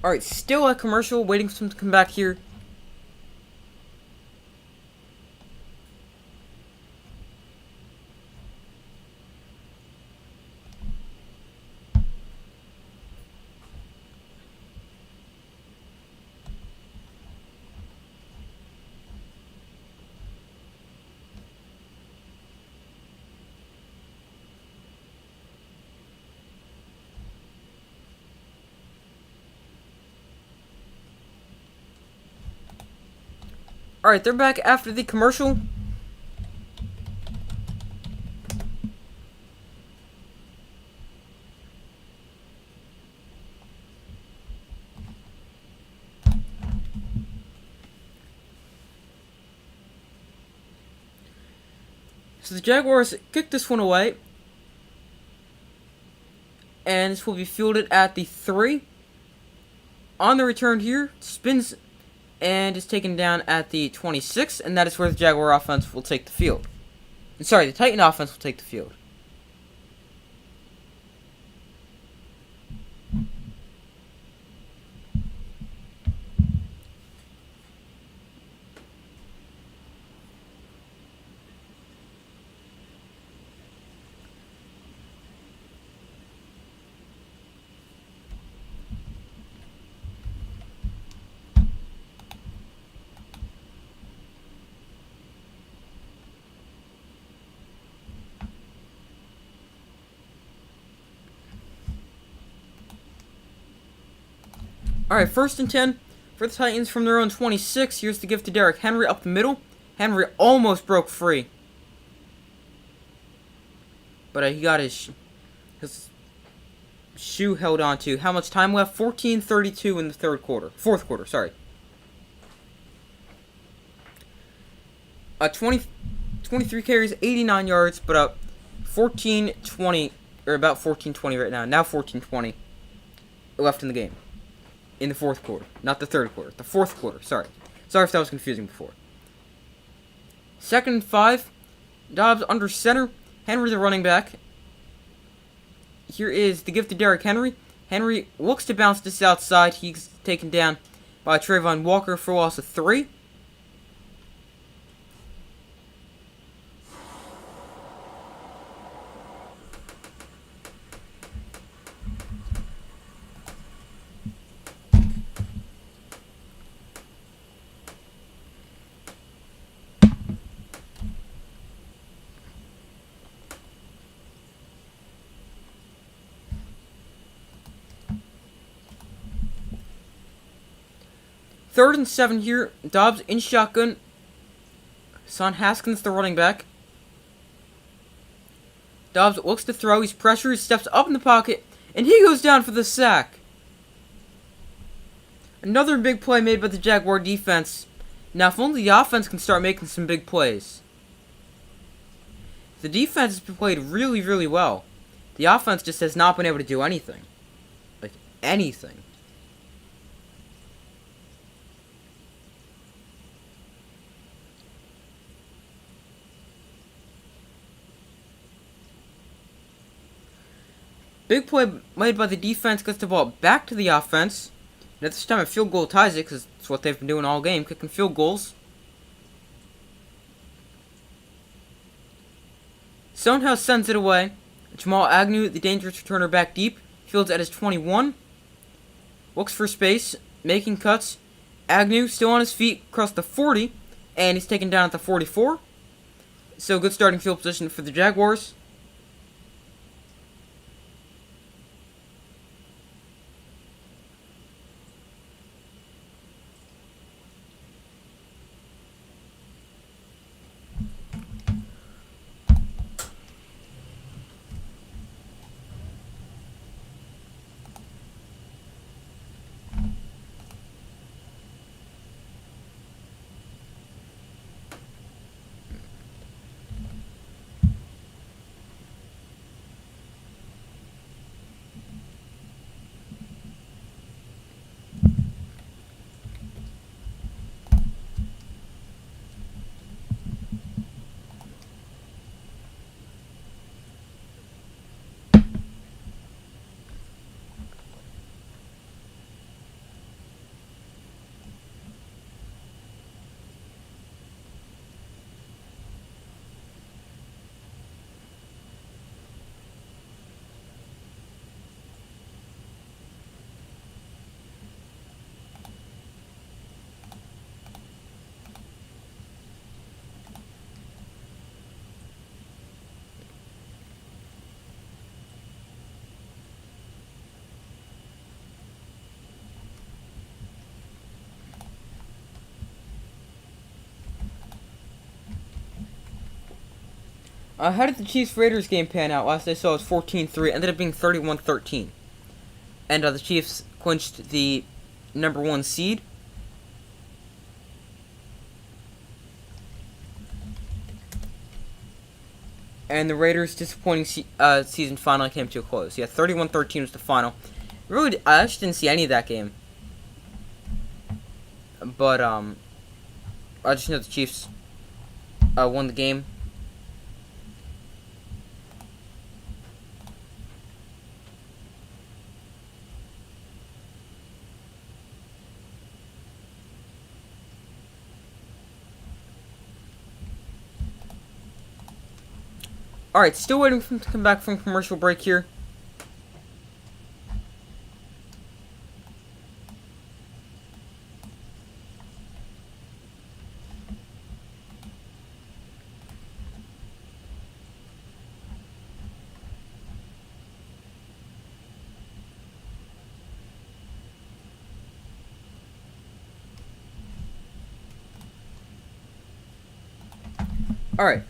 Alright, still a commercial, waiting for him to come back here. Alright, they're back after the commercial. So the Jaguars kick this one away. And this will be fielded at the 3. On the return here, spins and is taken down at the 26, and that is where the Jaguar offense will take the field. Sorry, the Titan offense will take the field. Alright, 1st and 10 for the Titans from their own 26. Here's the give to Derrick Henry up the middle. Henry almost broke free. But he got his shoe held on to. How much time left? 14:32 in the fourth quarter, sorry. 23 carries, 89 yards, but 14:20, or about 14:20 right now. Now 14:20 left in the game. In the fourth quarter. Not the third quarter. The fourth quarter. Sorry. Sorry if that was confusing before. 2nd and 5. Dobbs under center. Henry the running back. Here is the give to Derrick Henry. Henry looks to bounce this outside. He's taken down by Trayvon Walker for a loss of 3. Third and 7 here. Dobbs in shotgun. Son Haskins, the running back. Dobbs looks to throw. He's pressured. Steps up in the pocket. And he goes down for the sack. Another big play made by the Jaguar defense. Now, if only the offense can start making some big plays. The defense has played really, really well. The offense just has not been able to do anything. Like, anything. Big play made by the defense, gets the ball back to the offense. And at this time, a field goal ties it, because it's what they've been doing all game, kicking field goals. Stonehouse sends it away. Jamal Agnew, the dangerous returner, back deep. Fields at his 21. Looks for space, making cuts. Agnew still on his feet across the 40. And he's taken down at the 44. So good starting field position for the Jaguars. How did the Chiefs-Raiders game pan out? Last I saw it was 14-3. Ended up being 31-13. And the Chiefs clinched the number 1 seed. And the Raiders' disappointing season finally came to a close. Yeah, 31-13 was the final. Really, I actually didn't see any of that game. But, I just know the Chiefs won the game. Alright, still waiting for him to come back from commercial break here. Alright.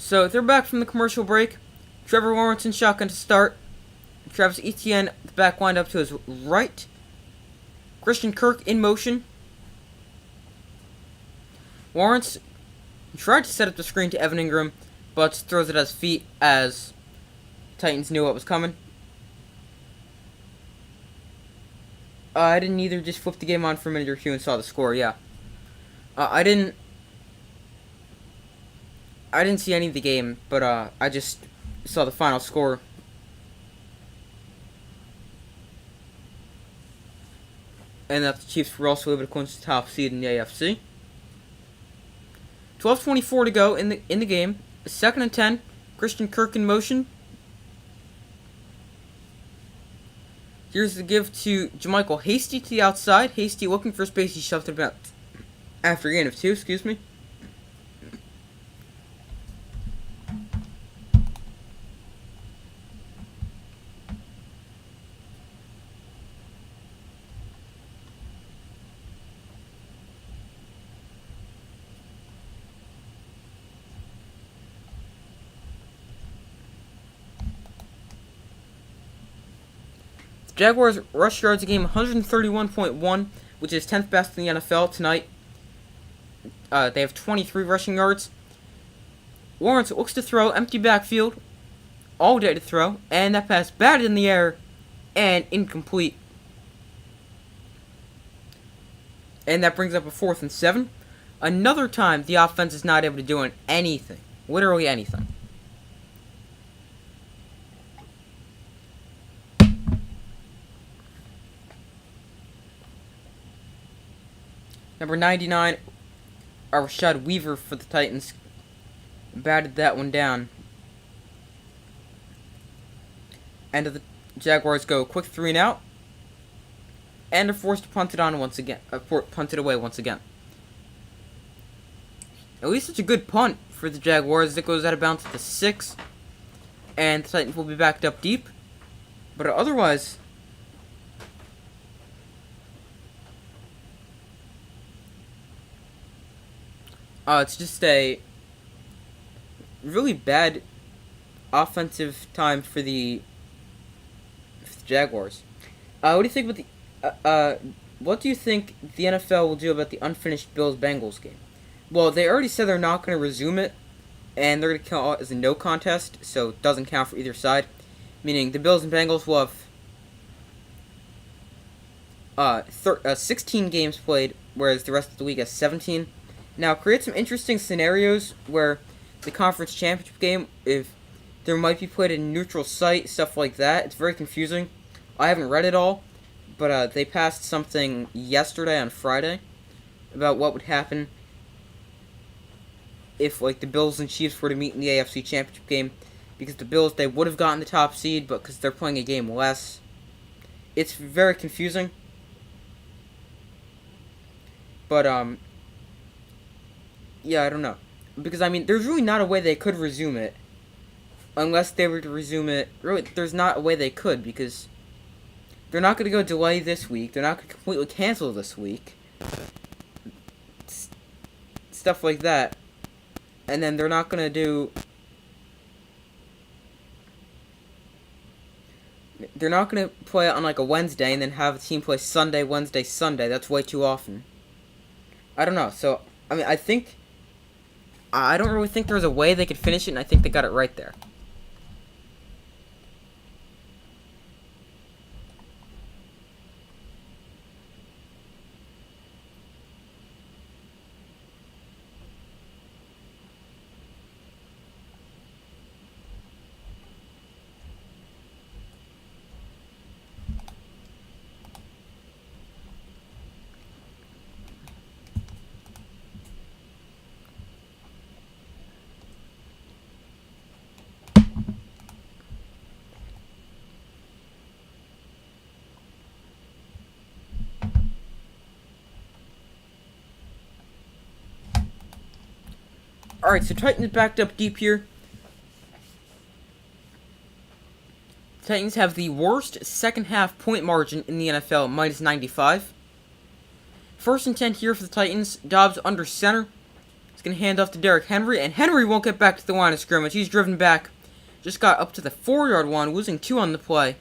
So, they're back from the commercial break. Trevor Lawrence in shotgun to start. Travis Etienne, the back wind up to his right. Christian Kirk in motion. Lawrence tried to set up the screen to Evan Ingram, but throws it at his feet as Titans knew what was coming. I didn't either, just flip the game on for a minute or two and saw the score, yeah. I didn't see any of the game, but I just saw the final score. And that the Chiefs were also able to clinch the top seed in the AFC. 12:24 to go in the game. 2nd and 10. Christian Kirk in motion. Here's the give to JaMycal Hasty to the outside. Hasty looking for space. He shoved it about after a gain of 2. Excuse me. Jaguars rush yards a game 131.1, which is 10th best in the NFL tonight. They have 23 rushing yards. Lawrence looks to throw, empty backfield, all day to throw, and that pass batted in the air and incomplete. And that brings up a 4th and 7. Another time the offense is not able to do anything, literally anything. Number 99, Rashad Weaver for the Titans, batted that one down. And the Jaguars go quick 3 and out, and are forced to punt it on once again. Punt it away once again. At least it's a good punt for the Jaguars. It goes out of bounds at the 6, and the Titans will be backed up deep. But otherwise, it's just a really bad offensive time for the Jaguars. What do you think about what do you think the NFL will do about the unfinished Bills-Bengals game? Well, they already said they're not going to resume it, and they're going to call it as a no contest, so it doesn't count for either side. Meaning the Bills and Bengals will have 16 games played, whereas the rest of the league has 17. Now, create some interesting scenarios where the conference championship game, if there might be played at a neutral site, stuff like that. It's very confusing. I haven't read it all, but they passed something yesterday on Friday about what would happen if, like, the Bills and Chiefs were to meet in the AFC championship game. Because the Bills, they would have gotten the top seed, but because they're playing a game less. It's very confusing. But, yeah, I don't know. Because, I mean, there's really not a way they could resume it. Unless they were to resume it. Really, there's not a way they could, because they're not going to go delay this week. They're not going to completely cancel this week. Stuff like that. And then they're not gonna do. They're not gonna play on like a Wednesday and then have a team play Sunday, Wednesday, Sunday. That's way too often. I don't know. So I mean, I don't really think there's a way they could finish it, and I think they got it right there. Alright, so Titans backed up deep here. Titans have the worst second half point margin in the NFL, minus 95. First and 10 here for the Titans. Dobbs under center. He's going to hand off to Derrick Henry, and Henry won't get back to the line of scrimmage. He's driven back. Just got up to the 4-yard line, losing 2 on the play.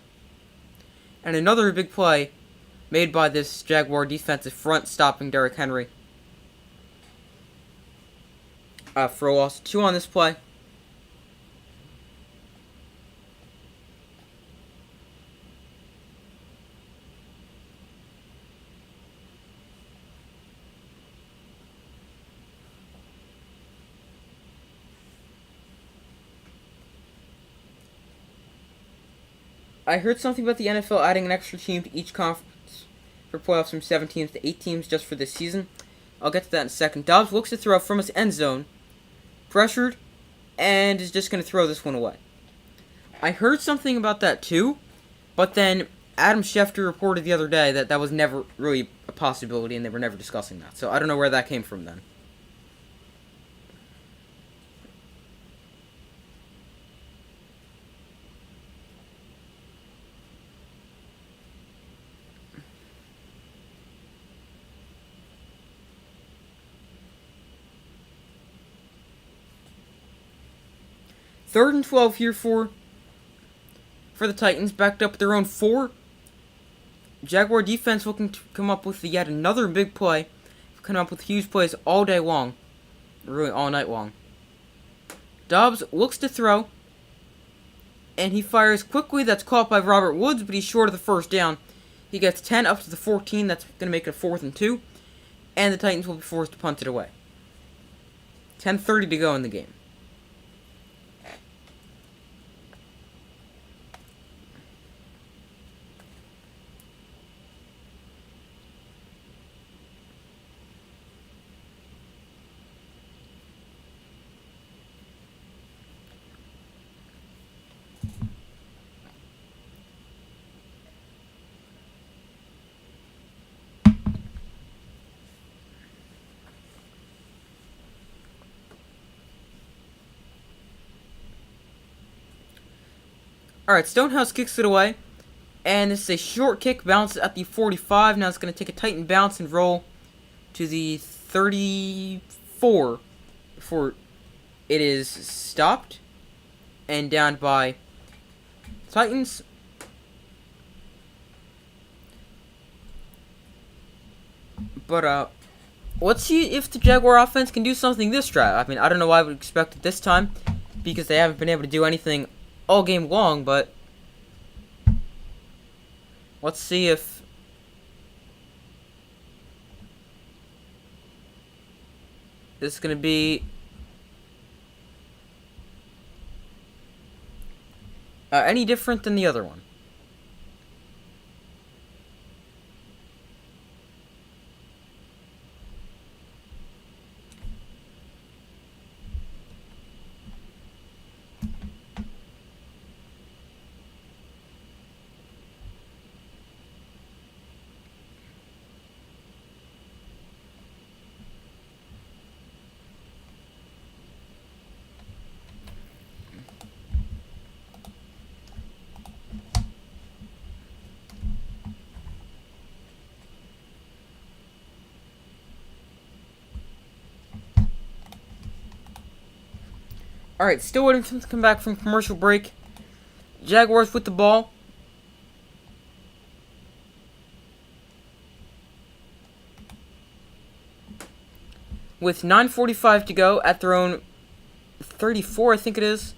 And another big play made by this Jaguar defensive front, stopping Derrick Henry. For a loss, 2 on this play. I heard something about the NFL adding an extra team to each conference for playoffs from 7 teams to 8 teams just for this season. I'll get to that in a second. Dobbs looks to throw from his end zone. Pressured, and is just going to throw this one away. I heard something about that too, but then Adam Schefter reported the other day that that was never really a possibility and they were never discussing that. So I don't know where that came from then. Third and 12 here for the Titans, backed up their own 4. Jaguar defense looking to come up with yet another big play. Coming up with huge plays all day long. Really all night long. Dobbs looks to throw. And he fires quickly. That's caught by Robert Woods, but he's short of the first down. He gets 10 up to the 14. That's going to make it a 4th and 2. And the Titans will be forced to punt it away. 10:30 to go in the game. Alright, Stonehouse kicks it away. And this is a short kick, bounces at the 45. Now it's going to take a Titan bounce and roll to the 34 before it is stopped and downed by Titans. But, let's see if the Jaguar offense can do something this drive. I mean, I don't know why I would expect it this time, because they haven't been able to do anything all game long, but let's see if this is going to be any different than the other one. Alright, still waiting for them to come back from commercial break. Jaguars with the ball. With 9:45 to go at their own 34, I think it is.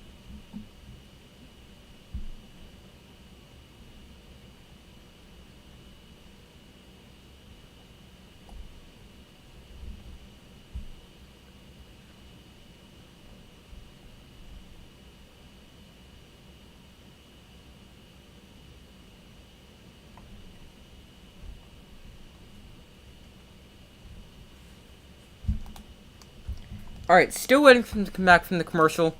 Alright, still waiting for them to come back from the commercial.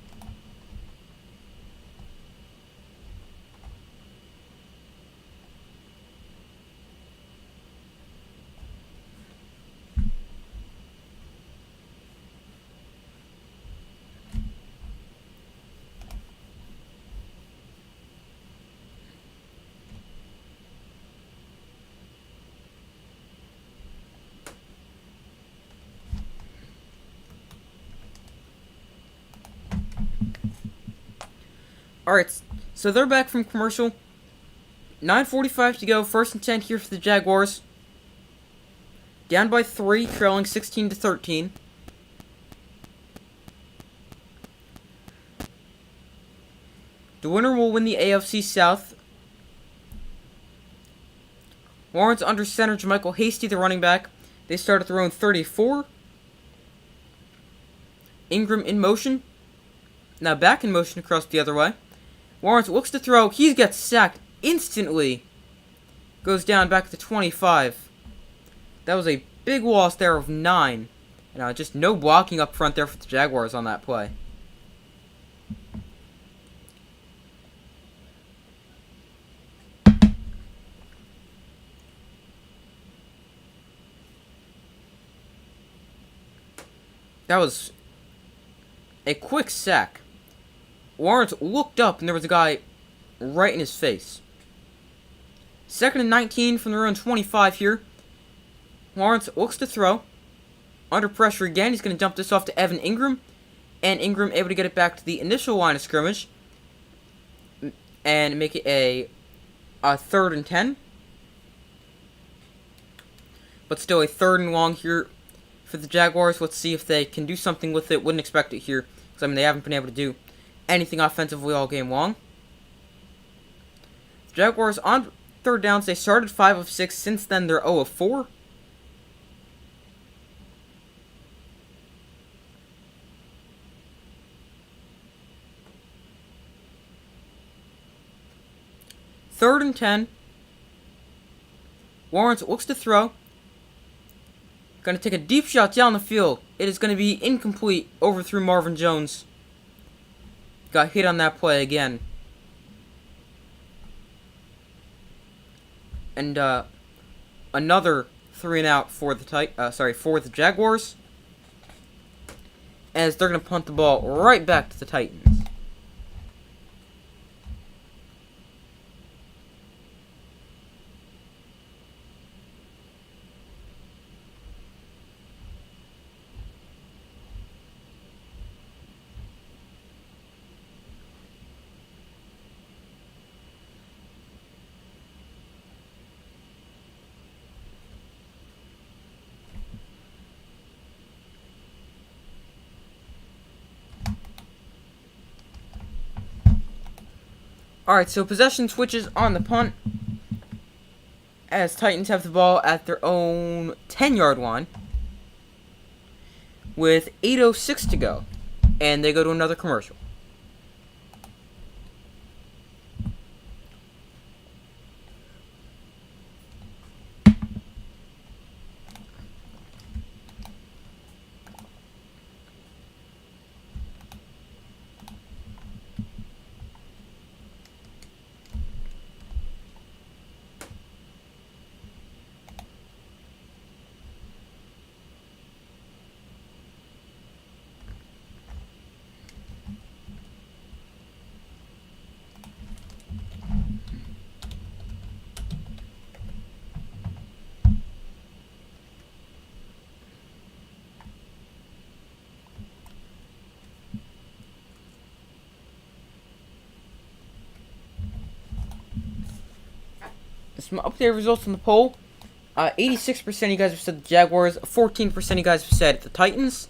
Alright, so they're back from commercial. 9:45 to go, 1st and 10 here for the Jaguars. Down by 3, trailing 16-13. The winner will win the AFC South. Lawrence under center, Jermichael Hasty, the running back. They start at their own 34. Ingram in motion. Now back in motion across the other way. Lawrence looks to throw. He gets sacked instantly. Goes down back to 25. That was a big loss there of 9. And just no blocking up front there for the Jaguars on that play. That was a quick sack. Lawrence looked up and there was a guy right in his face. 2nd and 19 from their own 25 here. Lawrence looks to throw. Under pressure again. He's going to dump this off to Evan Ingram. And Ingram able to get it back to the initial line of scrimmage. And make it a 3rd and 10. But still a 3rd and long here for the Jaguars. Let's see if they can do something with it. Wouldn't expect it here. Because, I mean, they haven't been able to do anything offensively all game long. The Jaguars on 3rd downs. They started 5 of 6. Since then, they're 0 of 4. Third and 10. Lawrence looks to throw. Going to take a deep shot down the field. It is going to be incomplete. Overthrew Marvin Jones. Got hit on that play again. And another 3 and out for the for the Jaguars. As they're going to punt the ball right back to the Titans. Alright, so possession switches on the punt. As Titans have the ball at their own 10-yard line. With 8:06 to go. And they go to another commercial. Some updated results on the poll. 86% of you guys have said the Jaguars. 14% of you guys have said the Titans.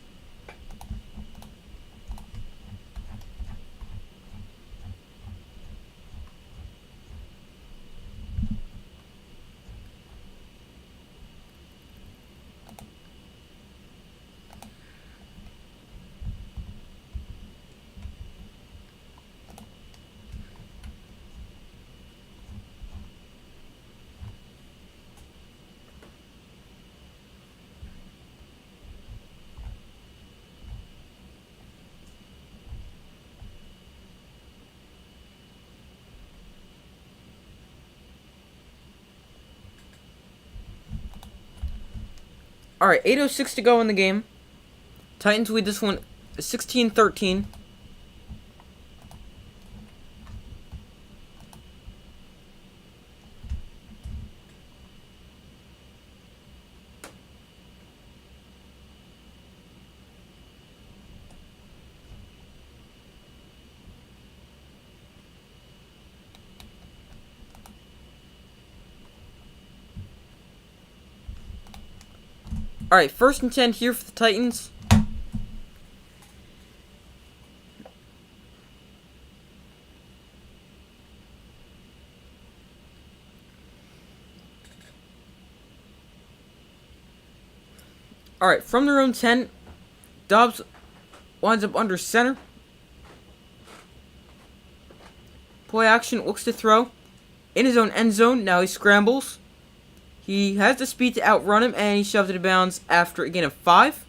Alright, 8:06 to go in the game. Titans lead this one 16-13. Alright, 1st and 10 here for the Titans. Alright, from their own 10, Dobbs winds up under center. Play action, looks to throw. In his own end zone, now he scrambles. He has the speed to outrun him, and he shoves it in bounds after a gain of 5.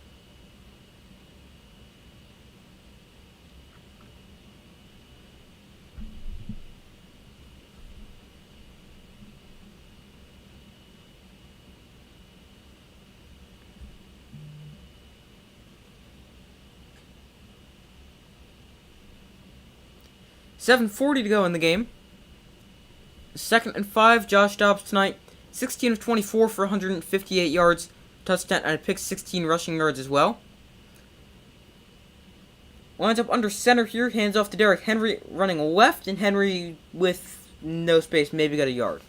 $7:40 to go in the game. 2nd and 5, Josh Dobbs tonight. 16 of 24 for 158 yards, touchdown, and a pick, 16 rushing yards as well. Lines up under center here, hands off to Derrick Henry, running left, and Henry with no space, maybe got a yard.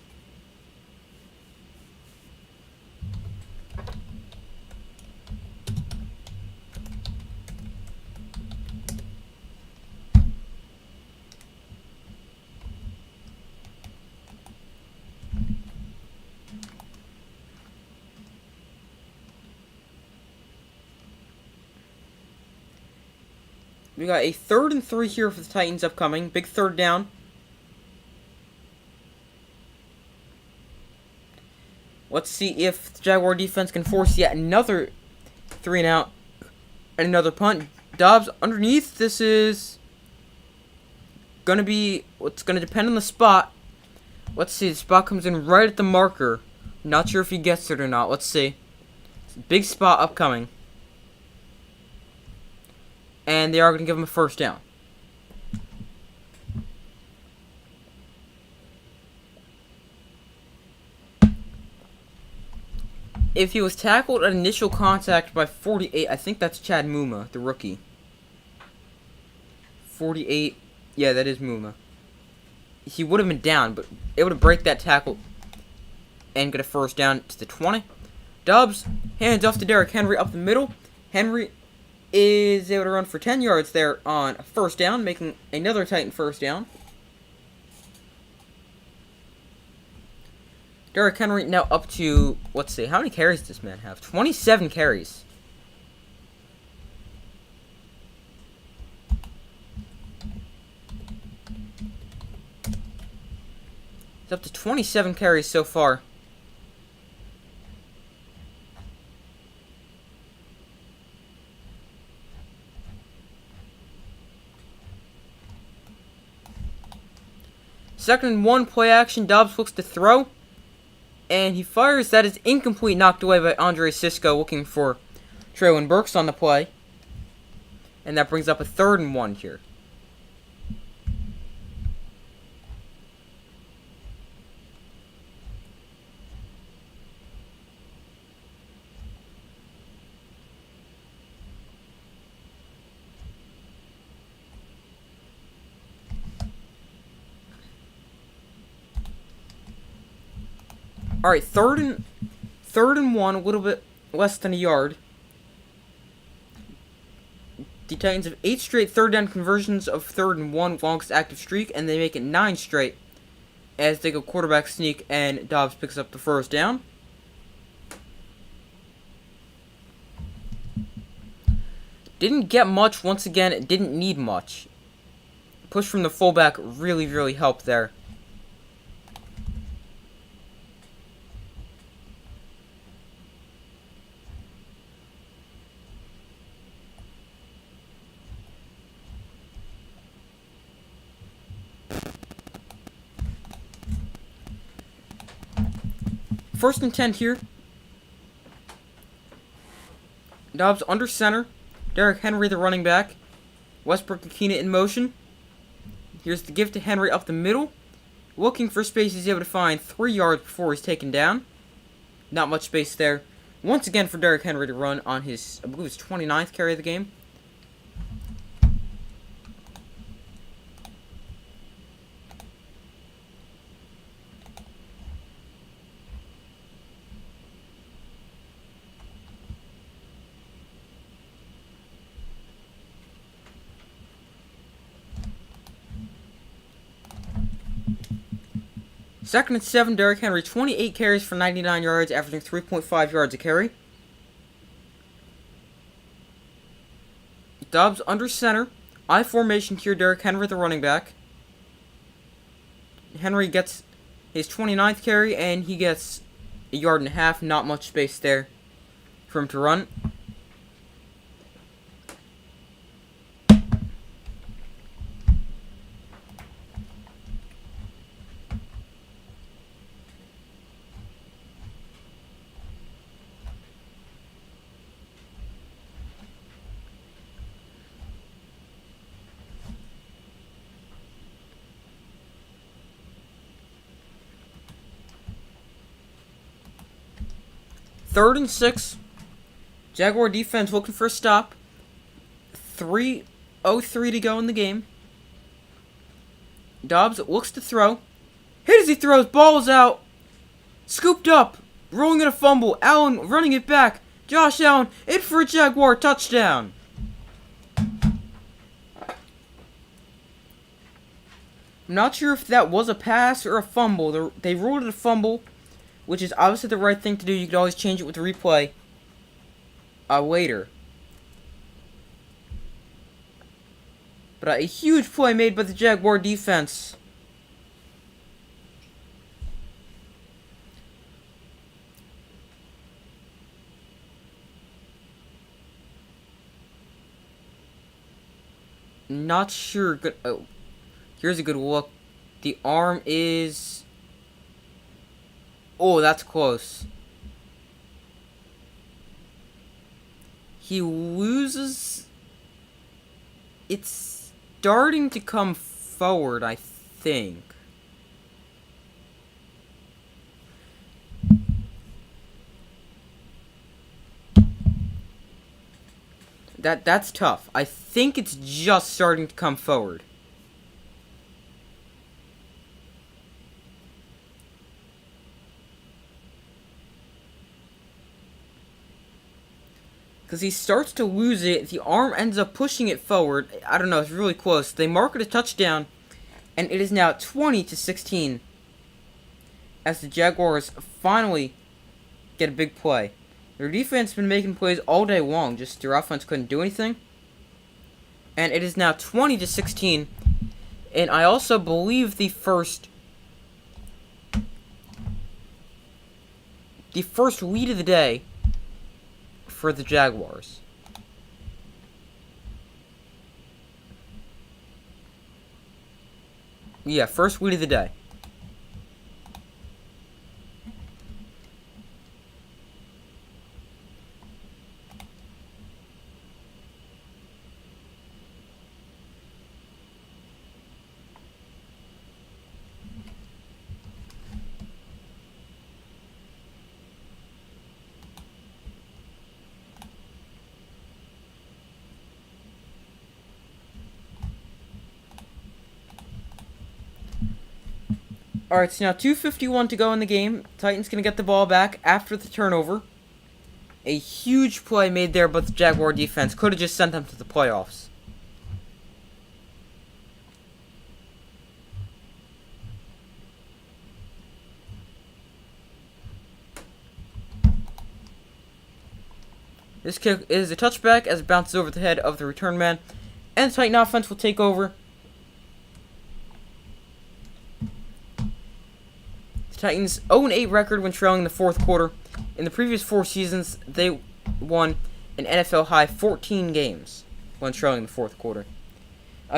We got a 3rd and 3 here for the Titans upcoming. Big 3rd down. Let's see if the Jaguar defense can force yet another 3 and out and another punt. Dobbs underneath. This is going to be, it's going to depend on the spot. Let's see. The spot comes in right at the marker. Not sure if he gets it or not. Let's see. Big spot upcoming. And they are going to give him a 1st down. If he was tackled at initial contact by 48, I think that's Chad Muma, the rookie. 48, yeah, that is Muma. He would have been down, but able to break that tackle and get a 1st down to the 20. Dobbs hands off to Derrick Henry up the middle. Henry is able to run for 10 yards there on 1st down, making another Titan 1st down. Derrick Henry now up to, let's see, how many carries does this man have? 27 carries. It's up to 27 carries so far. Second and 1, play action. Dobbs looks to throw. And he fires. That is incomplete, knocked away by Andre Sisco, looking for Traylon Burks on the play. And that brings up a 3rd and 1 here. All right, third and one, a little bit less than a yard. The Titans have 8 straight third down conversions of 3rd and 1, longest active streak, and they make it 9 straight as they go quarterback sneak, and Dobbs picks up the first down. Didn't get much. Once again, it didn't need much. Push from the fullback really, really helped there. First and 10 here. Dobbs under center. Derrick Henry, the running back. Westbrook Akina in motion. Here's the give to Henry up the middle. Looking for space, he's able to find 3 yards before he's taken down. Not much space there. Once again for Derrick Henry to run on his, I believe, his 29th carry of the game. Second and 7, Derrick Henry, 28 carries for 99 yards, averaging 3.5 yards a carry. Dobbs under center. I formation here, Derrick Henry, the running back. Henry gets his 29th carry, and he gets a yard and a half. Not much space there for him to run. Third and 6. Jaguar defense looking for a stop. 3:03 to go in the game. Dobbs looks to throw. Hit as he throws. Ball is out. Scooped up. Rolling in a fumble. Allen running it back. Josh Allen in for a Jaguar touchdown. I'm not sure if that was a pass or a fumble. They ruled it a fumble, which is obviously the right thing to do. You could always change it with the replay later. But a huge play made by the Jaguar defense. Not sure. Good. Oh, here's a good look. The arm is... Oh, that's close. He loses... It's starting to come forward, I think. That's tough. I think it's just starting to come forward. Because he starts to lose it, the arm ends up pushing it forward. I don't know, it's really close. They mark it a touchdown, and it is now 20-16 as the Jaguars finally get a big play. Their defense has been making plays all day long, just their offense couldn't do anything. And it is now 20-16, and I also believe the first lead of the day for the Jaguars. Yeah, first lead of the day. Alright, so now 2:51 to go in the game. Titans gonna get the ball back after the turnover. A huge play made there, but the Jaguar defense could have just sent them to the playoffs. This kick is a touchback as it bounces over the head of the return man, and the Titan offense will take over. The Titans 0-8 record when trailing in the fourth quarter. In the previous 4 seasons, they won an NFL high 14 games when trailing in the fourth quarter.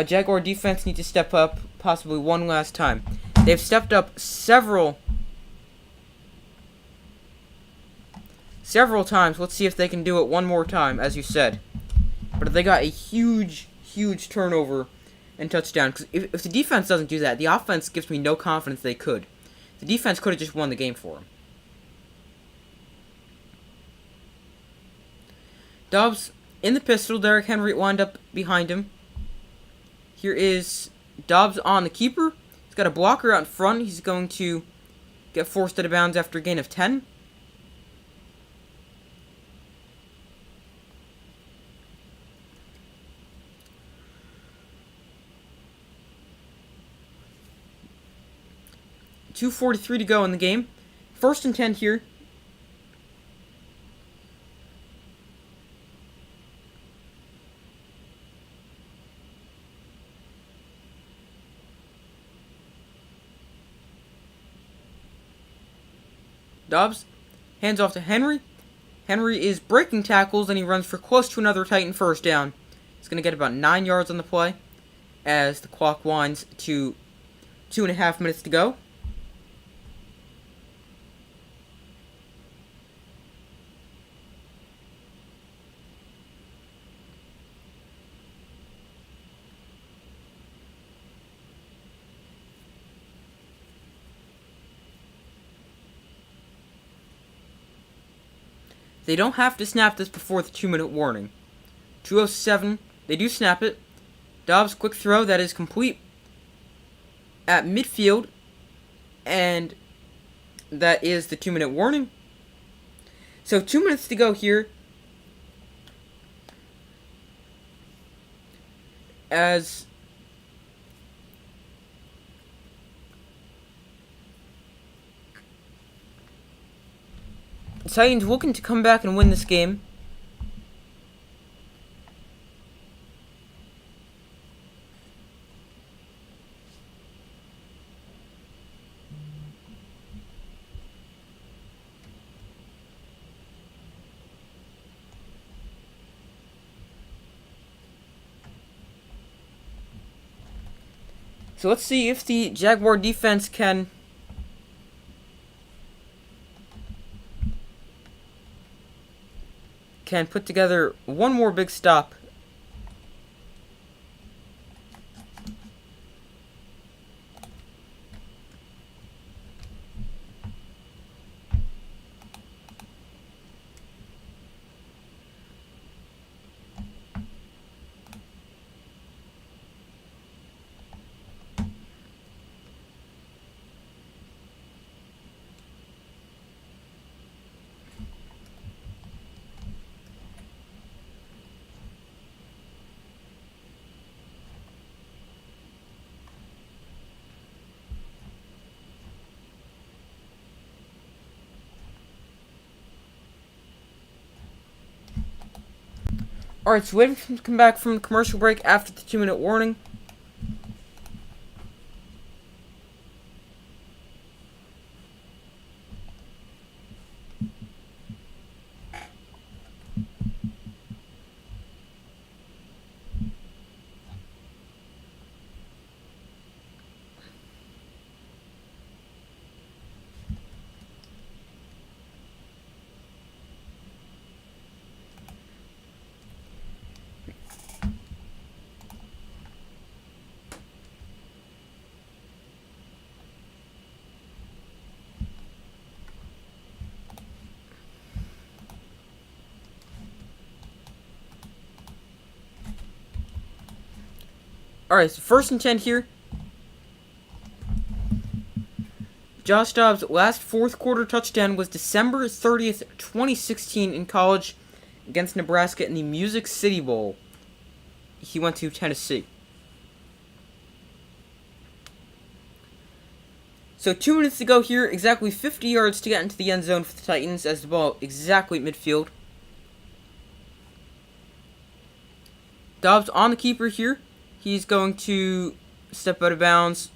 Jaguar defense needs to step up possibly one last time. They've stepped up several times. Let's see if they can do it one more time, as you said. But they got a huge turnover and touchdown. Because if the defense doesn't do that, the offense gives me no confidence they could. The defense could have just won the game for them. Dobbs in the pistol. Derrick Henry wound up behind him. Here is Dobbs on the keeper. He's got a blocker out in front. He's going to get forced out of bounds after a gain of 10. .243 to go in the game. 1st and 10 here. Dobbs hands off to Henry. Henry is breaking tackles and he runs for close to another Titan first down. He's going to get about 9 yards on the play as the clock winds to 2.5 minutes to go. They don't have to snap this before the 2-minute warning. 2:07, they do snap it. Dobbs, quick throw, that is complete at midfield. And that is the 2-minute warning. So 2 minutes to go here. As the Titans looking to come back and win this game. So let's see if the Jaguar defense can put together one more big stop. Alright, so waiting for him to come back from the commercial break after the 2-minute warning. Alright, so 1st and 10 here. Josh Dobbs' last fourth quarter touchdown was December 30th, 2016 in college against Nebraska in the Music City Bowl. He went to Tennessee. So 2 minutes to go here, exactly 50 yards to get into the end zone for the Titans as the ball exactly at midfield. Dobbs on the keeper here. He's going to step out of bounds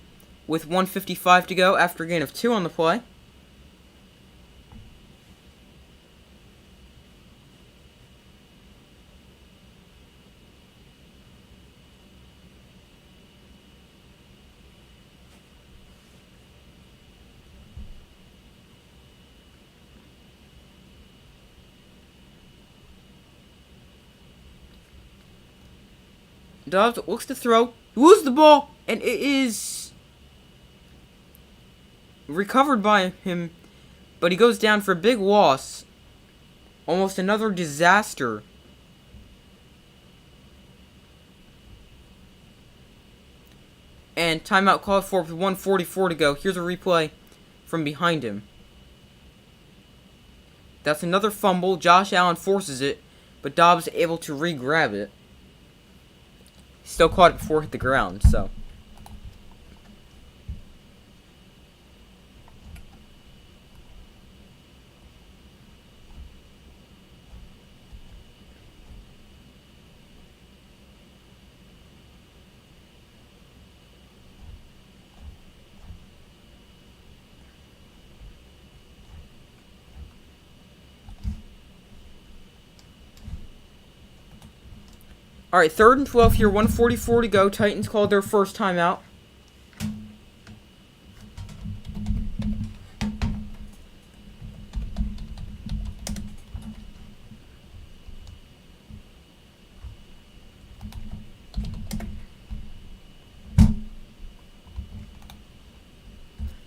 with 1:55 to go after a gain of 2 on the play. Dobbs looks to throw. He loses the ball, and it is recovered by him, but he goes down for a big loss. Almost another disaster. And timeout called for with 1:44 to go. Here's a replay from behind him. That's another fumble. Josh Allen forces it, but Dobbs able to re-grab it. Still caught it before it hit the ground, so. Alright, 3rd and 12 here, 1:44 to go. Titans called their first timeout.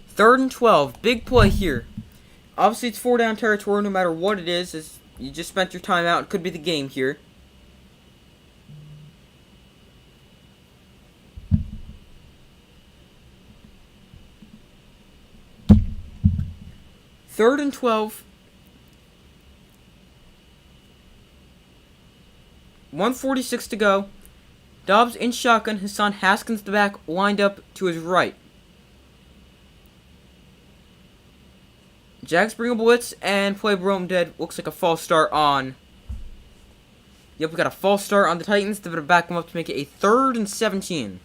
Third and 12, big play here. Obviously, it's 4-down territory no matter what it is. As you just spent your timeout. It could be the game here. Third and 12. 1:46 to go. Dobbs in shotgun. Hassan Haskins the back lined up to his right. Jags bring a blitz and play Rome dead. Looks like a false start on. Yep, we got a false start on the Titans. They're going to back them up to make it a 3rd and 17.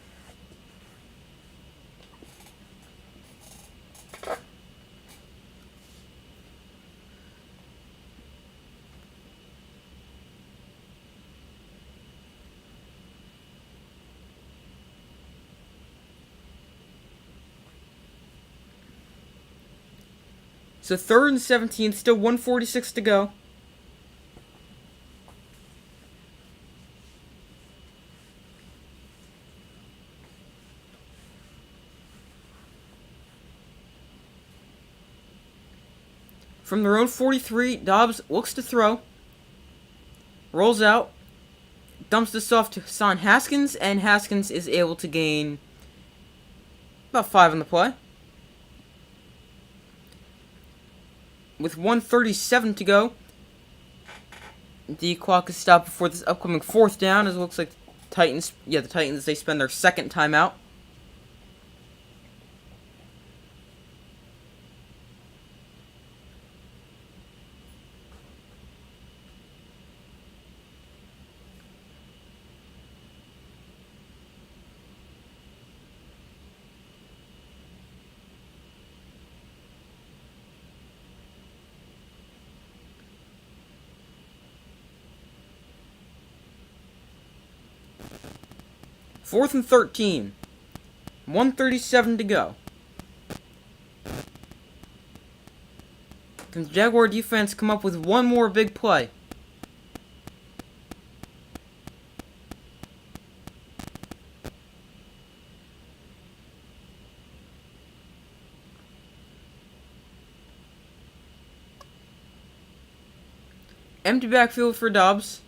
So 3rd and 17, still 1:46 to go. From their own 43, Dobbs looks to throw. Rolls out. Dumps this off to Hassan Haskins, and Haskins is able to gain about 5 on the play. With 1:37 to go, the clock is stopped before this upcoming 4th down, as it looks like the Titans, they spend their second timeout. Fourth and 13. 1:37 to go. Can the Jaguar defense come up with one more big play? Empty backfield for Dobbs.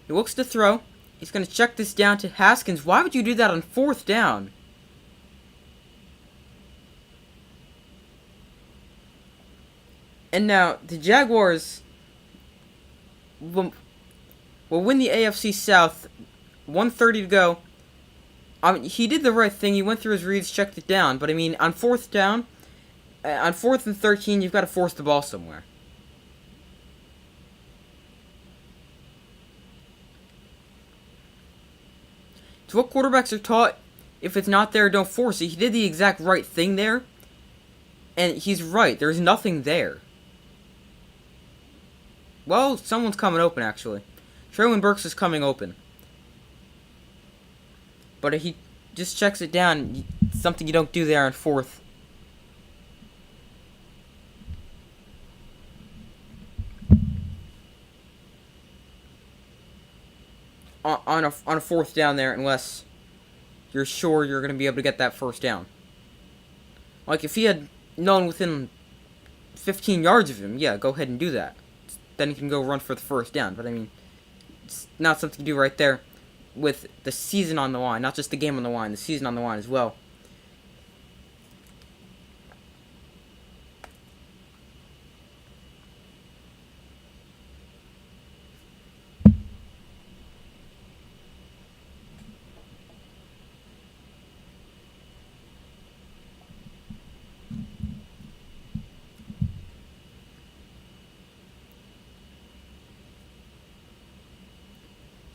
He looks to throw. He's going to check this down to Haskins. Why would you do that on 4th down? And now, the Jaguars will win the AFC South. 1:30 to go. He did the right thing. He went through his reads, checked it down. But, I mean, on 4th down, on 4th and 13, you've got to force the ball somewhere. It's what quarterbacks are taught. If it's not there, don't force it. He did the exact right thing there. And he's right. There's nothing there. Well, someone's coming open, actually. Traylon Burks is coming open. But if he just checks it down, something you don't do there on 4th. On a 4th down there, unless you're sure you're going to be able to get that 1st down. Like, if he had known within 15 yards of him, yeah, go ahead and do that. Then he can go run for the 1st down. But, I mean, it's not something to do right there with the season on the line. Not just the game on the line, the season on the line as well.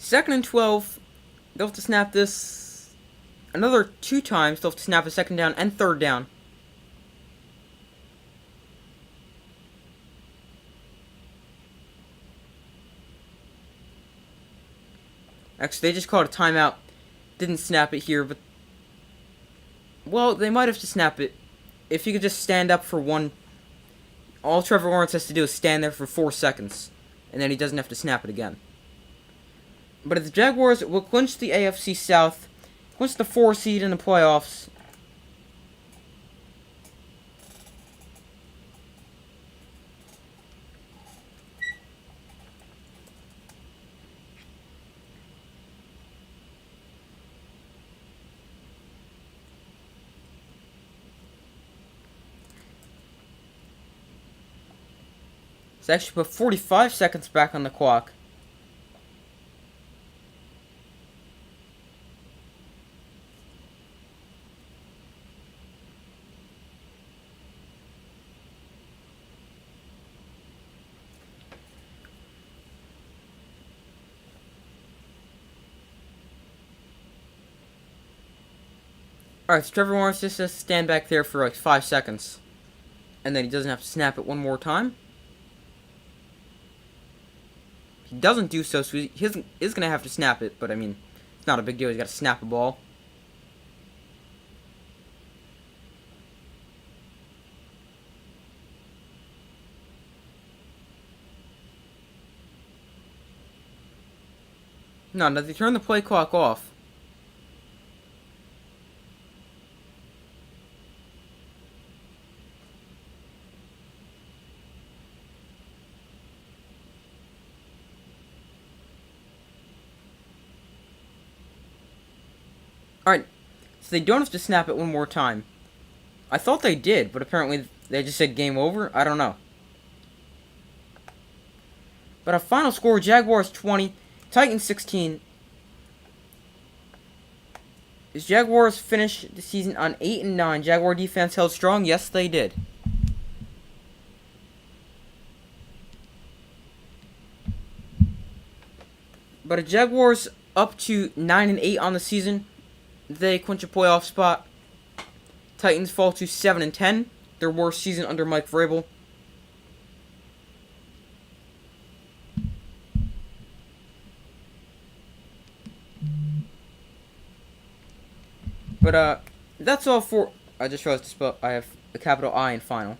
Second and 12, they'll have to snap this another 2 times. They'll have to snap a 2nd down and 3rd down. Actually, they just called a timeout. Didn't snap it here, but... Well, they might have to snap it. If you could just stand up for one... All Trevor Lawrence has to do is stand there for 4 seconds. And then he doesn't have to snap it again. But if the Jaguars will clinch the AFC South, clinch the 4 seed in the playoffs. It's actually put 45 seconds back on the clock. Alright, so Trevor Lawrence just has to stand back there for like 5 seconds. And then he doesn't have to snap it one more time. He doesn't do so, so he is going to have to snap it. But, I mean, it's not a big deal. He's got to snap a ball. No, they turn the play clock off. Alright, so they don't have to snap it one more time. I thought they did, but apparently they just said game over. I don't know. But a final score, Jaguars 20, Titans 16. Is Jaguars finish the season on 8-9? Jaguar defense held strong? Yes, they did. But a Jaguars up to 9-8 on the season. They clinch a playoff spot. Titans fall to 7-10. Their worst season under Mike Vrabel. But that's all for. I just realized to spell. I have a capital I in final.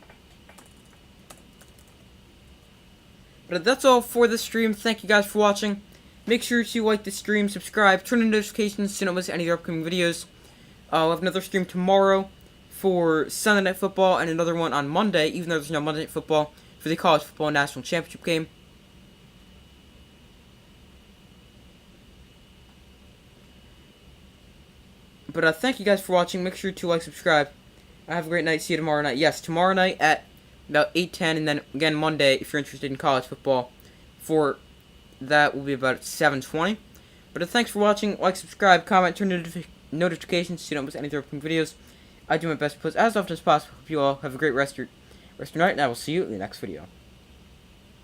But that's all for this stream. Thank you guys for watching. Make sure to like the stream, subscribe, turn on notifications so you don't miss any of the upcoming videos. I'll have another stream tomorrow for Sunday Night Football and another one on Monday, even though there's no Monday Night Football, for the College Football National Championship game. But thank you guys for watching. Make sure to like, subscribe. Have a great night. See you tomorrow night. Yes, tomorrow night at about 8:10, and then again Monday, if you're interested in college football, for that will be about 7:20. But thanks for watching. Like, subscribe, comment, turn notifications so you don't miss any of the upcoming videos. I do my best to post as often as possible. Hope you all have a great rest of your night, and I will see you in the next video.